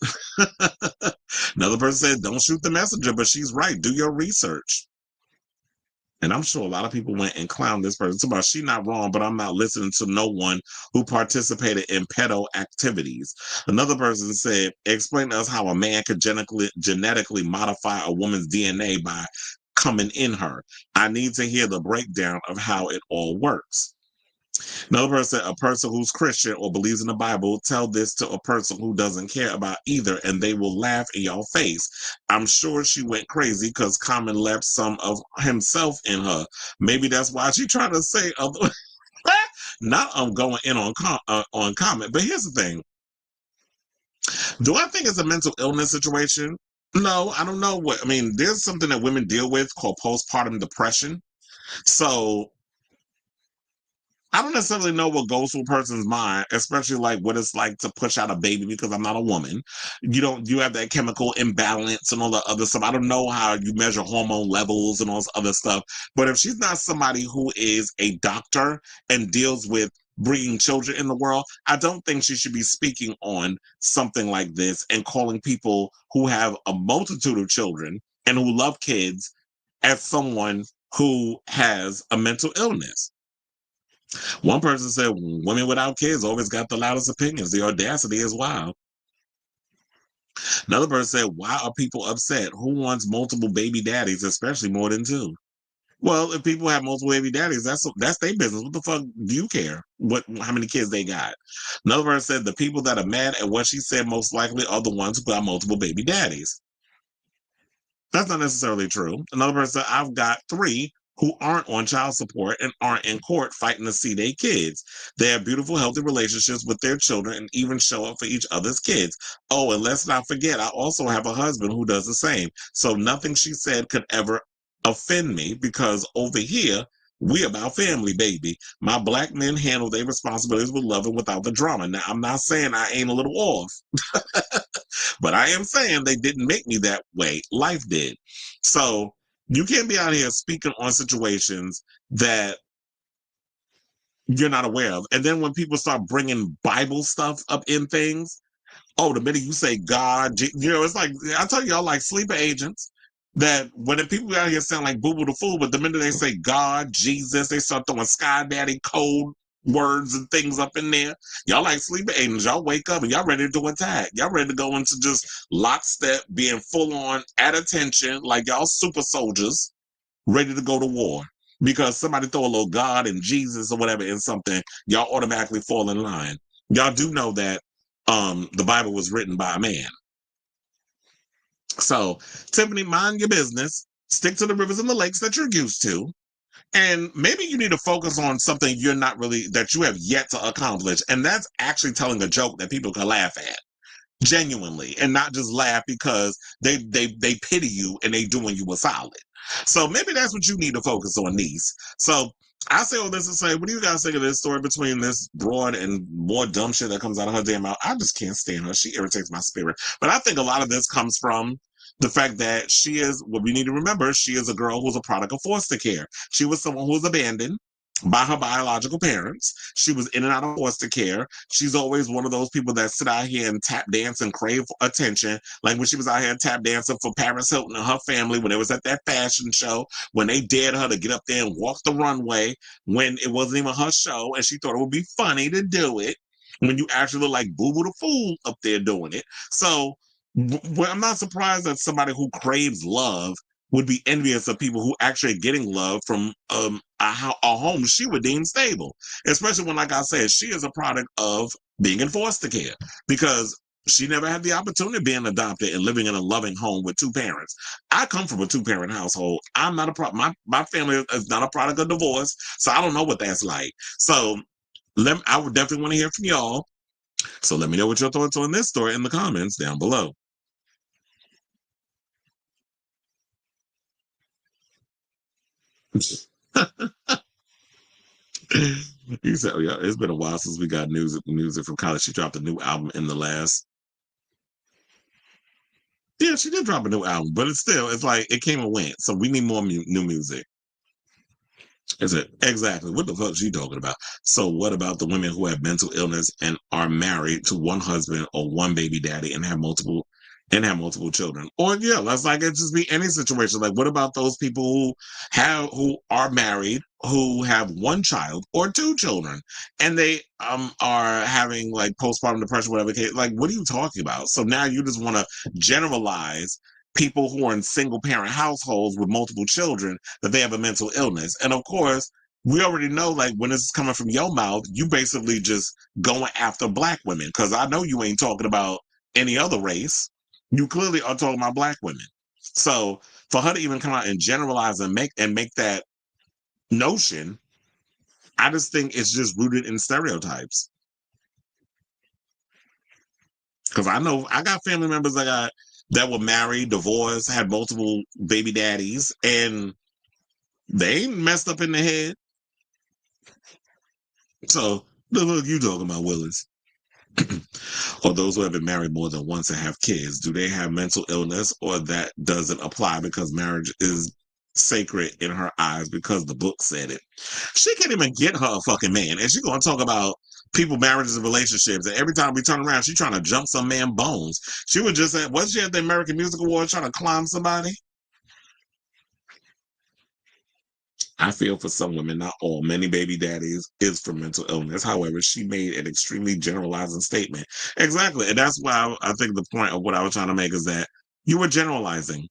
Another person said, don't shoot the messenger, but she's right. Do your research. And I'm sure a lot of people went and clowned this person. About she's not wrong, but I'm not listening to no one who participated in pedo activities. Another person said, explain to us how a man could genetically modify a woman's DNA by coming in her. I need to hear the breakdown of how it all works. Another person said, a person who's Christian or believes in the Bible, tell this to a person who doesn't care about either, and they will laugh in your face. I'm sure she went crazy because Common left some of himself in her. Maybe that's why she trying to say other. Not I'm going in on comment, but here's the thing. Do I think it's a mental illness situation? No, I don't know there's something that women deal with called postpartum depression. So I don't necessarily know what goes through a person's mind, especially like what it's like to push out a baby because I'm not a woman. You have that chemical imbalance and all the other stuff. I don't know how you measure hormone levels and all this other stuff. But if she's not somebody who is a doctor and deals with bringing children in the world, I don't think she should be speaking on something like this and calling people who have a multitude of children and who love kids as someone who has a mental illness. One person said, women without kids always got the loudest opinions. The audacity is wild. Another person said, why are people upset? Who wants multiple baby daddies, especially more than two? Well, if people have multiple baby daddies, that's their business. What the fuck do you care? How many kids they got? Another person said, the people that are mad at what she said most likely are the ones who got multiple baby daddies. That's not necessarily true. Another person said, I've got 3 who aren't on child support and aren't in court fighting to see their kids. They have beautiful, healthy relationships with their children and even show up for each other's kids. Oh, and let's not forget, I also have a husband who does the same. So nothing she said could ever offend me because over here, we about family, baby. My black men handle their responsibilities with love and without the drama. Now, I'm not saying I ain't a little off. But I am saying they didn't make me that way. Life did. So you can't be out here speaking on situations that you're not aware of. And then when people start bringing Bible stuff up in things, oh, the minute you say God, it's like, I tell y'all, like sleeper agents, that when the people out here sound like Boo Boo the Fool, but the minute they say God, Jesus, they start throwing Sky Daddy code words and things up in there. Y'all like sleeper agents. Y'all wake up and y'all ready to attack. Y'all ready to go into just lockstep, being full on at attention, like y'all super soldiers, ready to go to war. Because somebody throw a little God and Jesus or whatever in something, y'all automatically fall in line. Y'all do know that the Bible was written by a man. So, Tiffany, mind your business. Stick to the rivers and the lakes that you're used to. And maybe you need to focus on something that you have yet to accomplish. And that's actually telling a joke that people can laugh at. Genuinely, and not just laugh because they pity you and they doing you a solid. So maybe that's what you need to focus on, niece. So I say all this to say, what do you guys think of this story between this broad and more dumb shit that comes out of her damn mouth? I just can't stand her. She irritates my spirit. But I think a lot of this comes from the fact that she is, what we need to remember, she is a girl who's a product of foster care. She was someone who was abandoned by her biological parents. She was in and out of foster care. She's always one of those people that sit out here and tap dance and crave attention. Like when she was out here tap dancing for Paris Hilton and her family when it was at that fashion show, when they dared her to get up there and walk the runway when it wasn't even her show and she thought it would be funny to do it when you actually look like Boo Boo the Fool up there doing it. So I'm not surprised that somebody who craves love would be envious of people who actually are getting love from a home she would deem stable, especially when, like I said, she is a product of being in foster care because she never had the opportunity of being adopted and living in a loving home with 2 parents. I come from a 2-parent household. I'm not a product. My family is not a product of divorce, so I don't know what that's like. So I would definitely want to hear from y'all. So let me know what your thoughts on this story in the comments down below. He said, "Yeah, it's been a while since we got music from college." She dropped a new album in the last. Yeah, she did drop a new album, but it's like it came and went. So we need more new music. Is it exactly what the fuck is she talking about? So what about the women who have mental illness and are married to one husband or one baby daddy and have multiple children? Or yeah, let's like it just be any situation. Like what about those people who are married, who have one child or 2 children, and they are having like postpartum depression, whatever case. Like what are you talking about? So now you just want to generalize people who are in single parent households with multiple children that they have a mental illness. And of course, we already know, like, when it's coming from your mouth, you basically just going after black women. Because I know you ain't talking about any other race. You clearly are talking about black women. So for her to even come out and generalize and make that notion, I just think it's just rooted in stereotypes. Because I know I got family members that were married, divorced, had multiple baby daddies, and they ain't messed up in the head. So, look, you talking about Willis. Or those who have been married more than once and have kids, do they have mental illness, or that doesn't apply because marriage is sacred in her eyes because the book said it? She can't even get her a fucking man. And she's going to talk about people, marriages, and relationships. And every time we turn around, she's trying to jump some man bones. She was just at, wasn't she at the American Music Awards trying to climb somebody? I feel for some women, not all. Many baby daddies is for mental illness. However, she made an extremely generalizing statement. Exactly. And that's why I think the point of what I was trying to make is that you were generalizing.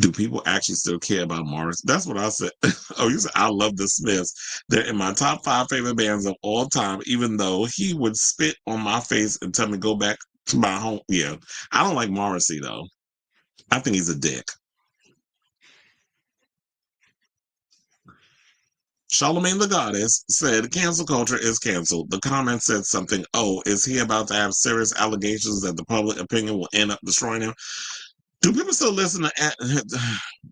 Do people actually still care about Morris? That's what I said. Oh, you said I love the Smiths. They're in my top 5 favorite bands of all time, even though he would spit on my face and tell me go back to my home. Yeah. I don't like Morrissey though. I think he's a dick. Charlemagne the Goddess said cancel culture is canceled. The comment said something, oh, is he about to have serious allegations that the public opinion will end up destroying him? Do people still listen to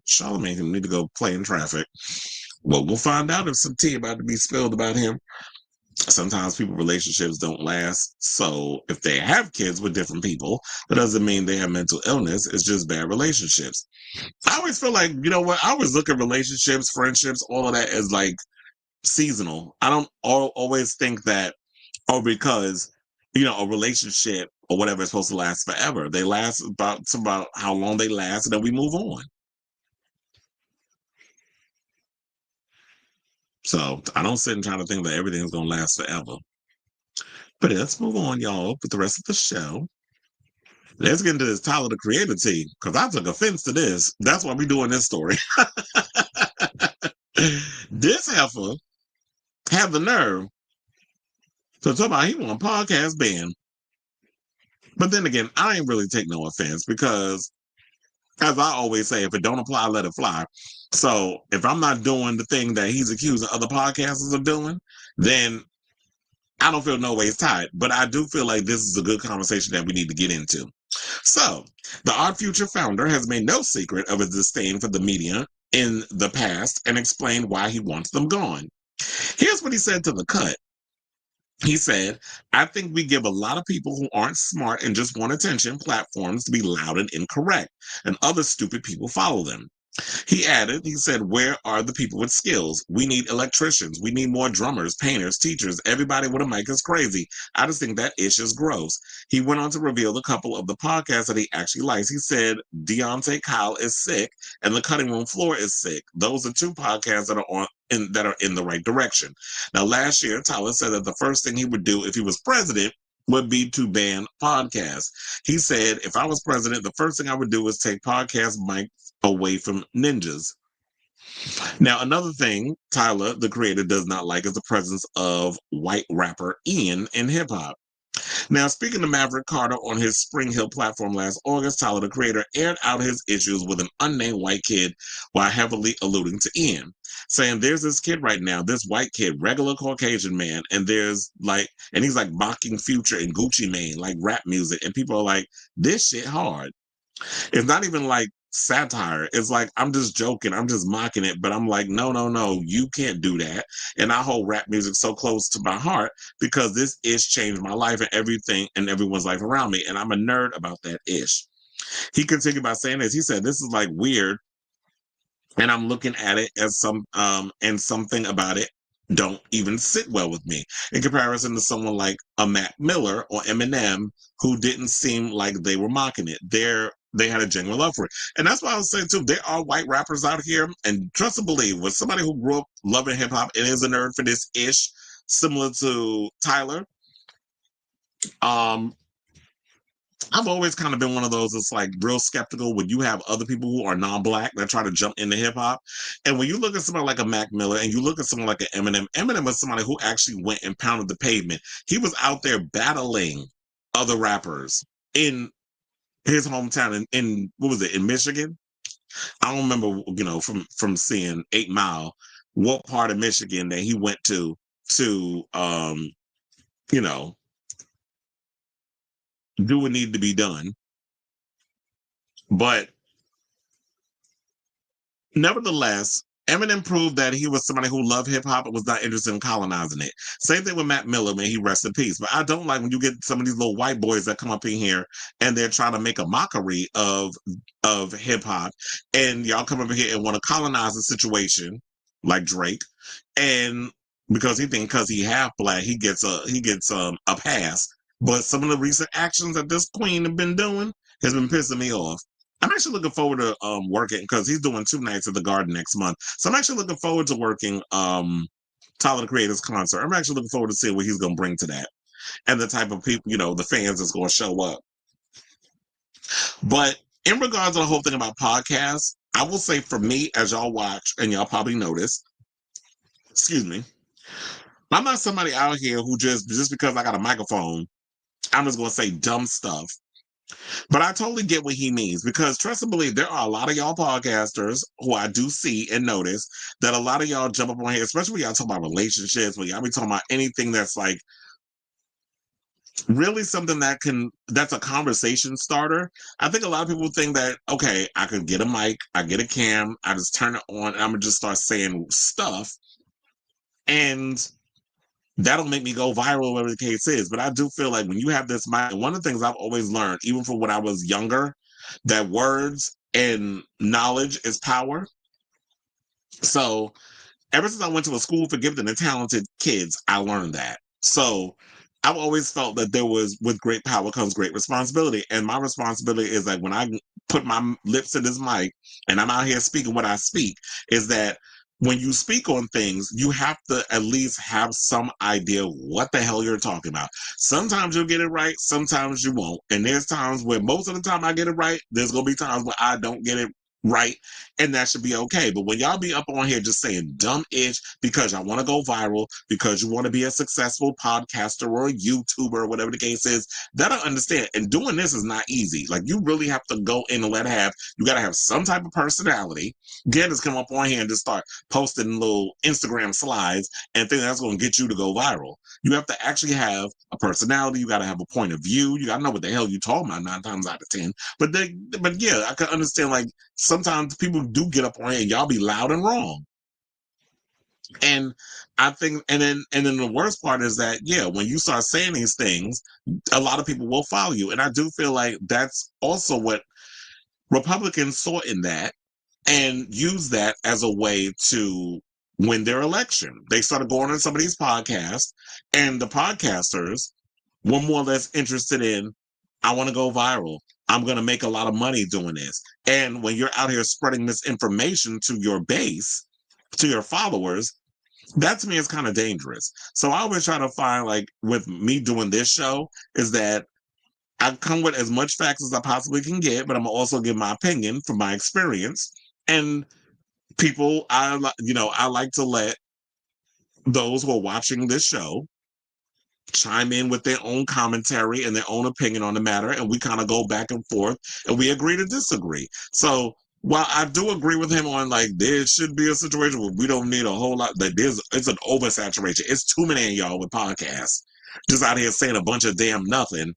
Charlemagne need to go play in traffic? Well, we'll find out if some tea about to be spilled about him. Sometimes people relationships don't last. So if they have kids with different people, that doesn't mean they have mental illness. It's just bad relationships. I always feel like, you know what? I always look at relationships, friendships, all of that as like seasonal. I don't always think that, oh, because, you know, a relationship or whatever is supposed to last forever. They last about how long they last, and then we move on. So I don't sit and try to think that everything's going to last forever. But let's move on, y'all, with the rest of the show. Let's get into this Tyler, the Creator tea, because I took offense to this. That's why we're doing this story. This heifer had the nerve to talk about he want a podcast ban. But then again, I ain't really take no offense because, as I always say, if it don't apply, let it fly. So if I'm not doing the thing that he's accusing other podcasters of doing, then I don't feel no ways tied. But I do feel like this is a good conversation that we need to get into. So the Odd Future founder has made no secret of his disdain for the media in the past and explained why he wants them gone. Here's what he said to The Cut. He said, I think we give a lot of people who aren't smart and just want attention platforms to be loud and incorrect, and other stupid people follow them. He added, he said, where are the people with skills? We need electricians. We need more drummers, painters, teachers. Everybody with a mic is crazy. I just think that ish is gross. He went on to reveal a couple of the podcasts that he actually likes. He said, Deontay Kyle is sick and The Cutting Room Floor is sick. Those are 2 podcasts that are in the right direction. Now, last year, Tyler said that the first thing he would do if he was president would be to ban podcasts. He said, if I was president, the first thing I would do is take podcast mics away from ninjas. Now, another thing Tyler, the Creator, does not like is the presence of white rapper Ian in hip hop. Now, speaking to Maverick Carter on his Spring Hill platform last August, Tyler, the Creator, aired out his issues with an unnamed white kid while heavily alluding to Ian, saying there's this kid right now, this white kid, regular Caucasian man, and he's like mocking Future and Gucci Mane, like rap music, and people are like, this shit hard. It's not even like satire. It's like, I'm just joking. I'm just mocking it. But I'm like, no, you can't do that. And I hold rap music so close to my heart because this ish changed my life and everything and everyone's life around me. And I'm a nerd about that ish. He continued by saying this. He said, this is like weird. And I'm looking at it as something about it don't even sit well with me in comparison to someone like a Mac Miller or Eminem who didn't seem like they were mocking it. They had a genuine love for it. And that's why I was saying too, there are white rappers out here, and trust and believe, with somebody who grew up loving hip hop and is a nerd for this ish, similar to Tyler, I've always kind of been one of those that's like real skeptical when you have other people who are non-black that try to jump into hip hop. And when you look at somebody like a Mac Miller and you look at someone like an Eminem was somebody who actually went and pounded the pavement. He was out there battling other rappers in his hometown in what was it, in Michigan? I don't remember, from seeing 8 Mile, what part of Michigan that he went to do what needed to be done. But nevertheless, Eminem proved that he was somebody who loved hip hop and was not interested in colonizing it. Same thing with Mac Miller, man, he rest in peace. But I don't like when you get some of these little white boys that come up in here and they're trying to make a mockery of hip hop, and y'all come over here and want to colonize the situation like Drake, and because he half black, he gets a pass. But some of the recent actions that this queen have been doing has been pissing me off. I'm actually looking forward to working because he's doing 2 nights at the Garden next month. So I'm actually looking forward to working Tyler the Creator's concert. I'm actually looking forward to seeing what he's going to bring to that and the type of people, the fans that's going to show up. But in regards to the whole thing about podcasts, I will say for me, as y'all watch, and y'all probably notice, excuse me, I'm not somebody out here who just because I got a microphone, I'm just going to say dumb stuff. But I totally get what he means because trust and believe, there are a lot of y'all podcasters who I do see and notice that a lot of y'all jump up on here, especially when y'all talk about relationships, when y'all be talking about anything that's like really something that's a conversation starter. I think a lot of people think that, okay, I could get a mic, I get a cam, I just turn it on, and I'm gonna just start saying stuff, and that'll make me go viral, whatever the case is. But I do feel like when you have this mic, and one of the things I've always learned, even from when I was younger, that words and knowledge is power. So ever since I went to a school for gifted and talented kids, I learned that. So I've always felt that with great power comes great responsibility. And my responsibility is like when I put my lips to this mic and I'm out here speaking what I speak, is that when you speak on things, you have to at least have some idea what the hell you're talking about. Sometimes you'll get it right, sometimes you won't. And there's times where most of the time I get it right, there's going to be times where I don't get it right, and that should be okay. But when y'all be up on here just saying dumb ish because y'all want to go viral, because you want to be a successful podcaster or a YouTuber or whatever the case is, that I understand. And doing this is not easy. Like, you really have to go in and you got to have some type of personality. You can't just come up on here and just start posting little Instagram slides and think that's going to get you to go viral. You have to actually have a personality. You got to have a point of view. You got to know what the hell you're talking about 9 times out of 10. But yeah, I can understand, like, sometimes people do get up on here and y'all be loud and wrong. And I think, and then the worst part is that, yeah, when you start saying these things, a lot of people will follow you. And I do feel like that's also what Republicans saw in that and use that as a way to win their election. They started going on some of these podcasts, and the podcasters were more or less interested in, I want to go viral. I'm going to make a lot of money doing this. And when you're out here spreading misinformation to your base, to your followers, that to me is kind of dangerous. So I always try to find, like, with me doing this show, is that I come with as much facts as I possibly can get, but I'm also give my opinion from my experience. And people, I like to let those who are watching this show chime in with their own commentary and their own opinion on the matter, and we kind of go back and forth and we agree to disagree. So while I do agree with him on, like, there should be a situation where we don't need a whole lot, that it's an oversaturation. It's too many of y'all with podcasts just out here saying a bunch of damn nothing,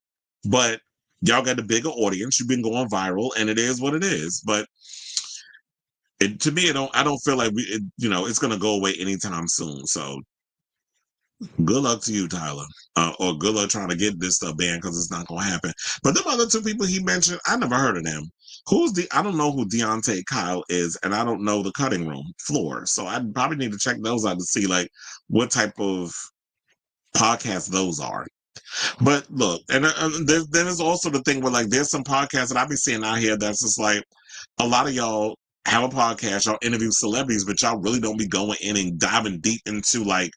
but y'all got a bigger audience. You've been going viral, and it is what it is. But to me, I don't feel like it's going to go away anytime soon. So good luck to you, Tyler. Or good luck trying to get this stuff banned, because it's not going to happen. But the other 2 people he mentioned, I never heard of them. I don't know who Deontay Kyle is, and I don't know the Cutting Room Floor. So I probably need to check those out to see, like, what type of podcast those are. But look, and then there's also the thing where, like, there's some podcasts that I be seeing out here that's just like, a lot of y'all have a podcast, y'all interview celebrities, but y'all really don't be going in and diving deep into, like,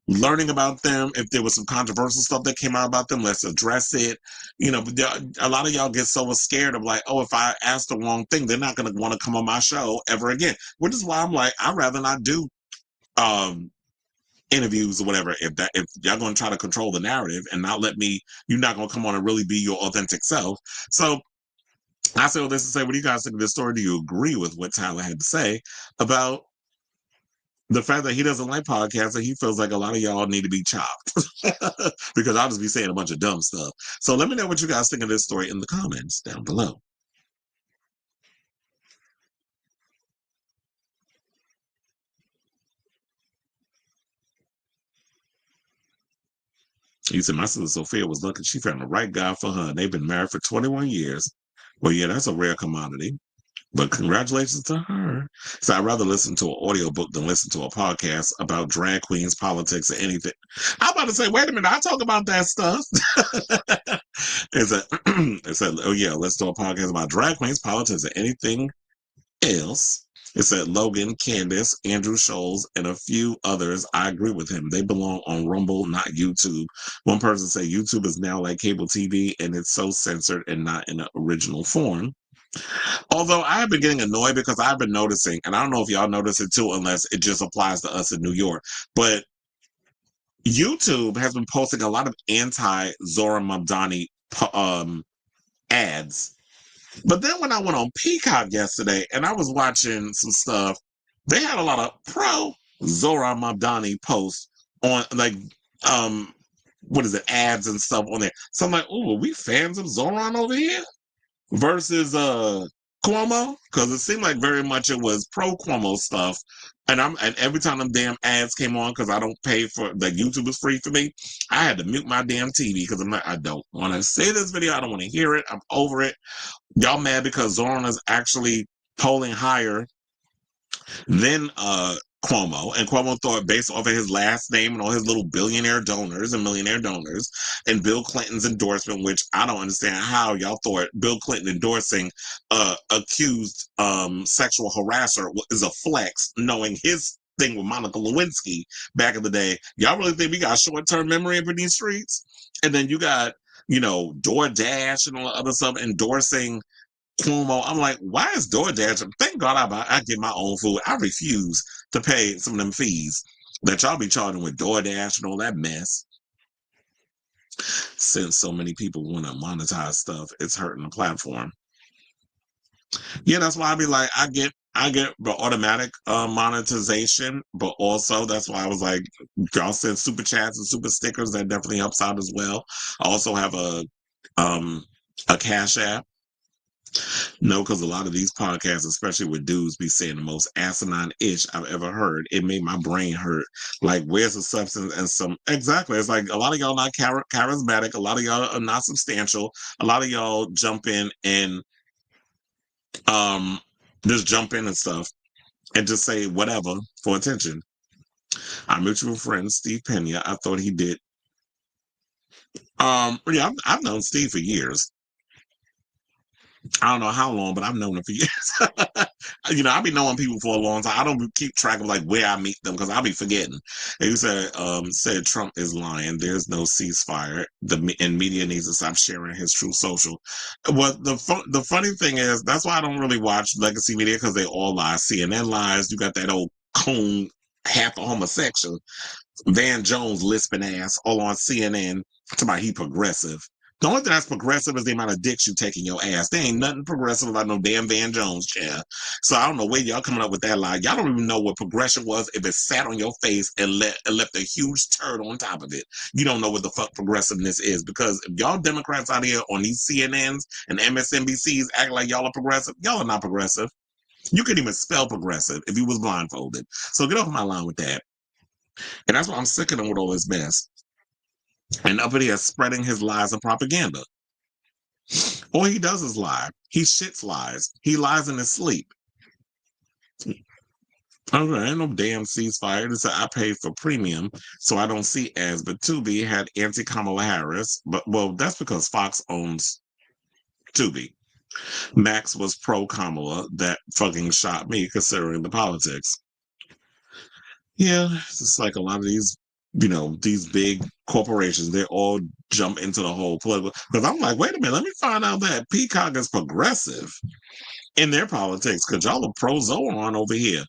learning about them. If there was some controversial stuff that came out about them, let's address it. A lot of y'all get so scared of, like, oh, if I ask the wrong thing, they're not going to want to come on my show ever again, which is why I'm like, I'd rather not do interviews or whatever. If y'all going to try to control the narrative and not let me, you're not going to come on and really be your authentic self. So I say all this to say, what do you guys think of this story? Do you agree with what Tyler had to say about the fact that he doesn't like podcasts and he feels like a lot of y'all need to be chopped? Because I'll just be saying a bunch of dumb stuff. So let me know what you guys think of this story in the comments down below. He said, my sister Sophia was lucky she found the right guy for her. They've been married for 21 years. Well, yeah, that's a rare commodity. But congratulations to her. So I'd rather listen to an audiobook than listen to a podcast about drag queens, politics, or anything. I'm about to say, wait a minute, I talk about that stuff. It said, oh yeah, let's do a podcast about drag queens, politics, or anything else. It said Logan, Candace, Andrew Scholes, and a few others. I agree with him. They belong on Rumble, not YouTube. One person said YouTube is now like cable TV and it's so censored and not in the original form. Although I have been getting annoyed because I've been noticing, and I don't know if y'all notice it too, unless it just applies to us in New York, but YouTube has been posting a lot of anti-Zora Mamdani ads. But then when I went on Peacock yesterday and I was watching some stuff, they had a lot of pro Zora Mamdani posts on ads and stuff on there. So I'm like, oh, are we fans of Zoran over here? Versus Cuomo, because it seemed like very much it was pro Cuomo stuff, and every time them damn ads came on, because I don't pay for YouTube is free for me, I had to mute my damn TV because I'm like, I don't want to see this video, I don't want to hear it, I'm over it. Y'all mad because Zoran is actually polling higher than Cuomo, and Cuomo thought based off of his last name and all his little billionaire donors and millionaire donors and Bill Clinton's endorsement, which I don't understand how y'all thought Bill Clinton endorsing accused sexual harasser is a flex, knowing his thing with Monica Lewinsky back in the day. Y'all really think we got short-term memory up in these streets? And then you got, DoorDash and all the other stuff endorsing Cuomo. I'm like, why is DoorDash? Thank God I get my own food. I refuse to pay some of them fees that y'all be charging with DoorDash and all that mess. Since so many people want to monetize stuff, it's hurting the platform. Yeah, that's why I be like, I get the automatic monetization, but also that's why I was like, y'all send super chats and super stickers. That definitely helps out as well. I also have a Cash App. No, because a lot of these podcasts, especially with dudes, be saying the most asinine-ish I've ever heard. It made my brain hurt. Like, where's the substance and some... Exactly. It's like a lot of y'all not charismatic. A lot of y'all are not substantial. A lot of y'all jump in and just jump in and stuff and just say whatever for attention. Our mutual friend, Steve Pena, I thought he did... Yeah, I've known Steve for years. I don't know how long, but I've known him for years. I've been knowing people for a long time. I don't keep track of where I meet them because I'll be forgetting. And he said Trump is lying. There's no ceasefire. And media needs to stop sharing his true social. Well, the funny thing is that's why I don't really watch legacy media because they all lie. CNN lies. You got that old coon, half a homosexual, Van Jones lisping ass all on CNN. Somebody he progressive. The only thing that's progressive is the amount of dicks you take in your ass. There ain't nothing progressive about no damn Van Jones chair. So I don't know where y'all coming up with that lie. Y'all don't even know what progression was if it sat on your face and left a huge turd on top of it. You don't know what the fuck progressiveness is because if y'all Democrats out here on these CNNs and MSNBCs act like y'all are progressive, y'all are not progressive. You couldn't even spell progressive if you was blindfolded. So get off my line with that. And that's why I'm sick of them with all this mess. And up in here spreading his lies and propaganda. All he does is lie. He shits lies. He lies in his sleep. Okay, ain't no damn ceasefire. They said I paid for premium, so I don't see ads. But Tubi had anti-Kamala Harris. Well, that's because Fox owns Tubi. Max was pro-Kamala. That fucking shot me, considering the politics. Yeah, it's like a lot of these these big corporations, they all jump into the whole political. Because I'm like, wait a minute, let me find out that Peacock is progressive in their politics because y'all are pro-Zoran over here.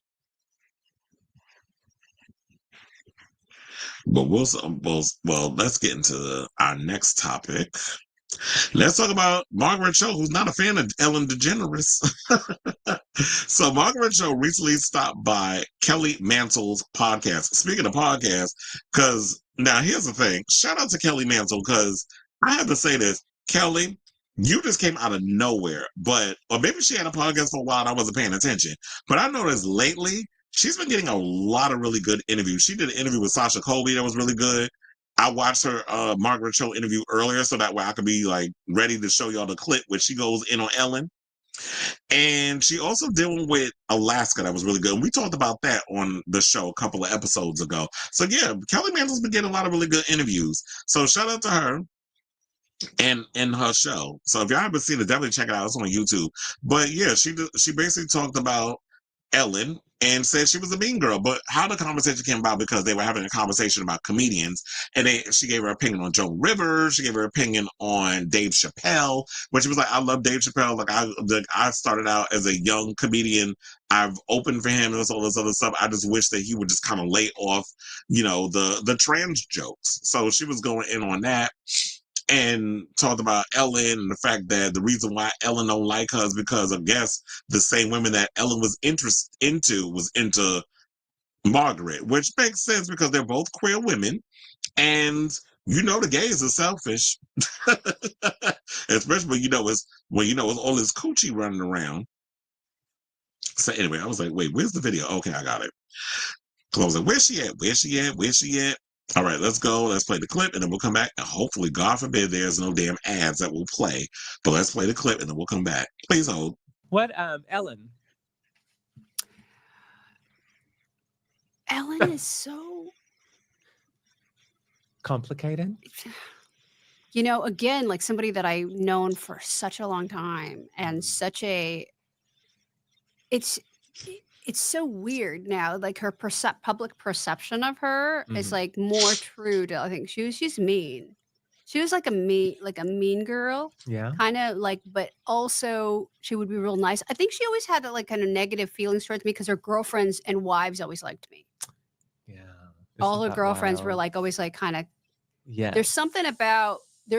But let's get into our next topic. Let's talk about Margaret Cho, who's not a fan of Ellen DeGeneres. So Margaret Cho recently stopped by Kelly Mantle's podcast. Speaking of podcasts, because now here's the thing. Shout out to Kelly Mantle, because I have to say this. Kelly, you just came out of nowhere. Or maybe she had a podcast for a while and I wasn't paying attention. But I noticed lately, she's been getting a lot of really good interviews. She did an interview with Sasha Colby that was really good. I watched her Margaret Cho interview earlier so that way I could be ready to show y'all the clip where she goes in on Ellen. And she also dealing with Alaska that was really good. And we talked about that on the show a couple of episodes ago. So yeah, Kelly Mandel's been getting a lot of really good interviews. So shout out to her and in her show. So if y'all haven't seen it, definitely check it out. It's on YouTube. But yeah, she basically talked about Ellen and said she was a mean girl. But how the conversation came about, because they were having a conversation about comedians, and she gave her opinion on Joan Rivers, she gave her opinion on Dave Chappelle, when she was like, I love Dave Chappelle. Like I started out as a young comedian. I've opened for him and all this other stuff. I just wish that he would just kind of lay off, the trans jokes. So she was going in on that. And talked about Ellen and the fact that the reason why Ellen don't like her is because I guess the same women that Ellen was into Margaret, which makes sense because they're both queer women, and the gays are selfish, especially when it's all this coochie running around. So anyway, I was like, wait, where's the video? Okay, I got it. So I was like, where's she at? Where's she at? Where's she at? All right, let's go. Let's play the clip, and then we'll come back. And hopefully, God forbid, there's no damn ads that will play. But let's play the clip, and then we'll come back. Please hold. What, Ellen? Ellen is so complicated. Again, like somebody that I've known for such a long time, and it's so weird now. Like her public perception of her is like more true to, I think she's mean. She was like a mean girl. Yeah. Kind of like, but also she would be real nice. I think she always had like kind of negative feelings towards me because her girlfriends and wives always liked me. Yeah. All her girlfriends were like always like kind of. Yeah. There's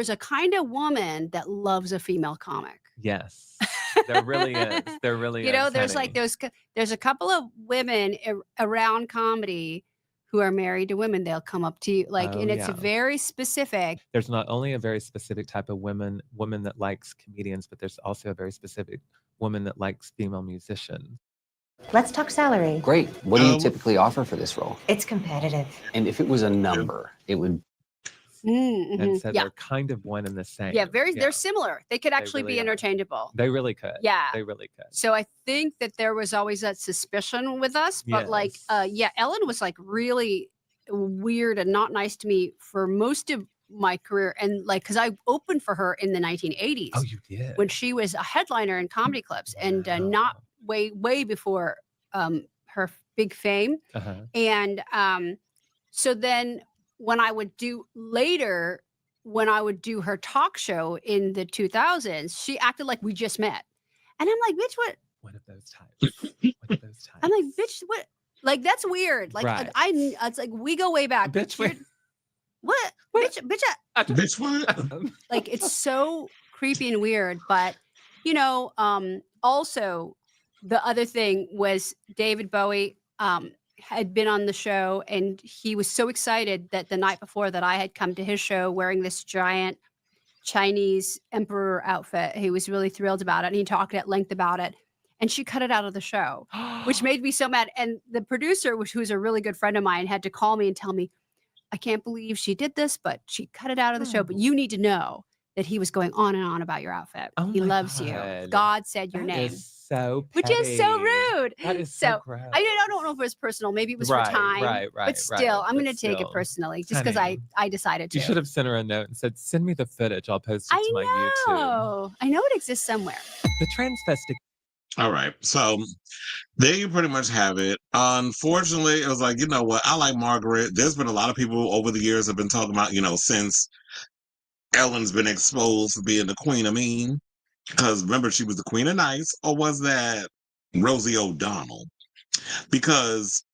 a kind of woman that loves a female comic. Yes. There really is. There really is. There's a couple of women around comedy who are married to women. They'll come up to you it's very specific. There's not only a very specific type of woman that likes comedians, but there's also a very specific woman that likes female musicians. Let's talk salary. Great. What do you typically offer for this role? It's competitive. And if it was a number, it would. And so they're kind of one and the same. Yeah, they're similar. They could actually be interchangeable. They really could. Yeah. They really could. So I think that there was always that suspicion with us. But Ellen was like really weird and not nice to me for most of my career. And like, because I opened for her in the 1980s. Oh, you did? When she was a headliner in comedy clubs and not way before her big fame. And so then when I would do her talk show in the 2000s, she acted like we just met. And I'm like, bitch, what? One of those times. I'm like, bitch, what? Like, that's weird. Like, right. It's like, we go way back. Bitch, what? Bitch, what? Like, it's so creepy and weird. But, also the other thing was David Bowie, had been on the show, and he was so excited that the night before that I had come to his show wearing this giant Chinese emperor outfit. He was really thrilled about it, and he talked at length about it. And she cut it out of the show, which made me so mad. And the producer, who's a really good friend of mine, had to call me and tell me, I can't believe she did this, but she cut it out of the show. But you need to know that he was going on and on about your outfit. He loves you. God said your name. So petty. Which is so rude. That is so gross. I don't know if it was personal. Maybe it was for time. Right. But still, I'm going to take it personally just because I decided to. You should have sent her a note and said, send me the footage. I'll post it to my YouTube. I know it exists somewhere. The transvestic. All right. So there you pretty much have it. Unfortunately, it was like, you know what? I like Margaret. There's been a lot of people over the years have been talking about, since Ellen's been exposed for being the queen of mean. Because remember, she was the queen of nice, or was that Rosie O'Donnell? Because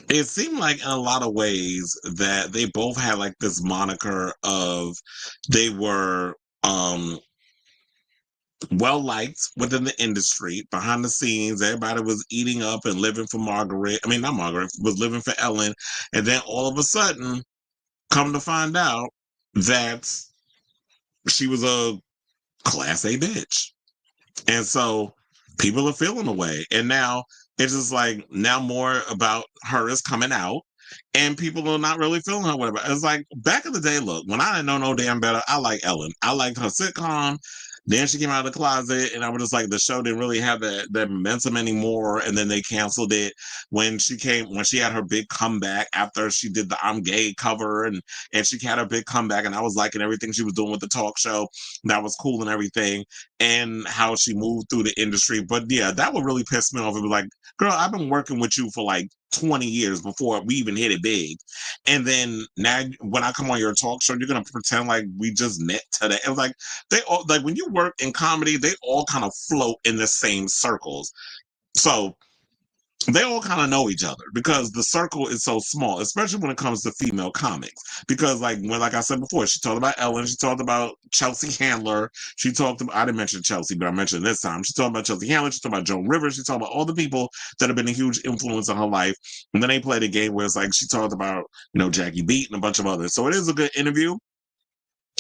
it seemed like in a lot of ways that they both had like this moniker of they were well liked within the industry. Behind the scenes, everybody was eating up and living for Margaret. I mean, not Margaret, was living for Ellen. And then all of a sudden, come to find out that she was a Class A bitch. And so people are feeling away. And now it's just like, now more about her is coming out and people are not really feeling her. Whatever. It's like back in the day, look, when I didn't know no damn better, I like Ellen. I liked her sitcom. Then she came out of the closet, and I was just like, the show didn't really have that momentum anymore. And then they canceled it when she had her big comeback after she did the I'm Gay cover, and she had her big comeback, and I was liking everything she was doing with the talk show. That was cool and everything, and how she moved through the industry. But yeah, that would really piss me off. It was like, girl, I've been working with you for like 20 years before we even hit it big. And then now when I come on your talk show, you're going to pretend like we just met today. It was like, they all, like when you work in comedy, they all kind of float in the same circles. So they all kind of know each other because the circle is so small, especially when it comes to female comics. Because like I said before, she talked about Ellen, she talked about Chelsea Handler, she talked about, I didn't mention Chelsea, but I mentioned this time, she talked about Chelsea Handler, she talked about Joan Rivers, she talked about all the people that have been a huge influence in her life. And then they played a game where it's like she talked about, Jackie Beat and a bunch of others. So it is a good interview.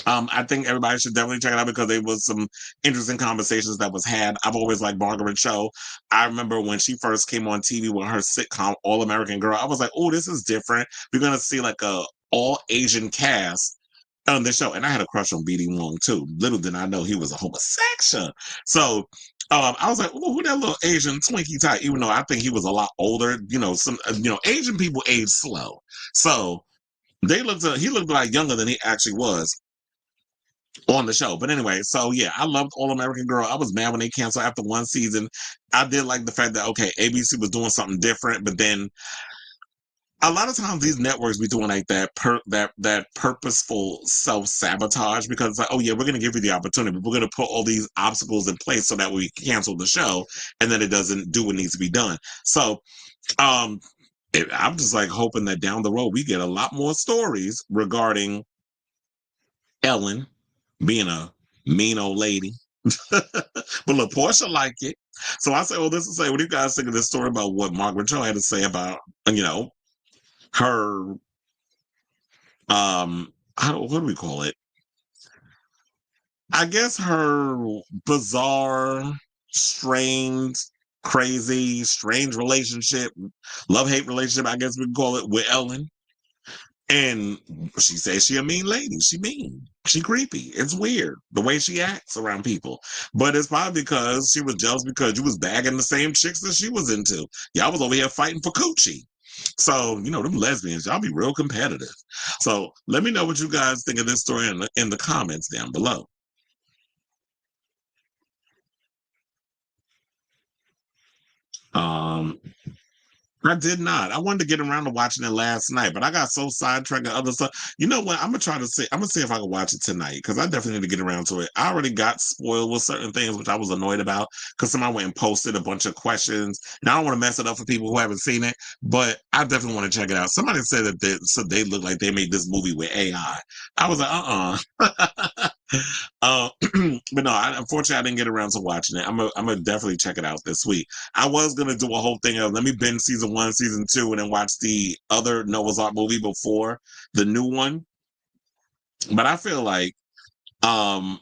I think everybody should definitely check it out because there was some interesting conversations that was had. I've always liked Margaret Cho. I remember when she first came on TV with her sitcom All American Girl, I was like, oh, this is different. We're going to see like a all Asian cast on the show. And I had a crush on B.D. Wong too. Little did I know he was a homosexual. So I was like, oh, who that little Asian Twinkie type, even though I think he was a lot older. Asian people age slow. So he looked like younger than he actually was on the show. But anyway, so yeah, I loved All American Girl. I was mad when they canceled after one season. I did like the fact that, okay, ABC was doing something different, but then a lot of times these networks be doing like that purposeful self-sabotage because it's like, oh yeah, we're going to give you the opportunity, but we're going to put all these obstacles in place so that we cancel the show, and then it doesn't do what needs to be done. So I'm just like hoping that down the road we get a lot more stories regarding Ellen being a mean old lady. But look, Portia liked it. So I say, well, this is say, what do you guys think of this story about what Margaret Cho had to say about, her, what do we call it? I guess her bizarre, strange relationship, love-hate relationship, I guess we can call it, with Ellen. And she says she a mean lady. She mean. She creepy. It's weird the way she acts around people. But it's probably because she was jealous because you was bagging the same chicks that she was into. Y'all was over here fighting for coochie. So, them lesbians, y'all be real competitive. So let me know what you guys think of this story in the comments down below. I did not. I wanted to get around to watching it last night, but I got so sidetracked and other stuff. You know what? I'm gonna see if I can watch it tonight because I definitely need to get around to it. I already got spoiled with certain things, which I was annoyed about because somebody went and posted a bunch of questions, and I don't want to mess it up for people who haven't seen it, but I definitely want to check it out. Somebody said that they look like they made this movie with AI. I was like, but no, unfortunately, I didn't get around to watching it. I'm gonna definitely check it out this week. I was gonna do a whole thing of let me binge season 1, season 2, and then watch the other Noah's Ark movie before the new one. But I feel like I'm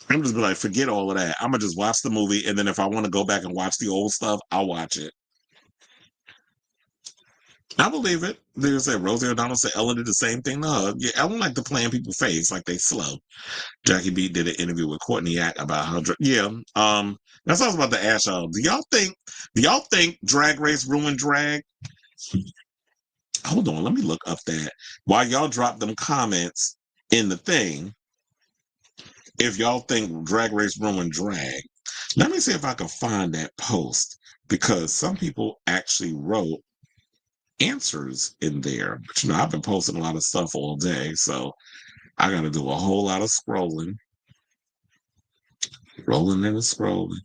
just be like, forget all of that. I'm gonna just watch the movie, and then if I want to go back and watch the old stuff, I'll watch it. I believe it. They said Rosie O'Donnell said Ellen did the same thing to her. Yeah, Ellen like to play in people's face like they slow. Jackie B did an interview with Courtney Act about how that's what I was about to ask y'all. Do y'all think Drag Race ruined drag? Hold on, let me look up that. While y'all drop them comments in the thing, if y'all think Drag Race ruined drag, let me see if I can find that post because some people actually wrote answers in there. But I've been posting a lot of stuff all day, so I gotta do a whole lot of scrolling. Rolling and scrolling.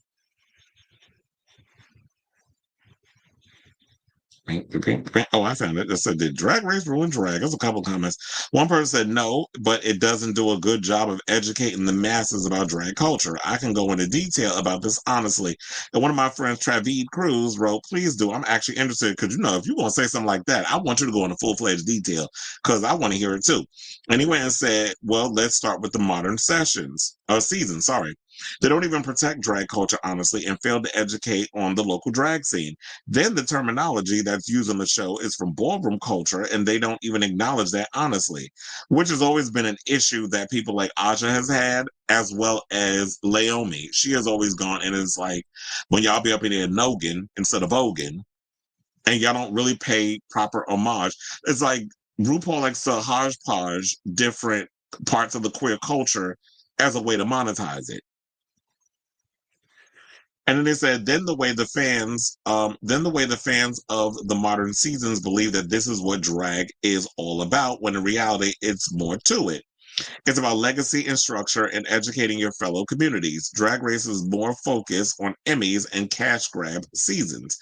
Oh, I found it. It said, did Drag Race ruin drag? There's a couple comments. One person said no, but it doesn't do a good job of educating the masses about drag culture. I can go into detail about this honestly. And one of my friends, Travid Cruz, wrote, please do. I'm actually interested because, if you're going to say something like that, I want you to go into full-fledged detail because I want to hear it too. And he went and said, well, let's start with the modern season. Sorry. They don't even protect drag culture, honestly, and fail to educate on the local drag scene. Then the terminology that's used on the show is from ballroom culture, and they don't even acknowledge that, honestly, which has always been an issue that people like Aja has had, as well as Laomi. She has always gone, and it's like, when y'all be up in there Nogan instead of Ogan, and y'all don't really pay proper homage. It's like RuPaul likes to hodgepodge different parts of the queer culture as a way to monetize it. And then they said, then the way the fans of the modern seasons believe that this is what drag is all about, when in reality, it's more to it. It's about legacy and structure and educating your fellow communities. Drag Race is more focused on Emmys and cash grab seasons.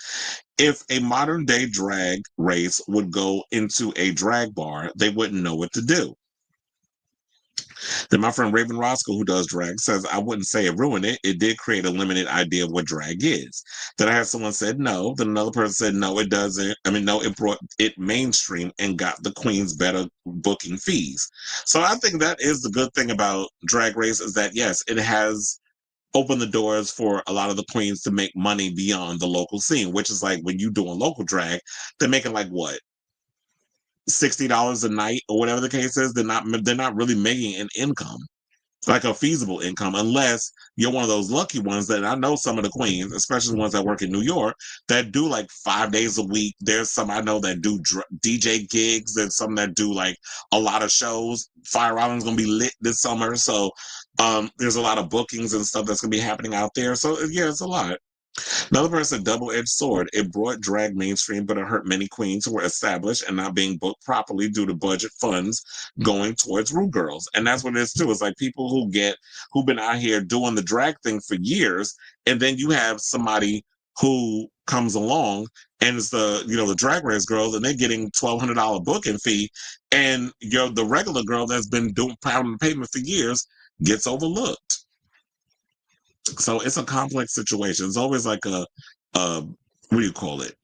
If a modern day drag race would go into a drag bar, they wouldn't know what to do. Then my friend Raven Roscoe, who does drag, says, I wouldn't say it ruined it. It did create a limited idea of what drag is. Then I had someone said no. Then another person said, no, it doesn't. I mean, no, it brought it mainstream and got the queens better booking fees. So I think that is the good thing about Drag Race, is that, yes, it has opened the doors for a lot of the queens to make money beyond the local scene, which is like when you doing local drag, they're making like what? $60 a night or whatever the case is. They're not really making an income, like a feasible income, unless you're one of those lucky ones. That I know some of the queens, especially the ones that work in New York, that do like 5 days a week. There's some I know that do DJ gigs. There's some that do like a lot of shows. Fire Island's gonna be lit this summer, so there's a lot of bookings and stuff that's gonna be happening out there. So yeah, it's a lot. Another person said, double-edged sword. It brought drag mainstream, but it hurt many queens who were established and not being booked properly due to budget funds going towards Ru girls. And that's what it is too. It's like people who've been out here doing the drag thing for years, and then you have somebody who comes along and it's the drag race girls, and they're getting $1,200 booking fee, and the regular girl that's been doing pounding the pavement for years gets overlooked. So it's a complex situation. It's always like a what do you call it?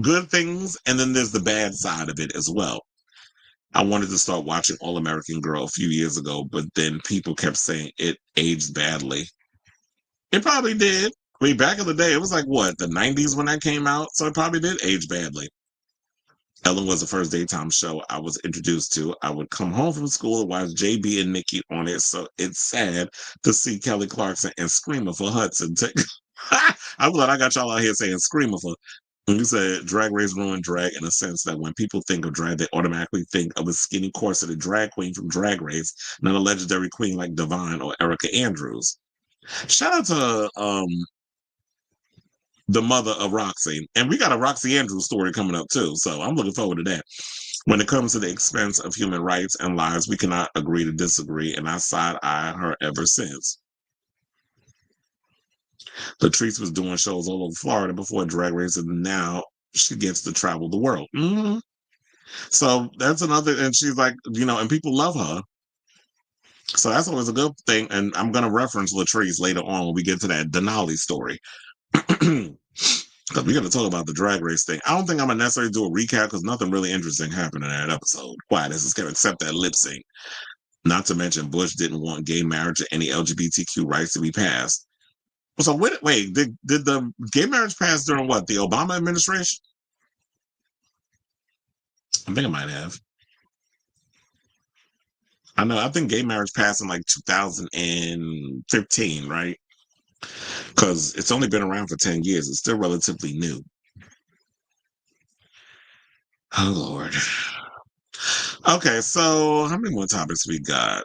Good things, and then there's the bad side of it as well. I wanted to start watching All American Girl a few years ago, but then people kept saying it aged badly. It probably did. I mean, back in the day, it was like what, the 90s when that came out, so it probably did age badly. Ellen was the first daytime show I was introduced to. I would come home from school and watch JB and Nikki on it, so it's sad to see Kelly Clarkson and Screamer for Hudson. I'm glad I got y'all out here saying Screamer for. And you said Drag Race ruined drag in a sense that when people think of drag, they automatically think of a skinny corseted drag queen from Drag Race, not a legendary queen like Divine or Erica Andrews. Shout out to the mother of Roxxxy. And we got a Roxxxy Andrews story coming up too, so I'm looking forward to that. When it comes to the expense of human rights and lives, we cannot agree to disagree, and I side-eyed her ever since. Latrice was doing shows all over Florida before Drag Race, and now she gets to travel the world. Mm-hmm. So that's another, and she's like, and people love her. So that's always a good thing, and I'm going to reference Latrice later on when we get to that Denali story. Because we're going to talk about the Drag Race thing. I don't think I'm going to necessarily do a recap because nothing really interesting happened in that episode. Why? This is going to accept that lip sync. Not to mention, Bush didn't want gay marriage or any LGBTQ rights to be passed. So wait, did the gay marriage pass during what? The Obama administration? I think it might have. I think gay marriage passed in like 2015, right? Because it's only been around for 10 years. It's still relatively new. Oh, Lord. Okay, so how many more topics we got?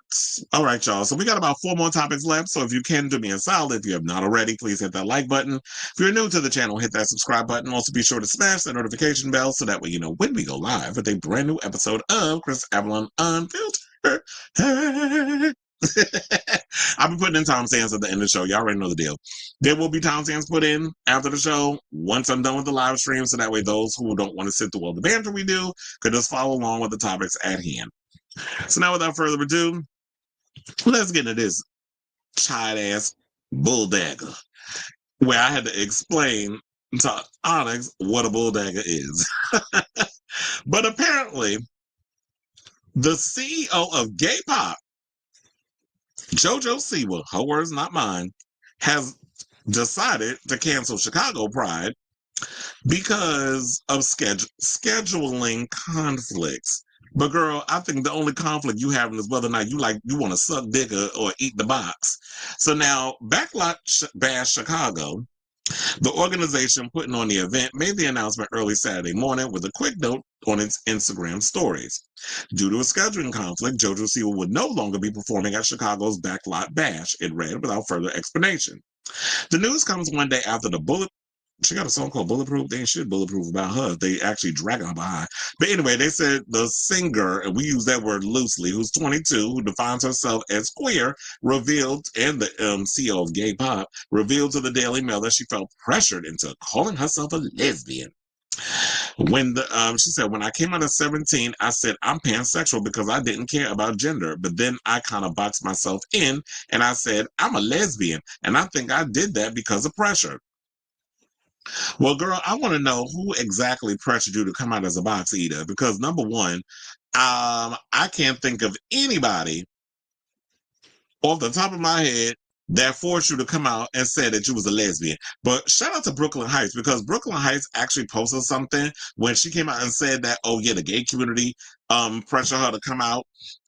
All right, y'all. So we got about 4 more topics left. So if you can do me a solid, if you have not already, please hit that like button. If you're new to the channel, hit that subscribe button. Also, be sure to smash that notification bell so that way you know when we go live with a brand new episode of Kris Avalon Unfiltered. I'll be putting in timestamps at the end of the show. Y'all already know the deal. There will be timestamps put in after the show once I'm done with the live stream, so that way those who don't want to sit through all the banter we do could just follow along with the topics at hand. So now, without further ado, let's get into this child-ass bulldagger, where I had to explain to Onyx what a bulldagger is. But apparently, the CEO of Gay Pop JoJo Siwa, her words not mine, has decided to cancel Chicago Pride because of scheduling conflicts. But girl, I think the only conflict you have is whether or not you want to suck dick or eat the box. So now, Backlash Bash Chicago, the organization putting on the event, made the announcement early Saturday morning with a quick note on its Instagram stories. Due to a scheduling conflict, JoJo Siwa would no longer be performing at Chicago's Backlot Bash, it read without further explanation. The news comes one day after she got a song called Bulletproof. They ain't shit bulletproof about her. They actually drag her behind. But anyway, they said the singer, and we use that word loosely, who's 22, who defines herself as queer, revealed, and the CEO of gay pop, revealed to the Daily Mail that she felt pressured into calling herself a lesbian. She said, when I came out of 17, I said I'm pansexual because I didn't care about gender. But then I kind of boxed myself in and I said I'm a lesbian. And I think I did that because of pressure. Well, girl, I want to know who exactly pressured you to come out as a box eater. Because number one, I can't think of anybody off the top of my head that forced you to come out and said that you was a lesbian. But shout out to Brooklyn Heights, because Brooklyn Heights actually posted something when she came out and said that, oh yeah, the gay community pressured her to come out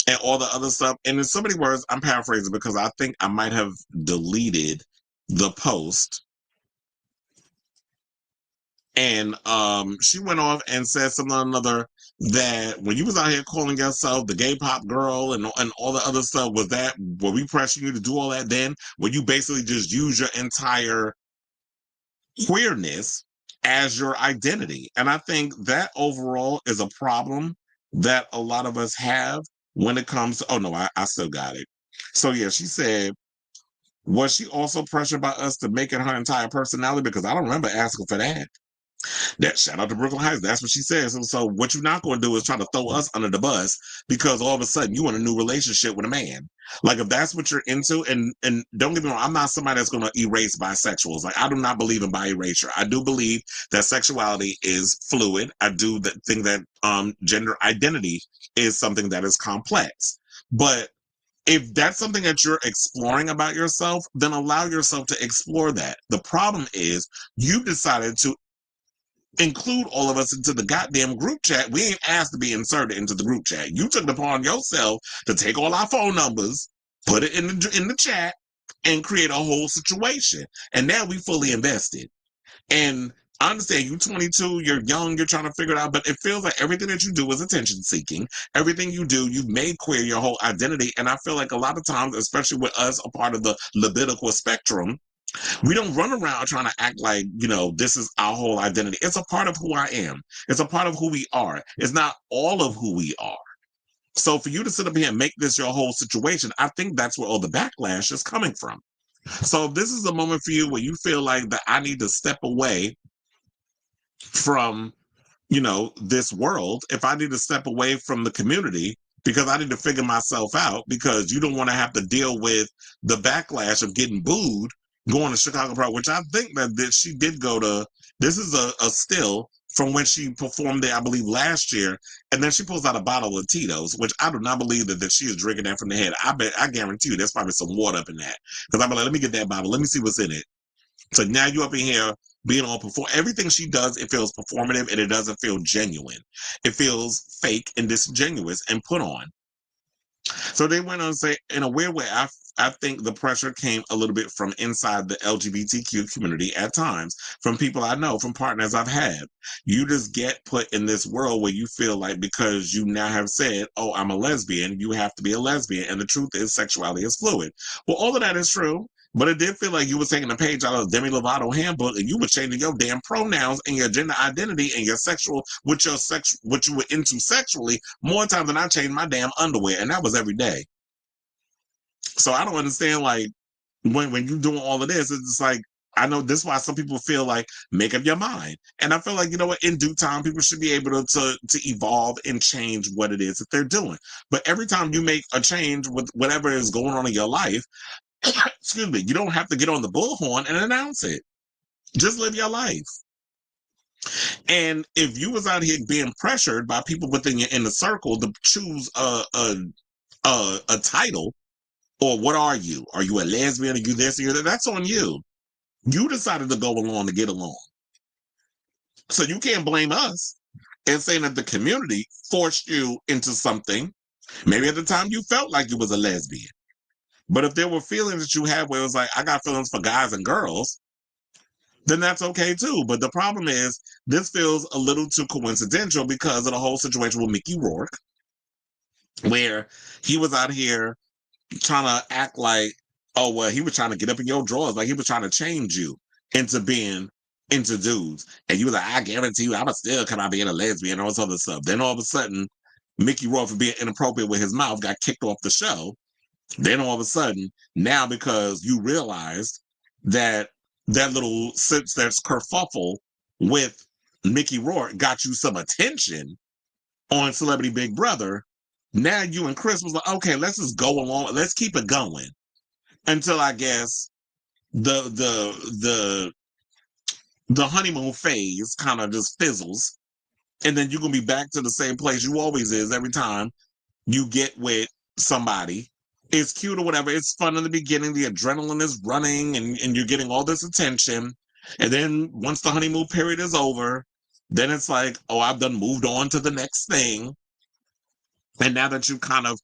and all the other stuff. And in so many words, I'm paraphrasing because I think I might have deleted the post. And she went off and said something or another that when you was out here calling yourself the gay pop girl and all the other stuff, were we pressuring you to do all that then? When you basically just use your entire queerness as your identity. And I think that overall is a problem that a lot of us have when it comes to, oh no, I still got it. So yeah, she said, was she also pressured by us to make it her entire personality? Because I don't remember asking for that. That shout out to Brooklyn Heights. That's what she says. So what you're not going to do is try to throw us under the bus because all of a sudden you want a new relationship with a man. Like if that's what you're into, and don't get me wrong, I'm not somebody that's going to erase bisexuals. Like I do not believe in bi erasure. I do believe that sexuality is fluid. I do think that gender identity is something that is complex. But if that's something that you're exploring about yourself, then allow yourself to explore that. The problem is you decided to include all of us into the goddamn group chat. We ain't asked to be inserted into the group chat. You took it upon yourself to take all our phone numbers, put it in the chat, and create a whole situation. And now we fully invested. And I understand you're 22, you're young, you're trying to figure it out, but it feels like everything that you do is attention seeking. Everything you do, you've made queer your whole identity. And I feel like a lot of times, especially with us, a part of the libidical spectrum, we don't run around trying to act like, this is our whole identity. It's a part of who I am. It's a part of who we are. It's not all of who we are. So for you to sit up here and make this your whole situation, I think that's where all the backlash is coming from. So if this is a moment for you where you feel like that I need to step away from, this world, if I need to step away from the community because I need to figure myself out because you don't want to have to deal with the backlash of getting booed going to Chicago Pride, which I think that she did go to. This is a still from when she performed there, I believe, last year. And then she pulls out a bottle of Tito's, which I do not believe that she is drinking that from the head. I guarantee you there's probably some water up in that. Because I'm like, let me get that bottle. Let me see what's in it. So now you up in here being on everything she does, it feels performative and it doesn't feel genuine. It feels fake and disingenuous and put on. So they went on to say, in a weird way, I think the pressure came a little bit from inside the LGBTQ community at times, from people I know, from partners I've had. You just get put in this world where you feel like because you now have said, oh, I'm a lesbian, you have to be a lesbian. And the truth is sexuality is fluid. Well, all of that is true. But it did feel like you were taking a page out of Demi Lovato handbook and you were changing your damn pronouns and your gender identity and your what you were into sexually more times than I changed my damn underwear. And that was every day. So I don't understand, like, when you're doing all of this, it's just like, I know this is why some people feel like, make up your mind. And I feel like, in due time, people should be able to evolve and change what it is that they're doing. But every time you make a change with whatever is going on in your life, excuse me, you don't have to get on the bullhorn and announce it. Just live your life. And if you was out here being pressured by people within your inner circle to choose a title Or what are you? Are you a lesbian? Are you this? Or that? That's on you. You decided to go along to get along. So you can't blame us and saying that the community forced you into something. Maybe at the time you felt like you was a lesbian. But if there were feelings that you had where it was like, I got feelings for guys and girls, then that's okay too. But the problem is, this feels a little too coincidental because of the whole situation with Mickey Rourke, where he was out here trying to act like, oh, well, he was trying to get up in your drawers. Like he was trying to change you into being into dudes. And you was like, I guarantee you, I'm still come out being a lesbian and all this other stuff. Then all of a sudden, Mickey Rourke, for being inappropriate with his mouth, got kicked off the show. Then all of a sudden, now because you realized that that little sense that's kerfuffle with Mickey Rourke got you some attention on Celebrity Big Brother, now you and Kris was like, okay, let's just go along. Let's keep it going until I guess the honeymoon phase kind of just fizzles. And then you're going to be back to the same place you always is every time you get with somebody. It's cute or whatever. It's fun in the beginning. The adrenaline is running and you're getting all this attention. And then once the honeymoon period is over, then it's like, oh, I've done moved on to the next thing. And now that you kind of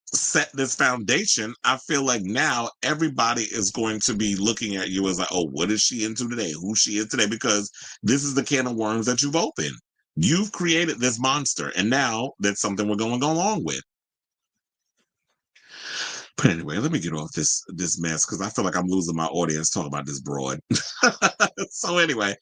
set this foundation, I feel like now everybody is going to be looking at you as like, oh, what is she into today? Who she is today? Because this is the can of worms that you've opened. You've created this monster. And now that's something we're going to go along with. But anyway, let me get off this mess because I feel like I'm losing my audience talking about this broad. So anyway,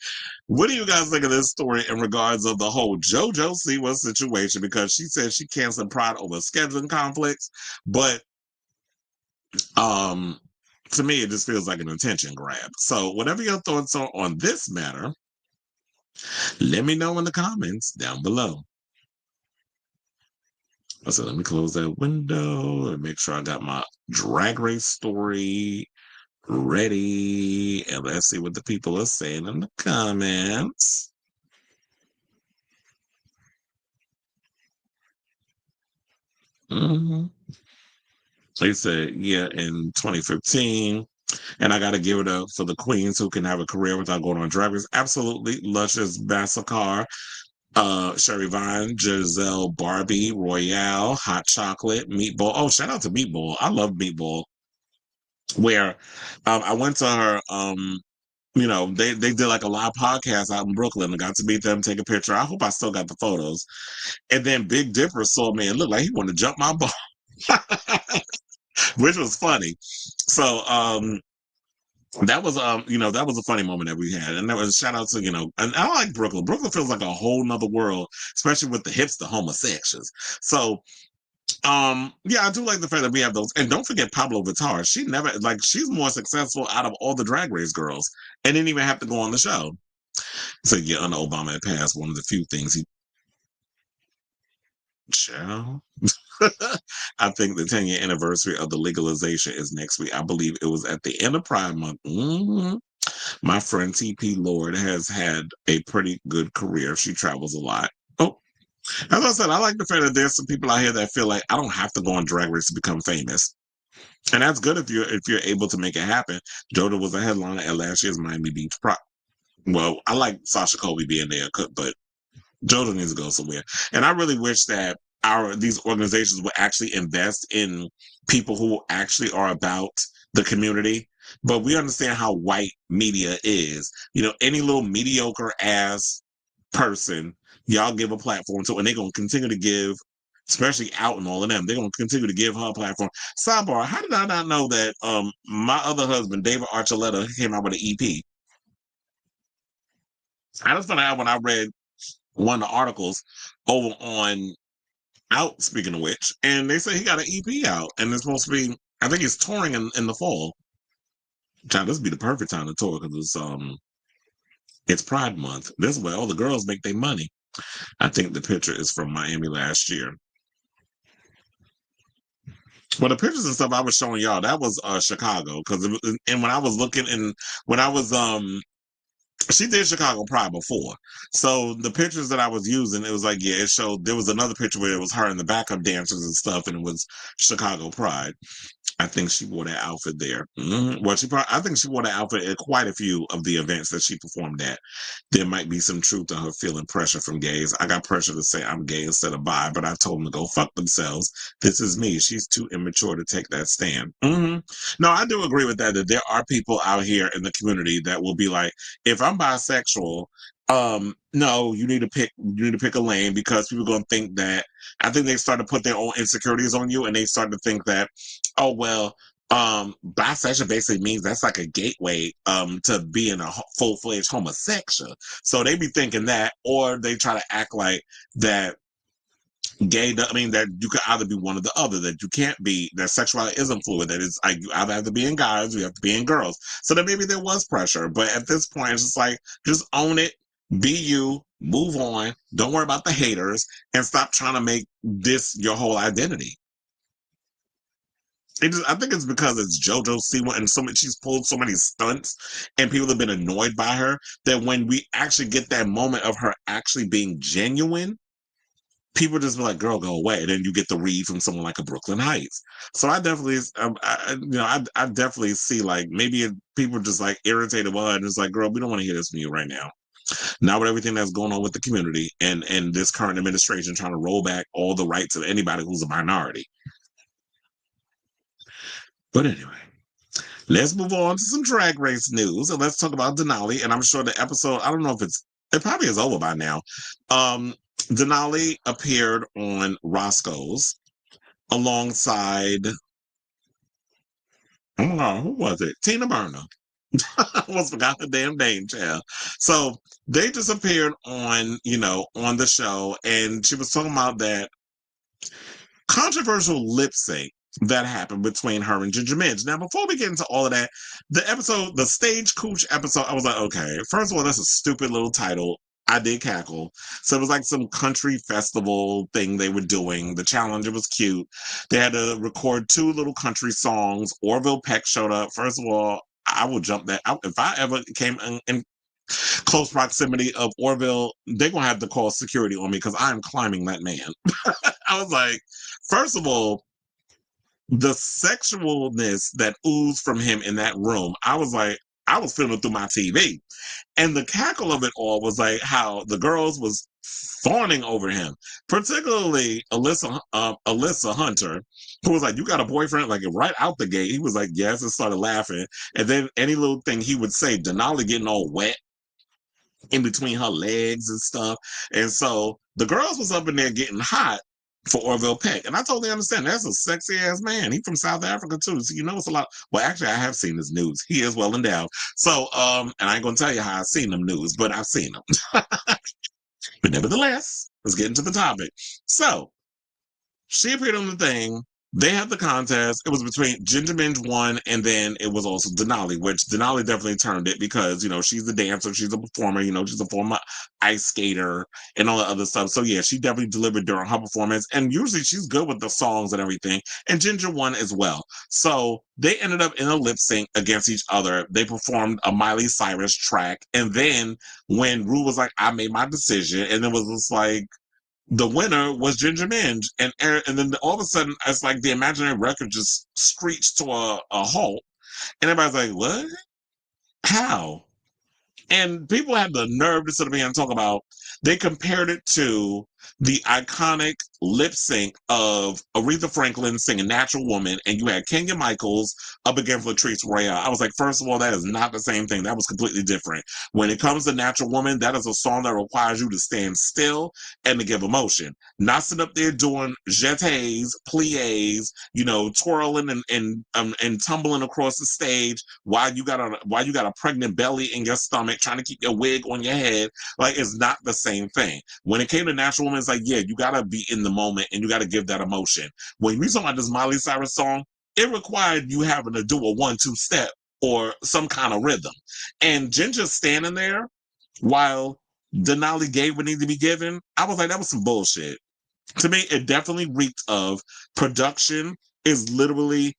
what do you guys think of this story in regards of the whole JoJo Siwa situation? Because she said she canceled Pride over scheduling conflicts, but to me it just feels like an attention grab. So whatever your thoughts are on this matter, let me know in the comments down below. So let me close that window and make sure I got my drag race story ready. And let's see what the people are saying in the comments. They said, yeah, in 2015. And I got to give it up for the queens who can have a career without going on drag race. Absolutely. Luscious Massacre. Sherry Vine, Giselle, Barbie, Royale, Hot Chocolate, Meatball. Oh, shout out to Meatball. I love Meatball. Where I went to her, you know, they did like a live podcast out in Brooklyn. I got to meet them, take a picture. I hope I still got the photos. And then Big Dipper saw me and looked like he wanted to jump my ball, which was funny. So, that was you know, that was a funny moment that we had. And that was shout out to, you know, and I like Brooklyn. Brooklyn feels like a whole nother world, especially with the hipster homosexuals. So yeah, I do like the fact that we have those. And don't forget Pablo Vittar. She never, like, she's more successful out of all the Drag Race girls and didn't even have to go on the show. So yeah, under Obama had passed one of the few things he Child. I think the 10-year anniversary of the legalization is next week. I believe it was at the end of Pride Month. My friend TP Lord has had a pretty good career. She travels a lot. Oh, as I said, I like the fact that there's some people out here that feel like I don't have to go on Drag Race to become famous. And that's good if you're able to make it happen. JoJo was a headliner at last year's Miami Beach Pride. Well, I like Sasha Colby being there, but JoJo needs to go somewhere. And I really wish that these organizations would actually invest in people who actually are about the community. But we understand how white media is. You know, any little mediocre ass person, y'all give a platform to, and they're going to continue to give, especially Out and all of them, they're going to continue to give her a platform. Sidebar, how did I not know that my other husband, David Archuleta, came out with an EP? I just found out when I read one of the articles over on Out, speaking of which, and they say he got an EP out, and it's supposed to be, I think he's touring in the fall. Child, this would be the perfect time to tour because it's Pride Month. This is where all the girls make their money. I think the picture is from Miami last year. Well, the pictures and stuff I was showing y'all, that was Chicago, because and when I was looking and when I was she did Chicago Pride before. So the pictures that I was using, it was like, yeah, it showed, there was another picture where it was her and the backup dancers and stuff, and it was Chicago Pride. I think she wore that outfit there. Well, I think she wore that outfit at quite a few of the events that she performed at. There might be some truth to her feeling pressure from gays. I got pressure to say I'm gay instead of bi, but I told them to go fuck themselves. This is me. She's too immature to take that stand. No, I do agree with that there are people out here in the community that will be like, if I'm bisexual, no, you need to pick a lane, because people are going to think that, I think they start to put their own insecurities on you, and they start to think that, oh well, bisexual basically means that's like a gateway to being a full-fledged homosexual. So they be thinking that, or they try to act like that that you could either be one or the other, that you can't be, that sexuality isn't fluid, that it's like you either have to be in guys or you have to be in girls. So that maybe there was pressure, but at this point it's just like, just own it, be you, move on, don't worry about the haters, and stop trying to make this your whole identity. I think it's because it's JoJo Siwa, and she's pulled so many stunts, and people have been annoyed by her, that when we actually get that moment of her actually being genuine, people just be like, "Girl, go away." And then you get the read from someone like a Brooklyn Heights. So I definitely, I definitely see, like, maybe people just like irritated by it, and it's like, "Girl, we don't want to hear this from you right now." Now with everything that's going on with the community and this current administration trying to roll back all the rights of anybody who's a minority. But anyway, let's move on to some Drag Race news, and let's talk about Denali. And I'm sure the episode, I don't know if it probably is over by now. Denali appeared on Roscoe's alongside, I don't know, who was it? Tina Burner. I almost forgot the damn name, child. So they just appeared on the show, and she was talking about that controversial lip sync that happened between her and Ginger Minj. Now, before we get into all of that, the Stage Cooch episode, I was like, okay, first of all, that's a stupid little title. I did cackle. So it was like some country festival thing they were doing. The challenge, it was cute. They had to record 2 little country songs. Orville Peck showed up. First of all, I will jump that out. If I ever came in close proximity of Orville, they're going to have to call security on me, because I'm climbing that man. I was like, first of all, the sexualness that oozed from him in that room, I was like, I was feeling it through my TV. And the cackle of it all was like how the girls was fawning over him, particularly Alyssa Hunter, who was like, "You got a boyfriend?" Like right out the gate, he was like, "Yes," and started laughing. And then any little thing he would say, Denali getting all wet in between her legs and stuff. And so the girls was up in there getting hot for Orville Peck. And I totally understand. That's a sexy ass man. He's from South Africa too. So it's a lot. Well, actually, I have seen his nudes. He is well endowed. So, and I ain't gonna tell you how I've seen them nudes, but I've seen them. But nevertheless, let's get into the topic. So she appeared on the thing. They had the contest. It was between Ginger Minj won, and then it was also Denali, which Denali definitely turned it, because she's a dancer, she's a performer, she's a former ice skater and all that other stuff. So yeah, she definitely delivered during her performance, and usually she's good with the songs and everything. And Ginger won as well. So they ended up in a lip sync against each other. They performed a Miley Cyrus track, and then when Ru was like, "I made my decision," and it was just like, the winner was Ginger Minj, and then all of a sudden, it's like the imaginary record just screeched to a halt, and everybody's like, "What? How?" And people had the nerve to sit up here and talk about, they compared it to the iconic lip sync of Aretha Franklin singing Natural Woman, and you had Kenya Michaels up against Latrice Royale. I was like, first of all, that is not the same thing. That was completely different. When it comes to Natural Woman, that is a song that requires you to stand still and to give emotion. Not sit up there doing jetés, pliés, twirling and tumbling across the stage while you got a pregnant belly in your stomach, trying to keep your wig on your head. Like, it's not the same thing. When it came to Natural Woman, it's like, yeah, you gotta be in the moment and you gotta give that emotion. When we talk about this Miley Cyrus song, it required you having to do a 1-2 step or some kind of rhythm. And Ginger standing there while Denali gave what needed to be given, I was like, that was some bullshit. To me, it definitely reeked of production is literally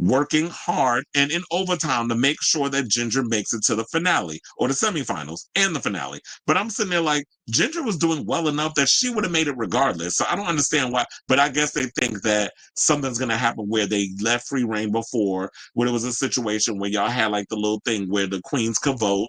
working hard and in overtime to make sure that Ginger makes it to the finale or the semifinals and the finale. But I'm sitting there like, Ginger was doing well enough that she would have made it regardless. So I don't understand why, but I guess they think that something's going to happen where they left free reign before, where there was a situation where y'all had like the little thing where the queens could vote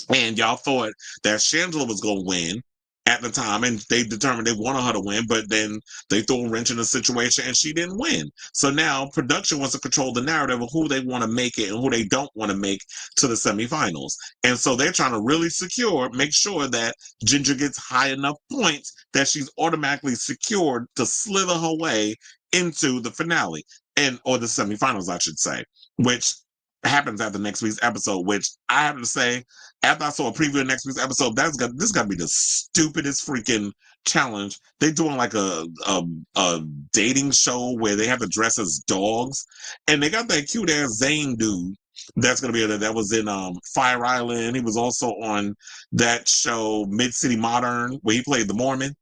and y'all thought that Shangela was going to win at the time, and they determined they wanted her to win, but then they threw a wrench in the situation and she didn't win. So now production wants to control the narrative of who they want to make it and who they don't want to make to the semifinals. And so they're trying to really make sure that Ginger gets high enough points that she's automatically secured to slither her way into the finale or the semifinals, I should say, which happens after next week's episode, which I have to say, after I saw a preview of next week's episode, this got to be the stupidest freaking challenge. They're doing like a dating show where they have to dress as dogs, and they got that cute ass Zane dude that's gonna be that was in Fire Island. He was also on that show Mid City Modern where he played the Mormon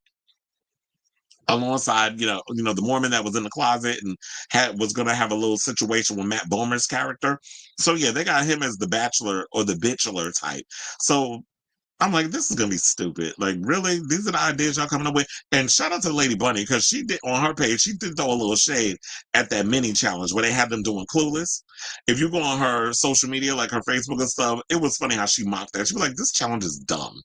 alongside the Mormon that was in the closet and was going to have a little situation with Matt Bomer's character. So yeah, they got him as the bachelor or the bitchular type. So I'm like, this is going to be stupid. Like, really? These are the ideas y'all coming up with? And shout out to Lady Bunny, because she did, on her page, she did throw a little shade at that mini challenge where they had them doing Clueless. If you go on her social media, like her Facebook and stuff, it was funny how she mocked that. She was like, this challenge is dumb.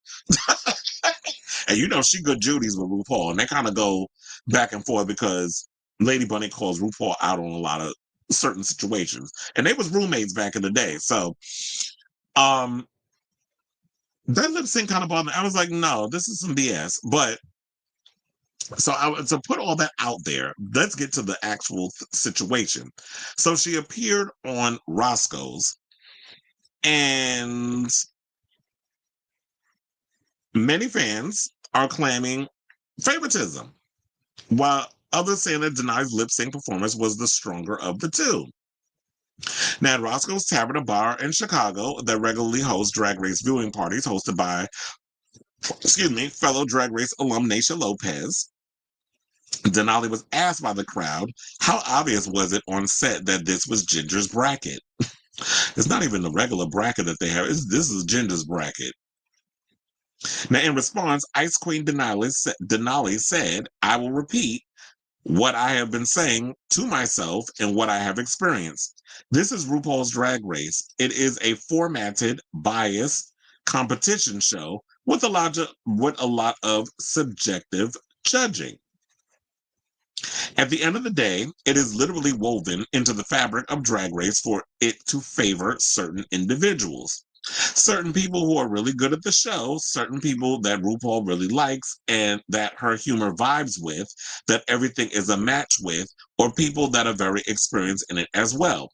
And she good Judy's with RuPaul, and they kind of go back and forth because Lady Bunny calls RuPaul out on a lot of certain situations, and they was roommates back in the day. So, that lip sync kind of bothered me. I was like, no, this is some BS. But so to put all that out there, let's get to the actual situation. So she appeared on Roscoe's, and many fans are claiming favoritism, while others saying that Denali's lip sync performance was the stronger of the two. Now, at Roscoe's Tavern and Bar in Chicago, that regularly hosts drag race viewing parties hosted by, fellow drag race alum Naysha Lopez, Denali was asked by the crowd, how obvious was it on set that this was Ginger's bracket? It's not even the regular bracket that they have. This is Ginger's bracket. Now, in response, Ice Queen Denali said, I will repeat what I have been saying to myself and what I have experienced. This is RuPaul's Drag Race. It is a formatted, biased competition show with a lot of subjective judging. At the end of the day, it is literally woven into the fabric of Drag Race for it to favor certain individuals. Certain people who are really good at the show, certain people that RuPaul really likes and that her humor vibes with, that everything is a match with, or people that are very experienced in it as well.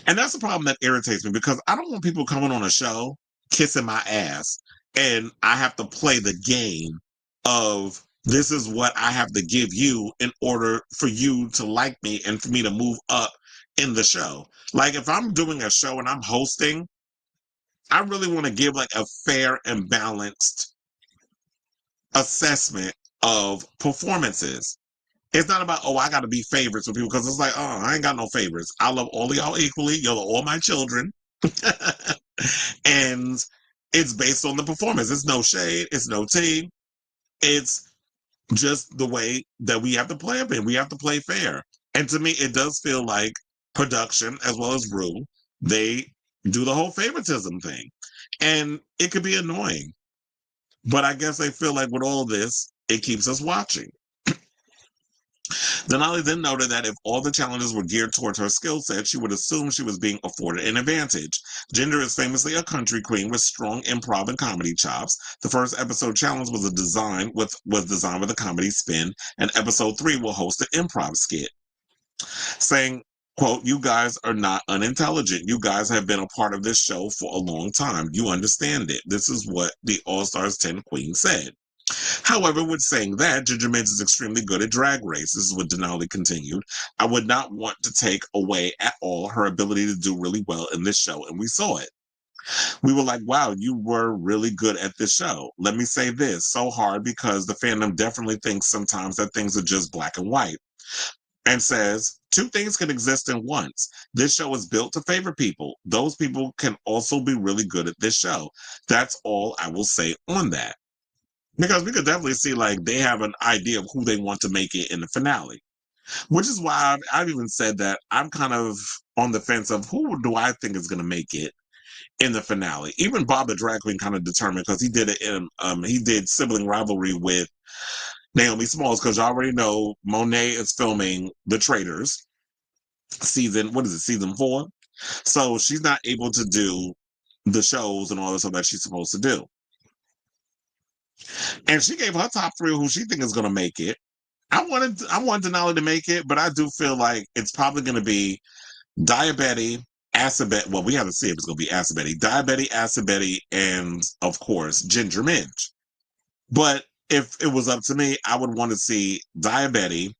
And that's the problem that irritates me, because I don't want people coming on a show kissing my ass and I have to play the game of this is what I have to give you in order for you to like me and for me to move up in the show. Like, if I'm doing a show and I'm hosting, I really want to give like a fair and balanced assessment of performances. It's not about, I got to be favorites with people, because it's like, I ain't got no favorites. I love all of y'all equally. Y'all are all my children. And it's based on the performance. It's no shade. It's no tea. It's just the way that we have to play up in. We have to play fair. And to me, it does feel like production, as well as Ru, they do the whole favoritism thing. And it could be annoying. But I guess they feel like with all this, it keeps us watching. Denali then noted that if all the challenges were geared towards her skill set, she would assume she was being afforded an advantage. Ginger is famously a country queen with strong improv and comedy chops. The first episode challenge was designed with a comedy spin, and episode 3 will host an improv skit. Saying, quote, you guys are not unintelligent. You guys have been a part of this show for a long time. You understand it. This is what the All Stars 10 Queen said. However, with saying that, Ginger Minj is extremely good at Drag Race. This is what Denali continued. I would not want to take away at all her ability to do really well in this show, and we saw it. We were like, wow, you were really good at this show. Let me say this, so hard because the fandom definitely thinks sometimes that things are just black and white. And says, Two things can exist in once. This show is built to favor people. Those people can also be really good at this show. That's all I will say on that. Because we could definitely see like they have an idea of who they want to make it in the finale. Which is why I've even said that I'm kind of on the fence of who do I think is going to make it in the finale. Even Bob the Drag Queen kind of determined because he did it in he did sibling rivalry with Naomi Smalls because you already know Monet is filming The Traitors season 4. So she's not able to do the shows and all the stuff that she's supposed to do. And she gave her top 3 who she thinks is going to make it. I wanted Denali to make it, but I do feel like it's probably going to be Diabetti, Acid. Well, we have to see if it's going to be Acid. Diabetti, Acid, and of course Ginger Minj. But if it was up to me, I would want to see Diabetti,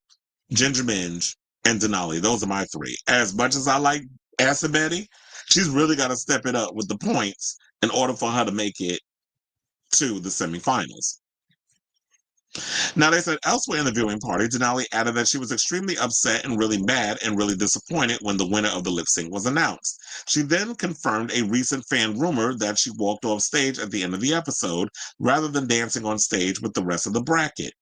Ginger Minj, and Denali. Those are my 3. As much as I like Acid, she's really got to step it up with the points in order for her to make it to the semifinals. Now, they said elsewhere in the viewing party, Denali added that she was extremely upset and really mad and really disappointed when the winner of the lip sync was announced. She then confirmed a recent fan rumor that she walked off stage at the end of the episode rather than dancing on stage with the rest of the bracket.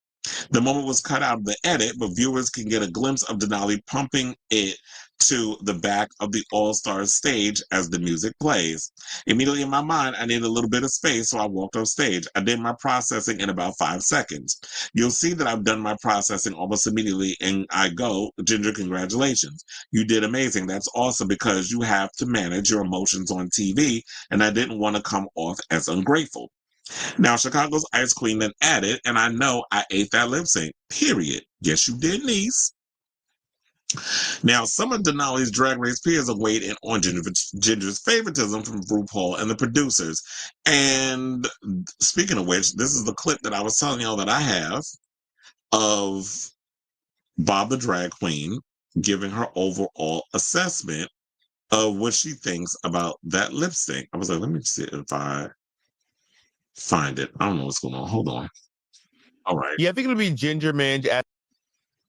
The moment was cut out of the edit, but viewers can get a glimpse of Denali pumping it to the back of the All-Stars stage as the music plays. Immediately in my mind, I needed a little bit of space, so I walked off stage. I did my processing in about 5 seconds. You'll see that I've done my processing almost immediately, and I go, Ginger, congratulations. You did amazing. That's awesome because you have to manage your emotions on TV, and I didn't want to come off as ungrateful. Now, Chicago's Ice Queen then added, and I know I ate that lip sync, period. Yes, you did, niece. Now, some of Denali's Drag Race peers have weighed in on Ginger's favoritism from RuPaul and the producers. And speaking of which, this is the clip that I was telling y'all that I have of Bob the Drag Queen giving her overall assessment of what she thinks about that lip sync. I was like, let me see if I find it. I don't know what's going on. Hold on. All right. Yeah, I think it'll be Ginger Minj.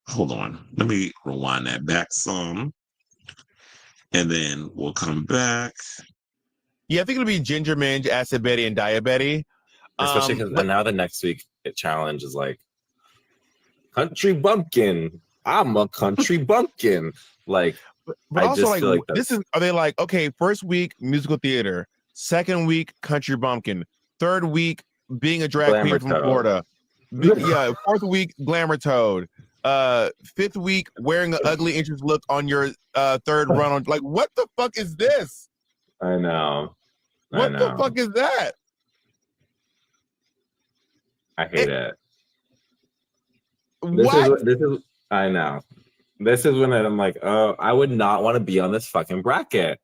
Hold on. Let me rewind that back some. And then we'll come back. Yeah, I think it'll be Ginger Minj, Acid Betty, and Diabetti. Especially because now the next week challenge is like country bumpkin. I'm a country bumpkin. Like, but I also just like, feel like this is, are they like, okay, first week musical theater, second week country bumpkin, third week being a drag Glamour queen from Toad. Florida, yeah, fourth week glamour toad, fifth week wearing an ugly interest look on your third run on, like, what the fuck is this? I know. What the fuck is that? I hate it. What? This is I know. This is when I'm like, oh, I would not want to be on this fucking bracket.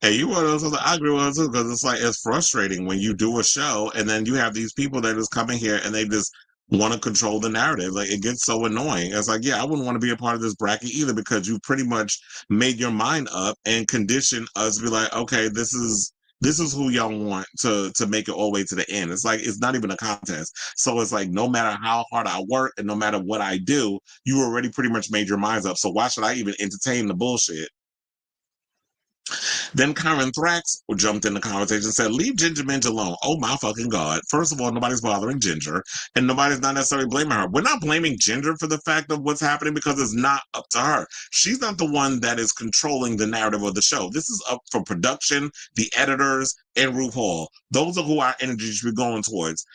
And you want to, I agree with too, because it's like it's frustrating when you do a show and then you have these people that just come in here and they just want to control the narrative. Like, it gets so annoying. It's like, yeah, I wouldn't want to be a part of this bracket either, because you pretty much made your mind up and conditioned us to be like, okay, this is who y'all want to make it all the way to the end. It's like, it's not even a contest. So it's like, no matter how hard I work and no matter what I do, you already pretty much made your minds up. So why should I even entertain the bullshit? Then Karen Thrax jumped in the conversation and said, leave Ginger Minj alone. Oh my fucking God. First of all, nobody's bothering Ginger, and nobody's not necessarily blaming her. We're not blaming Ginger for the fact of what's happening because it's not up to her. She's not the one that is controlling the narrative of the show. This is up for production, the editors, and RuPaul. Those are who our energy should be going towards.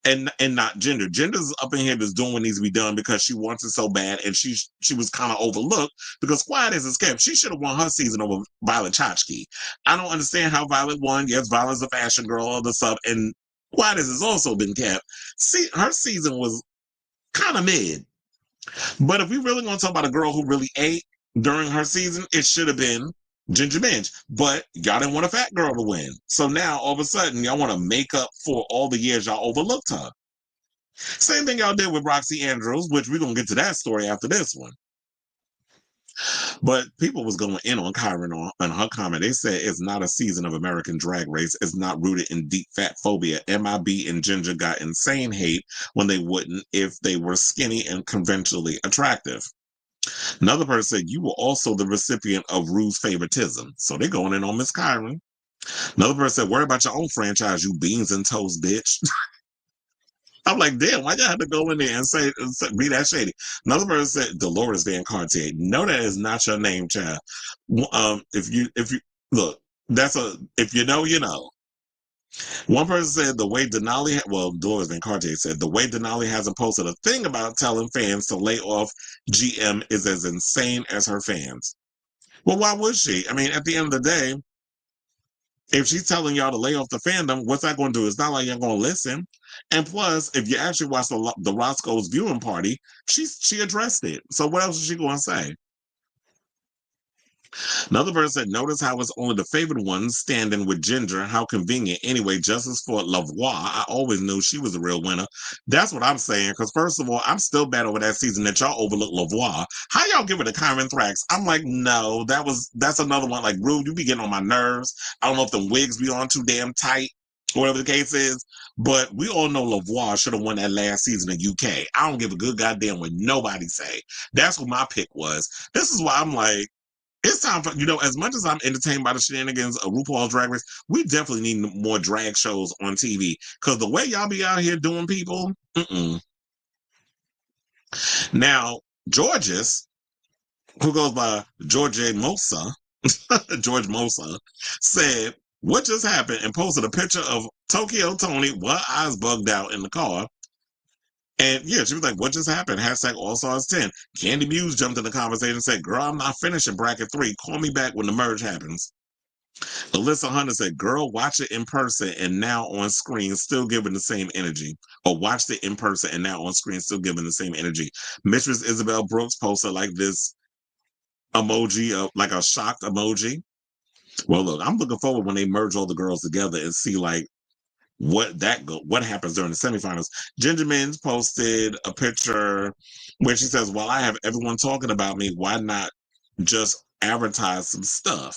And not Ginger. Ginger's up in here just doing what needs to be done because she wants it so bad, and she was kind of overlooked because Quiet as it's kept. She should have won her season over Violet Chachki. I don't understand how Violet won. Yes, Violet's a fashion girl, all the stuff, and Quiet as has also been kept. See, her season was kind of mid. But if we really want to talk about a girl who really ate during her season, it should have been Ginger Minj. But y'all didn't want a fat girl to win. So now, all of a sudden, y'all want to make up for all the years y'all overlooked her. Same thing y'all did with Roxxxy Andrews, which we're going to get to that story after this one. But people was going in on Kyron on her comment. They said it's not a season of American Drag Race. It's not rooted in deep fat phobia. MIB and Ginger got insane hate when they wouldn't if they were skinny and conventionally attractive. Another person said, you were also the recipient of Rue's favoritism. So they're going in on Miss Kyron. Another person said, worry about your own franchise, you beans and toast, bitch. I'm like, damn, why y'all have to go in there and say be that shady? Another person said, Dolores Van Cartier. No, that is not your name, child. If you look, if you know, you know. One person said the way Denali, Dolores Van Cartier said the way Denali hasn't posted a thing about telling fans to lay off GM is as insane as her fans. Well, why would she? I mean, at the end of the day, if she's telling y'all to lay off the fandom, what's that going to do? It's not like you're going to listen. And plus, if you actually watch the Roscoe's viewing party, she addressed it. So what else is she going to say? Another person said, notice how it's only the favored ones standing with Ginger. How convenient. Anyway, justice for Lavoie. I always knew she was a real winner. That's what I'm saying. Because first of all, I'm still bad over that season that y'all overlooked Lavoie. How y'all give it to Kyron Thrax? I'm like, no, that's another one. Like, Rue, you be getting on my nerves. I don't know if the wigs be on too damn tight, or whatever the case is. But we all know Lavoie should have won that last season in UK. I don't give a good goddamn what nobody say. That's what my pick was. This is why I'm like, it's time for, as much as I'm entertained by the shenanigans of RuPaul's Drag Race, we definitely need more drag shows on TV. Because the way y'all be out here doing people, Now, Georges, who goes by George Mosa, George Mosa, said, what just happened? And posted a picture of Tokyo Tony, with her eyes bugged out in the car. And yeah, she was like, what just happened? Hashtag All Stars 10. Candy Muse jumped in the conversation and said, girl, I'm not finishing bracket 3. Call me back when the merge happens. Alyssa Hunter said, girl, watch it in person and now on screen, still giving the same energy. Or watched it in person and now on screen, still giving the same energy. Mistress Isabel Brooks posted like this emoji, of like a shocked emoji. Well, look, I'm looking forward when they merge all the girls together and see like what happens during the semifinals. Ginger Minj posted a picture where she says, well, I have everyone talking about me, why not just advertise some stuff?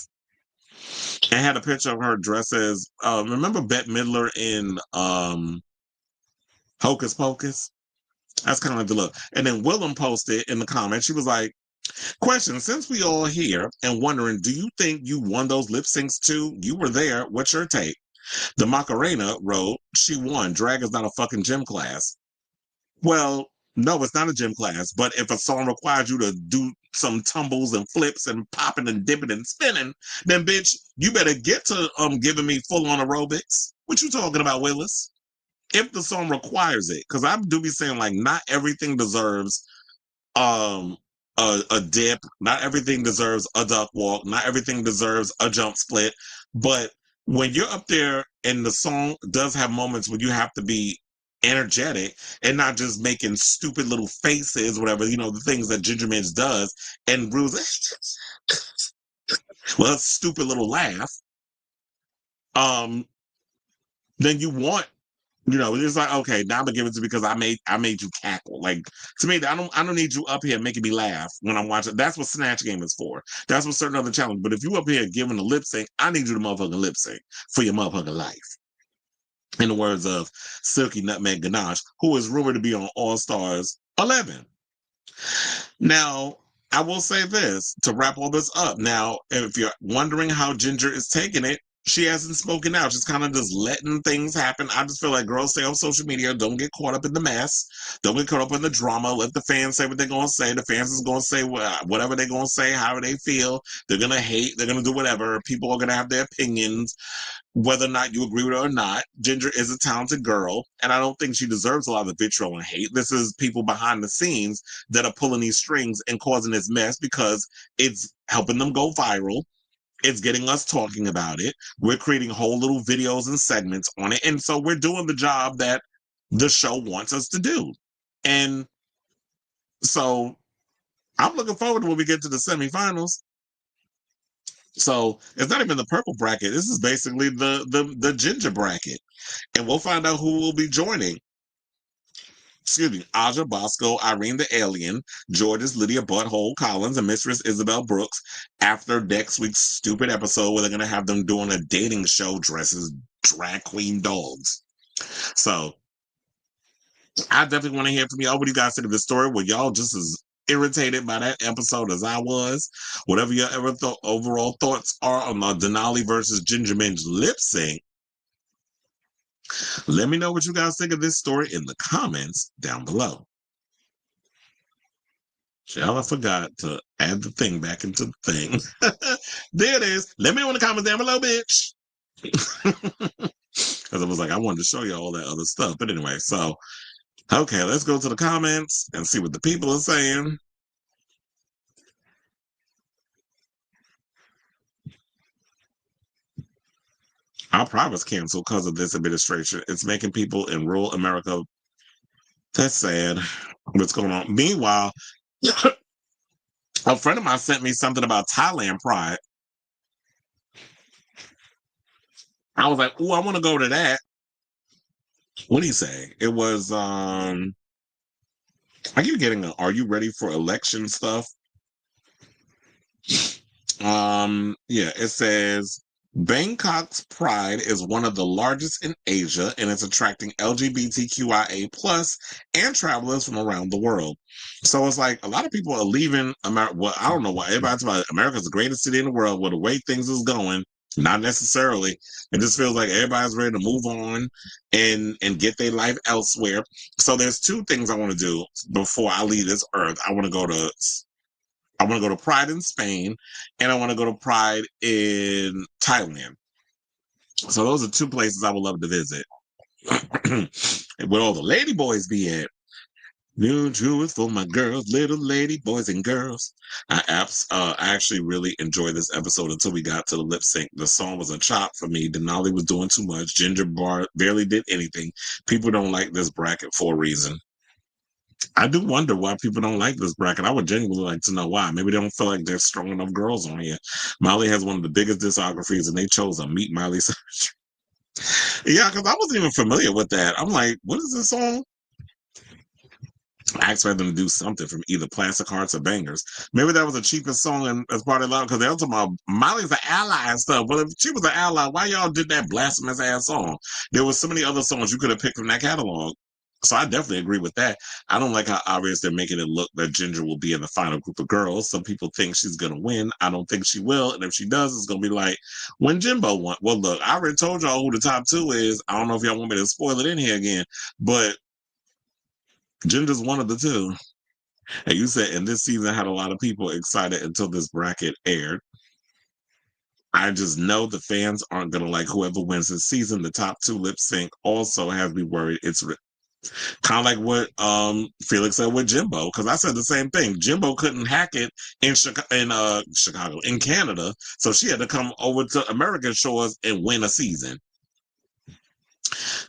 And had a picture of her dressed as remember Bette Midler in Hocus Pocus? That's kind of like the look. And then Willem posted in the comments, she was like, question, since we all here and wondering, do you think you won those lip syncs too? You were there, what's your take? The Macarena wrote, she won. Drag is not a fucking gym class. Well, no, it's not a gym class. But if a song requires you to do some tumbles and flips and popping and dipping and spinning, then bitch, you better get to giving me full-on aerobics. What you talking about, Willis? If the song requires it. Because I do be saying, like, not everything deserves a dip. Not everything deserves a duck walk. Not everything deserves a jump split. But when you're up there and the song does have moments where you have to be energetic and not just making stupid little faces, whatever, the things that Ginger Minj does, and Rue's well, a stupid little laugh, then you want, it's like, okay, now I'm gonna give it to you because I made you cackle. Like, to me, I don't need you up here making me laugh when I'm watching. That's what Snatch Game is for. That's what certain other challenge. But if you up here giving a lip sync, I need you to motherfucking lip sync for your motherfucking life. In the words of Silky Nutmeg Ganache, who is rumored to be on All Stars 11. Now, I will say this to wrap all this up. Now, if you're wondering how Ginger is taking it, she hasn't spoken out. She's kind of just letting things happen. I just feel like girls stay on social media. Don't get caught up in the mess. Don't get caught up in the drama. Let the fans say what they're going to say. The fans is going to say whatever they're going to say, however they feel. They're going to hate. They're going to do whatever. People are going to have their opinions, whether or not you agree with her or not. Ginger is a talented girl, and I don't think she deserves a lot of vitriol and hate. This is people behind the scenes that are pulling these strings and causing this mess because it's helping them go viral. It's getting us talking about it. We're creating whole little videos and segments on it. And so we're doing the job that the show wants us to do. And so I'm looking forward to when we get to the semifinals. So it's not even the purple bracket. This is basically the ginger bracket. And we'll find out who will be joining. Aja Bosco, Irene the Alien, George's Lydia Butthole Collins, and Mistress Isabel Brooks after next week's stupid episode where they're going to have them doing a dating show dressed as drag queen dogs. So I definitely want to hear from y'all. What do you guys think of the story? Were y'all just as irritated by that episode as I was? Whatever your overall thoughts are on the Denali versus Ginger Minj lip sync, let me know what you guys think of this story in the comments down below. Y'all, I forgot to add the thing back into the thing. There it is. Let me know in the comments down below, bitch. Because I was like, I wanted to show you all that other stuff. But anyway, so, okay, let's go to the comments and see what the people are saying. Our private's canceled because of this administration. It's making people in rural America. That's sad. What's going on? Meanwhile, a friend of mine sent me something about Thailand Pride. I was like, oh, I want to go to that. What do you say? It was, I keep getting a, are you ready for election stuff? Yeah, it says, Bangkok's Pride is one of the largest in Asia, and it's attracting LGBTQIA plus and travelers from around the world. So it's like a lot of people are leaving America. Well, I don't know why everybody's about America's the greatest city in the world. Well, the way things is going, not necessarily. It just feels like everybody's ready to move on and get their life elsewhere. So there's two things I want to do before I leave this earth. I want to go to Pride in Spain, and I want to go to Pride in Thailand. So those are two places I would love to visit. Where all the lady boys be at. New Jew for my girls, little lady boys and girls. I actually really enjoyed this episode until we got to the lip sync. The song was a chop for me. Denali was doing too much. Ginger barely did anything. People don't like this bracket for a reason. I do wonder why people don't like this bracket. I would genuinely like to know why. Maybe they don't feel like there's strong enough girls on here. Miley has one of the biggest discographies, and they chose a Meet Miley Cyrus. Yeah, because I wasn't even familiar with that. I'm like, what is this song? I expect them to do something from either Plastic Hearts or Bangers. Maybe that was the cheapest song as part of the because they were talking about Miley's an ally and stuff. Well, if she was an ally, why y'all did that blasphemous ass song? There was so many other songs you could have picked from that catalog. So I definitely agree with that. I don't like how obvious they're making it look that Ginger will be in the final group of girls. Some people think she's going to win. I don't think she will. And if she does, it's going to be like when Jimbo won. Well, look, I already told y'all who the top two is. I don't know if y'all want me to spoil it in here again, but Ginger's one of the two. And you said, and this season had a lot of people excited until this bracket aired. I just know the fans aren't going to like whoever wins this season. The top two lip sync also has me worried. It's kind of like what Felix said with Jimbo, because I said the same thing. Jimbo couldn't hack it in Chicago, in Canada, so she had to come over to American shores and win a season.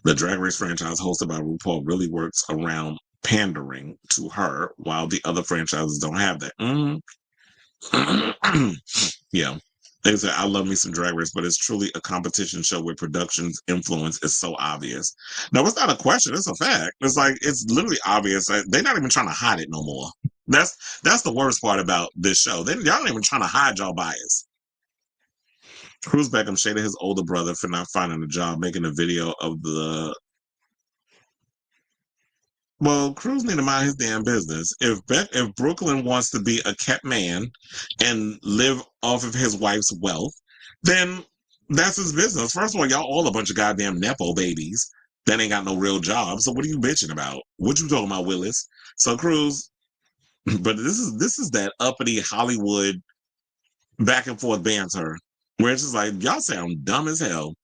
The Drag Race franchise hosted by RuPaul really works around pandering to her, while the other franchises don't have that. Yeah. They say, I love me some Drag Race, but it's truly a competition show where production's influence is so obvious. No, it's not a question. It's a fact. It's like, it's literally obvious. They're not even trying to hide it no more. That's the worst part about this show. Y'all not even trying to hide y'all bias. Cruz Beckham shaded his older brother for not finding a job, making a video of the... Well, Cruz need to mind his damn business. If Brooklyn wants to be a kept man and live off of his wife's wealth, then that's his business. First of all, y'all all a bunch of goddamn Nepo babies that ain't got no real job. So what are you bitching about? What you talking about, Willis? So Cruz, but this is that uppity Hollywood back and forth banter where it's just like, y'all sound dumb as hell.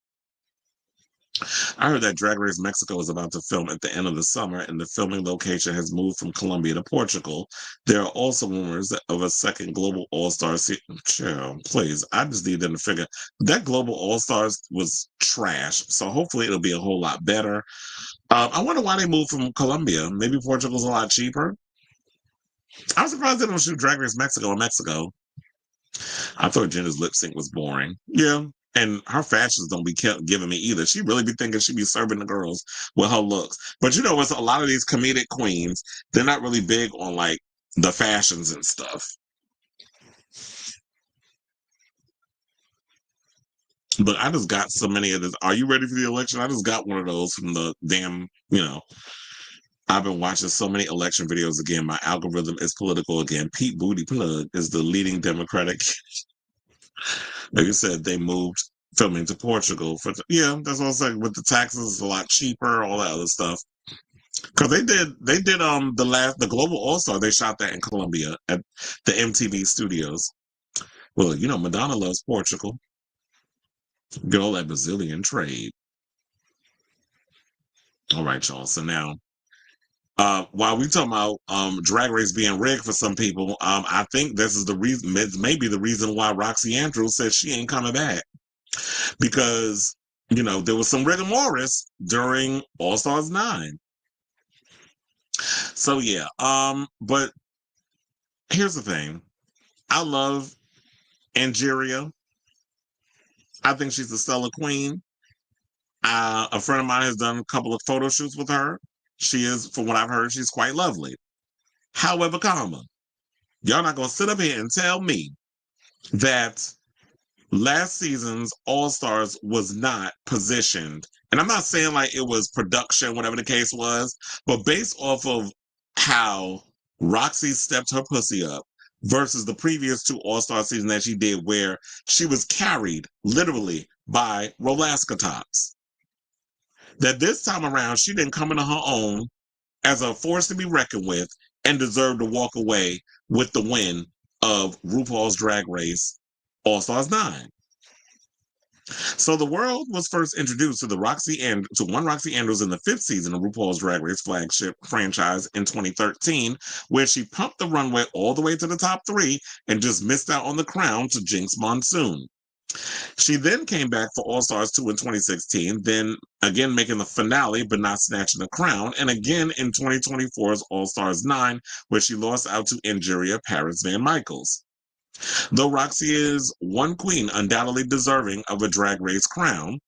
I heard that Drag Race Mexico is about to film at the end of the summer, and the filming location has moved from Colombia to Portugal. There are also rumors of a second Global All-Star season. Chill, please. I just need them to figure that Global All-Stars was trash, so hopefully it'll be a whole lot better. I wonder why they moved from Colombia. Maybe Portugal's a lot cheaper. I'm surprised they don't shoot Drag Race Mexico in Mexico. I thought Jenna's lip sync was boring. Yeah. And her fashions don't be kept giving me either. She really be thinking she be serving the girls with her looks. But you know, it's a lot of these comedic queens, they're not really big on like the fashions and stuff. But I just got so many of this. Are you ready for the election? I just got one of those from the damn, I've been watching so many election videos again. My algorithm is political again. Pete Booty Plug is the leading Democratic. Like you said, they moved filming to Portugal yeah, that's what I was saying. With the taxes, it's a lot cheaper, all that other stuff. Because they did the Global All Star. They shot that in Colombia at the MTV studios. Well, Madonna loves Portugal. Get all that Brazilian trade. All right, y'all. So now, while we talking about Drag Race being rigged for some people, I think this is the reason, maybe the reason why Roxxxy Andrews said she ain't coming back. Because, there was some rigor during All Stars 9. So yeah, but here's the thing. I love Angeria. I think she's a stellar queen. A friend of mine has done a couple of photo shoots with her. She is, from what I've heard, she's quite lovely. However, y'all not gonna sit up here and tell me that last season's All-Stars was not positioned. And I'm not saying like it was production, whatever the case was, but based off of how Roxxxy stepped her pussy up versus the previous 2 All-Star seasons that she did, where she was carried literally by Rolaska tops. That this time around, she didn't come into her own as a force to be reckoned with and deserved to walk away with the win of RuPaul's Drag Race All-Stars 9. So the world was first introduced to Roxxxy Andrews in the 5th season of RuPaul's Drag Race flagship franchise in 2013, where she pumped the runway all the way to the top 3 and just missed out on the crown to Jinx Monsoon. She then came back for All Stars 2 in 2016, then again making the finale but not snatching the crown, and again in 2024's All Stars 9, where she lost out to Angeria Paris Van Michaels. Though Roxxxy is one queen undoubtedly deserving of a Drag Race crown,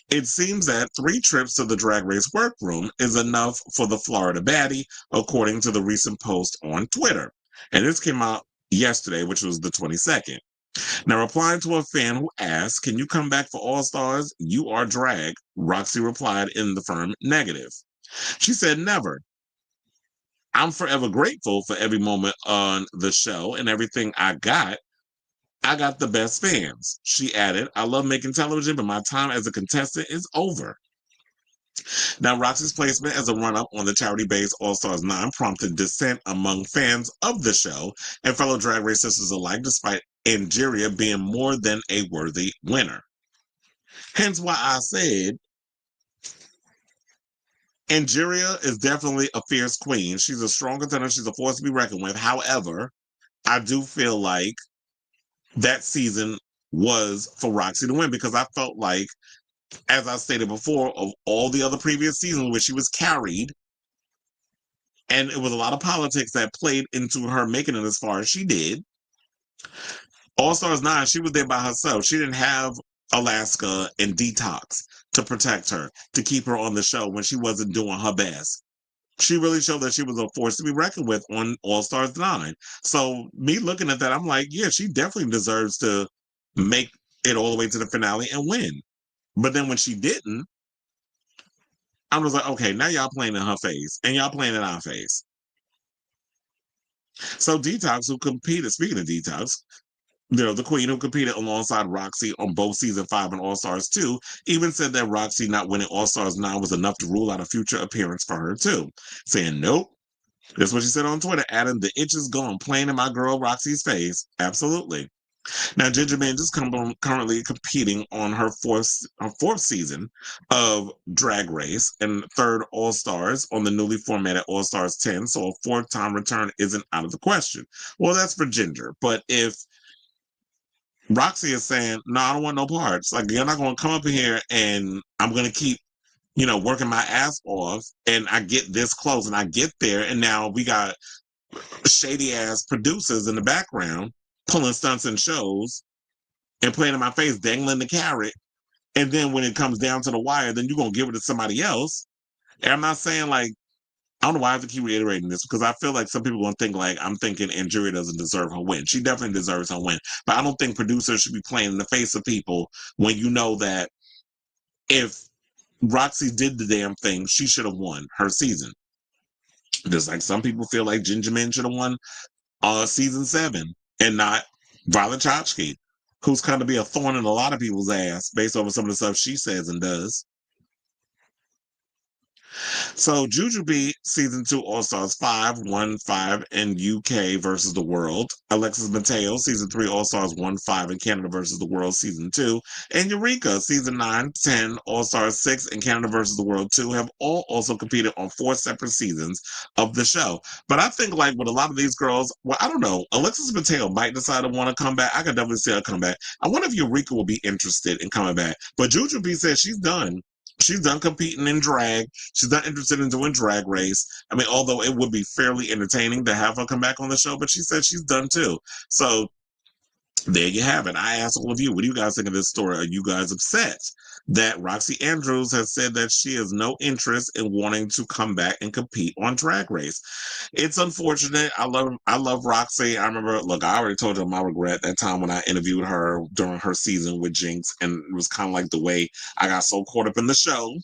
it seems that 3 trips to the Drag Race workroom is enough for the Florida baddie, according to the recent post on Twitter. And this came out yesterday, which was the 22nd. Now, replying to a fan who asked, "Can you come back for All Stars? You are drag," Roxxxy replied in the firm negative. She said, "Never. I'm forever grateful for every moment on the show and everything I got. I got the best fans." She added, "I love making television, but my time as a contestant is over." Now, Roxxxy's placement as a run-up on the charity-based All-Stars 9 prompted dissent among fans of the show and fellow Drag Race sisters alike, despite Angeria being more than a worthy winner. Hence why I said Angeria is definitely a fierce queen. She's a strong contender. She's a force to be reckoned with. However, I do feel like that season was for Roxxxy to win, because I felt like, as I stated before, of all the other previous seasons where she was carried, and it was a lot of politics that played into her making it as far as she did. All Stars 9, she was there by herself. She didn't have Alaska and Detox to protect her, to keep her on the show when she wasn't doing her best. She really showed that she was a force to be reckoned with on All Stars 9. So me looking at that, I'm like, yeah, she definitely deserves to make it all the way to the finale and win. But then when she didn't, I was like, okay, now y'all playing in her face and y'all playing in our face. So Detox, who competed, speaking of Detox, the queen who competed alongside Roxxxy on both season 5 and All Stars 2, even said that Roxxxy not winning All Stars 9 was enough to rule out a future appearance for her too, saying, "Nope." That's what she said on Twitter, adding, "The itch is gone, playing in my girl Roxxxy's face." Absolutely. Now, Ginger Minj is currently competing on her fourth season of Drag Race and 3rd All Stars on the newly formatted All Stars 10, so a 4th-time return isn't out of the question. Well, that's for Ginger, but if Roxxxy is saying, "No, I don't want no parts. Like, you're not going to come up in here and I'm going to keep, working my ass off, and I get this close and I get there, and now we got shady ass producers in the background pulling stunts and shows, and playing in my face, dangling the carrot. And then when it comes down to the wire, then you're going to give it to somebody else. And I'm not saying like, I don't know why I have to keep reiterating this because I feel like some people are going to think like I'm thinking Angeria doesn't deserve her win. She definitely deserves her win. But I don't think producers should be playing in the face of people when you know that if Roxxxy did the damn thing, she should have won her season. Just like some people feel like Ginger Min should have won season 7 and not Violet Chachki, who's kind of be a thorn in a lot of people's ass based on some of the stuff she says and does. So Jujubee season 2 All Stars 5, 1, 5 in UK versus the world. Alexis Mateo season 3 All Stars 1, 5 in Canada versus the world season 2. And Eureka season 9, 10 All Stars 6 in Canada versus the world 2 have all also competed on 4 separate seasons of the show. But I think like with a lot of these girls, well, I don't know. Alexis Mateo might decide to want to come back. I could definitely see her come back. I wonder if Eureka will be interested in coming back. But Jujubee says she's done. She's done competing in drag. She's not interested in doing Drag Race. I mean, although it would be fairly entertaining to have her come back on the show, but she said she's done too. So there you have it. I ask all of you, what do you guys think of this story? Are you guys upset that Roxxxy Andrews has said that she has no interest in wanting to come back and compete on Drag Race? It's unfortunate. I love Roxxxy. I remember, look, I already told you my regret that time when I interviewed her during her season with Jinx, and it was kind of like the way I got so caught up in the show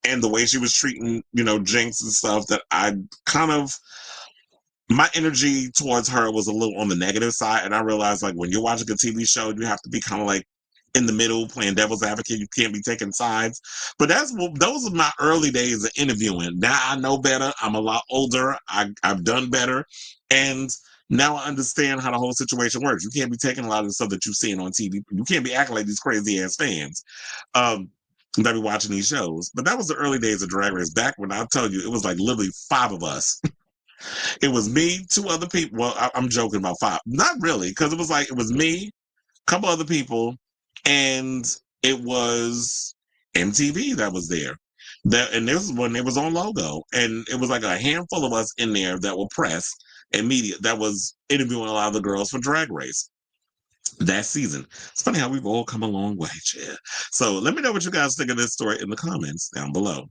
and the way she was treating, Jinx and stuff that I kind of, my energy towards her was a little on the negative side. And I realized like when you're watching a TV show, you have to be kind of like in the middle, playing devil's advocate. You can't be taking sides. But those are my early days of interviewing. Now I know better. I'm a lot older. I've done better. And now I understand how the whole situation works. You can't be taking a lot of the stuff that you're seeing on TV. You can't be acting like these crazy ass fans that be watching these shows. But that was the early days of Drag Race. Back when I tell you, it was like literally 5 of us. It was me, 2 other people. Well, I'm joking about 5. Not really, because it was me, a couple other people, and it was MTV that was there. And this is when it was on Logo. And it was like a handful of us in there that were press and media that was interviewing a lot of the girls for Drag Race that season. It's funny how we've all come a long way, yeah. So let me know what you guys think of this story in the comments down below.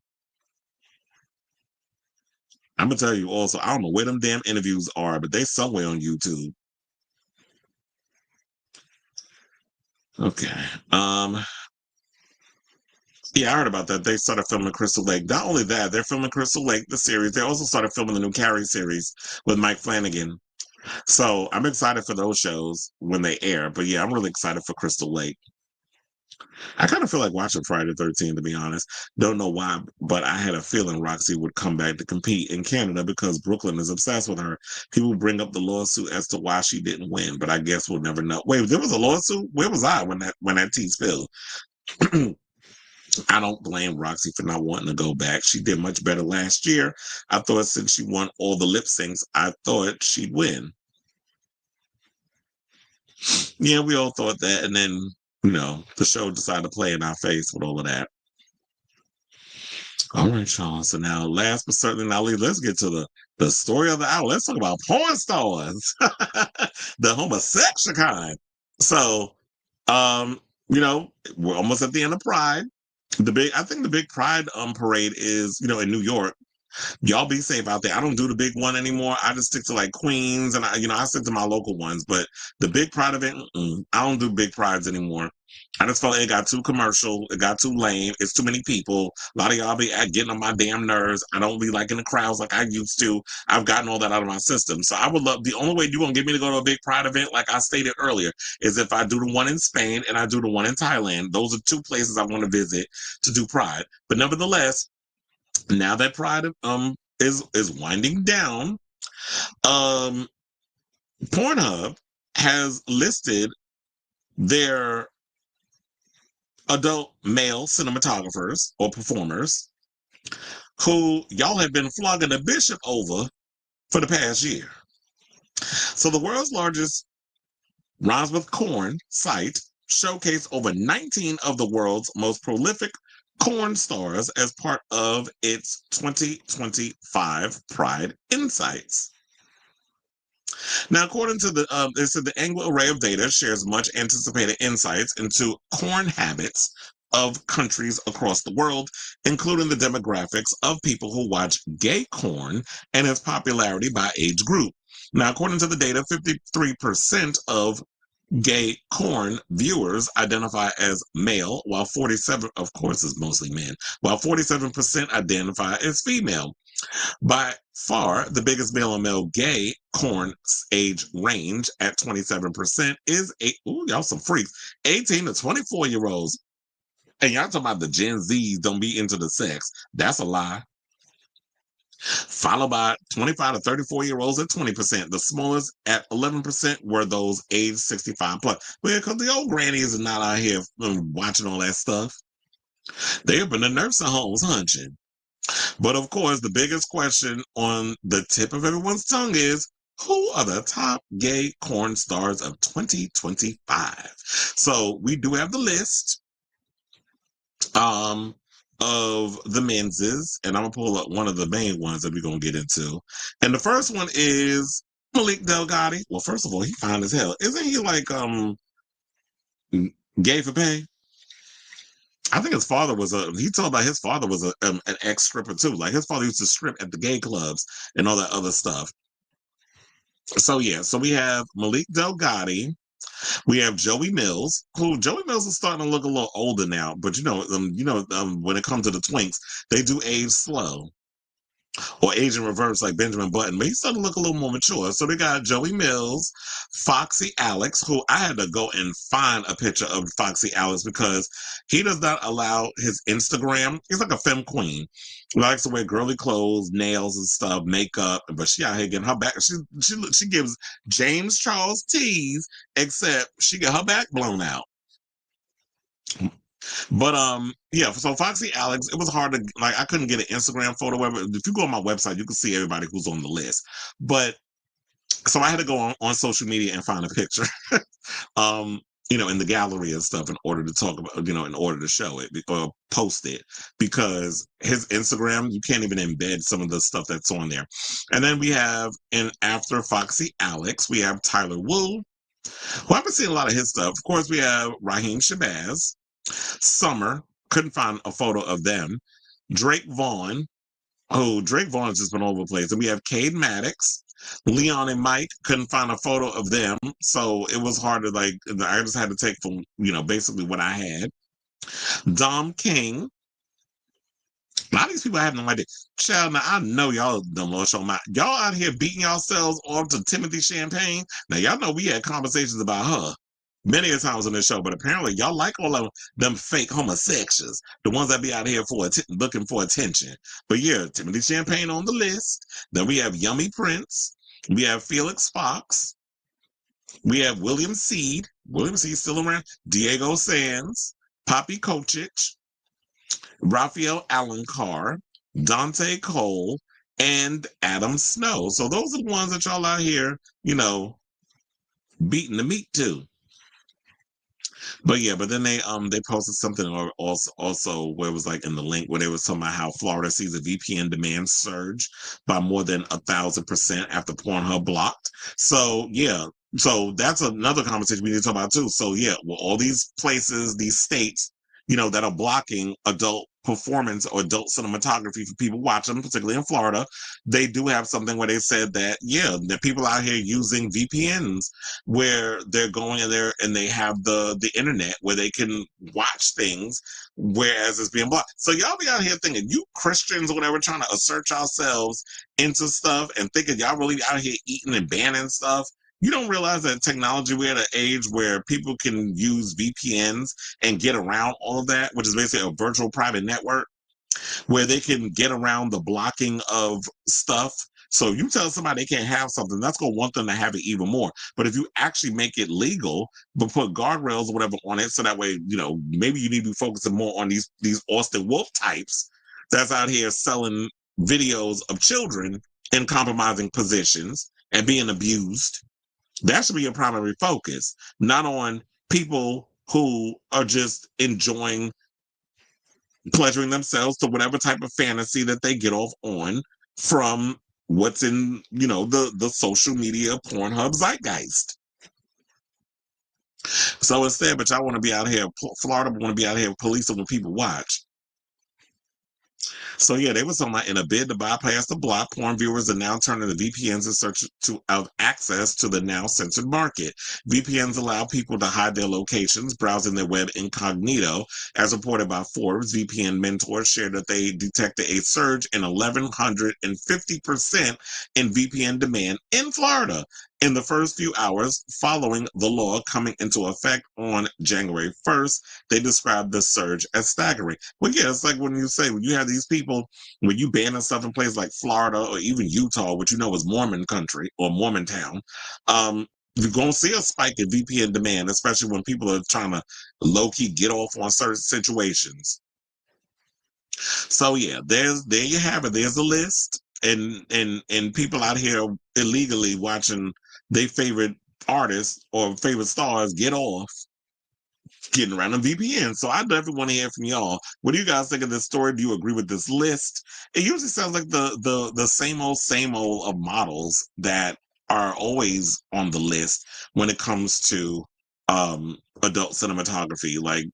I'm gonna tell you also, I don't know where them damn interviews are, but they somewhere on YouTube. Okay. Yeah, I heard about that. They started filming Crystal Lake. Not only that, they're filming Crystal Lake, the series. They also started filming the new Carrie series with Mike Flanagan. So I'm excited for those shows when they air. But yeah, I'm really excited for Crystal Lake. I kind of feel like watching Friday the 13th, to be honest. Don't know why, but I had a feeling Roxxxy would come back to compete in Canada because Brooklyn is obsessed with her. People bring up the lawsuit as to why she didn't win, but I guess we'll never know. Wait, there was a lawsuit? Where was I when that tea spilled? I don't blame Roxxxy for not wanting to go back. She did much better last year. I thought since she won all the lip syncs, I thought she'd win. Yeah, we all thought that, and then the show decided to play in our face with all of that. All right, y'all. So now, last but certainly not least, let's get to the story of the hour. Let's talk about porn stars, the homosexual kind. So, we're almost at the end of Pride. I think the big Pride parade is, in New York. Y'all be safe out there. I don't do the big one anymore. I just stick to like Queens and I stick to my local ones. But the big Pride event, I don't do big Prides anymore. I just felt like it got too commercial. It got too lame. It's too many people. A lot of y'all be getting on my damn nerves. I don't be like in the crowds like I used to. I've gotten all that out of my system. So I would love, the only way you're going to get me to go to a big Pride event, like I stated earlier, is if I do the one in Spain and I do the one in Thailand. Those are 2 places I want to visit to do Pride. But nevertheless, now that Pride is winding down, Pornhub has listed their adult male cinematographers or performers who y'all have been flogging the bishop over for the past year. So the world's largest Rhymes with Corn site showcased over 19 of the world's most prolific corn stars as part of its 2025 Pride Insights. Now, according to the, it said the angle array of data shares much anticipated insights into corn habits of countries across the world, including the demographics of people who watch gay corn and its popularity by age group. Now, according to the data, 53% of gay corn viewers identify as male, while 47, of course, is mostly men, while 47% identify as female. By far, the biggest male on male gay corn age range at 27% is y'all some freaks, 18 to 24-year-olds. And y'all talking about the Gen Zs don't be into the sex. That's a lie. Followed by 25 to 34-year-olds at 20%. The smallest at 11% were those aged 65 plus. Well, because the old grannies are not out here watching all that stuff. They up in the nursing homes hunching. But of course, the biggest question on the tip of everyone's tongue is, who are the top gay corn stars of 2025? So we do have the list of the menses, and I'm gonna pull up one of the main ones that we're gonna get into. And the first one is Malik Delgado. Well, first of all, he fine as hell. Isn't he like gay for pay? I think his father was he told about his father was an ex stripper too. Like his father used to strip at the gay clubs and all that other stuff. So yeah, so we have Malik Delgado. We have Joey Mills, who Joey Mills is starting to look a little older now, but when it comes to the twinks, they do age slow or age in reverse like Benjamin Button, but he's starting to look a little more mature. So we got Joey Mills, Foxy Alex, who I had to go and find a picture of Foxy Alex because he does not allow his Instagram. He's like a femme queen. He likes to wear girly clothes, nails and stuff, makeup, but she out here getting her back. She gives James Charles tease, except she got her back blown out. But yeah, so Foxy Alex, it was hard to I couldn't get an Instagram photo of it. If you go on my website, you can see everybody who's on the list. But so I had to go on social media and find a picture. In the gallery and stuff in order to talk about, in order to show it or post it, because his Instagram, you can't even embed some of the stuff that's on there. And then we have, after Foxy Alex, we have Tyler Wu, who I haven't seen a lot of his stuff. Of course, we have Raheem Shabazz, Summer, couldn't find a photo of them. Drake Vaughn, Drake Vaughn's just been all over the place. And we have Cade Maddox, Leon and Mike, couldn't find a photo of them. So it was hard to I just had to take from, basically what I had. Dom King. A lot of these people I have no idea. Child, now I know y'all done lost your mind. Y'all out here beating yourselves off to Timothy Champagne. Now y'all know we had conversations about her many a times on this show, but apparently y'all like all of them fake homosexuals, the ones that be out here looking for attention. But yeah, Timothy Champagne on the list. Then we have Yummy Prince. We have Felix Fox. We have William Seed. William Seed still around. Diego Sands. Poppy Kochich. Raphael Alencar. Dante Cole. And Adam Snow. So those are the ones that y'all out here, beating the meat to. But yeah, but then they posted something also where it was like in the link where they was talking about how Florida sees a VPN demand surge by more than 1,000% after Pornhub blocked. So yeah, so that's another conversation we need to talk about too. So yeah, well, all these places, these states, that are blocking adult performance or adult cinematography for people watching, particularly in Florida, they do have something where they said that, yeah, there are people out here using VPNs where they're going in there and they have the internet where they can watch things, whereas it's being blocked. So y'all be out here thinking, you Christians or whatever, trying to assert yourselves into stuff and thinking y'all really out here eating and banning stuff. You don't realize that technology, we're at an age where people can use VPNs and get around all of that, which is basically a virtual private network where they can get around the blocking of stuff. So you tell somebody they can't have something, that's going to want them to have it even more. But if you actually make it legal, but put guardrails or whatever on it, so that way, maybe you need to be focusing more on these Austin Wolf types that's out here selling videos of children in compromising positions and being abused. That should be your primary focus, not on people who are just enjoying pleasuring themselves to whatever type of fantasy that they get off on from what's in, the social media Pornhub zeitgeist. So instead, but y'all want to be out here, Florida want to be out here policing when people watch. So yeah, they were talking about in a bid to bypass the block, porn viewers are now turning to VPNs in search of access to the now censored market. VPNs allow people to hide their locations, browsing their web incognito. As reported by Forbes, VPN mentors shared that they detected a surge in 1,150% in VPN demand in Florida in the first few hours following the law coming into effect on January 1st. They described the surge as staggering. Well, yeah, it's like when you have these people, when you ban stuff in places like Florida or even Utah, which is Mormon country or Mormon town, you're going to see a spike in VPN demand, especially when people are trying to low-key get off on certain situations. So yeah, there you have it. There's a list, and people out here illegally watching their favorite artists or favorite stars get off, getting around on VPN. So I definitely want to hear from y'all. What do you guys think of this story? Do you agree with this list? It usually sounds like the same old of models that are always on the list when it comes to adult cinematography, like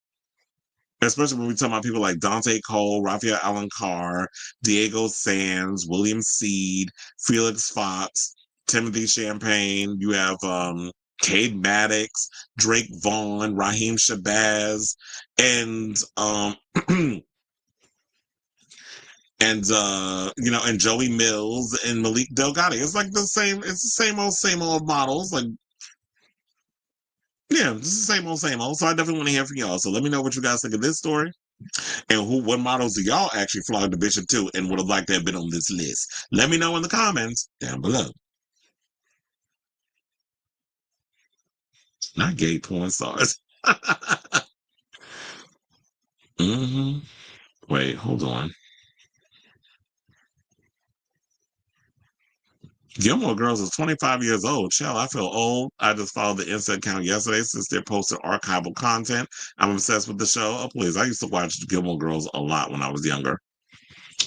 especially when we talk about people like Dante Cole, Raphael Alencar, Diego Sands, William Seed, Felix Fox, Timothy Champagne. You have Cade Maddox, Drake Vaughn, Raheem Shabazz, and and Joey Mills and Malik Delgado. It's like the same old models. Like, yeah, it's the same old. So I definitely want to hear from y'all. So let me know what you guys think of this story. And what models do y'all actually flog the bishop to and would have liked to have been on this list? Let me know in the comments down below. Not gay porn stars. Wait, hold on. Gilmore Girls is 25 years old. Chill, I feel old. I just followed the Insta account yesterday since they posted archival content. I'm obsessed with the show. Oh, please. I used to watch Gilmore Girls a lot when I was younger.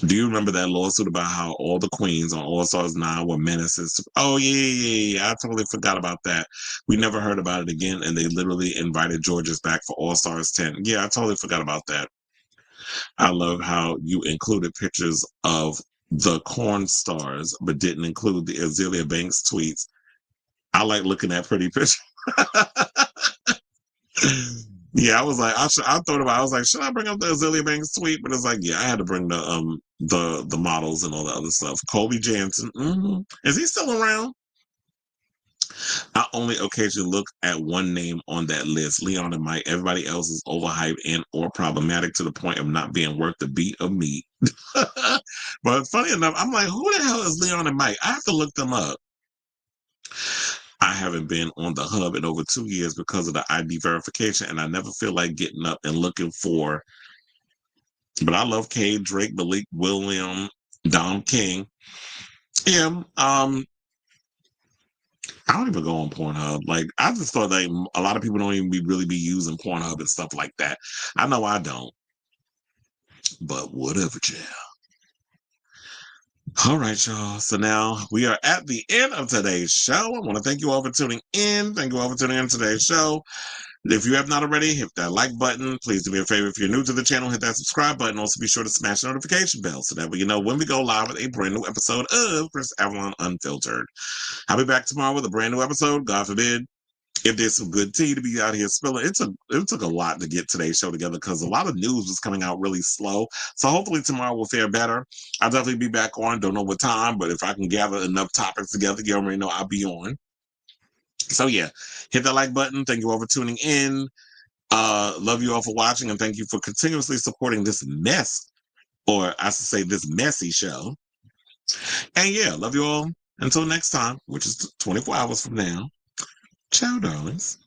Do you remember that lawsuit about how all the queens on All Stars 9 were menaces? Oh, yeah. I totally forgot about that. We never heard about it again, and they literally invited Georges back for All Stars 10. Yeah, I totally forgot about that. I love how you included pictures of the corn stars, but didn't include the Azealia Banks tweets. I like looking at pretty pictures. Yeah, I was like, I thought about it. I was like, should I bring up the Azealia Banks tweet? But it's like, yeah, I had to bring the models and all the other stuff. Colby Jansen, is he still around? I only occasionally look at one name on that list, Leon and Mike. Everybody else is overhyped and or problematic to the point of not being worth the beat of meat. But funny enough, I'm like, who the hell is Leon and Mike? I have to look them up. I haven't been on the hub in over 2 years because of the ID verification, and I never feel like getting up and looking for. But I love Cade, Drake, Malik, William, Dom King. Yeah, I don't even go on Pornhub. Like, I just thought that a lot of people don't even really be using Pornhub and stuff like that. I know I don't. But whatever, child. All right, y'all. So now we are at the end of today's show. I want to thank you all for tuning in. Thank you all for tuning in to today's show. If you have not already, hit that like button. Please do me a favor. If you're new to the channel, hit that subscribe button. Also, be sure to smash the notification bell so that way you know when we go live with a brand new episode of Kris Avalon Unfiltered. I'll be back tomorrow with a brand new episode. God forbid, if there's some good tea to be out here spilling. It took a lot to get today's show together because a lot of news was coming out really slow. So hopefully tomorrow will fare better. I'll definitely be back on. Don't know what time, but if I can gather enough topics together, you already know I'll be on. So yeah, hit that like button. Thank you all for tuning in. Love you all for watching, and thank you for continuously supporting this mess, or I should say this messy show. And yeah, love you all. Until next time, which is 24 hours from now. Ciao, darlings.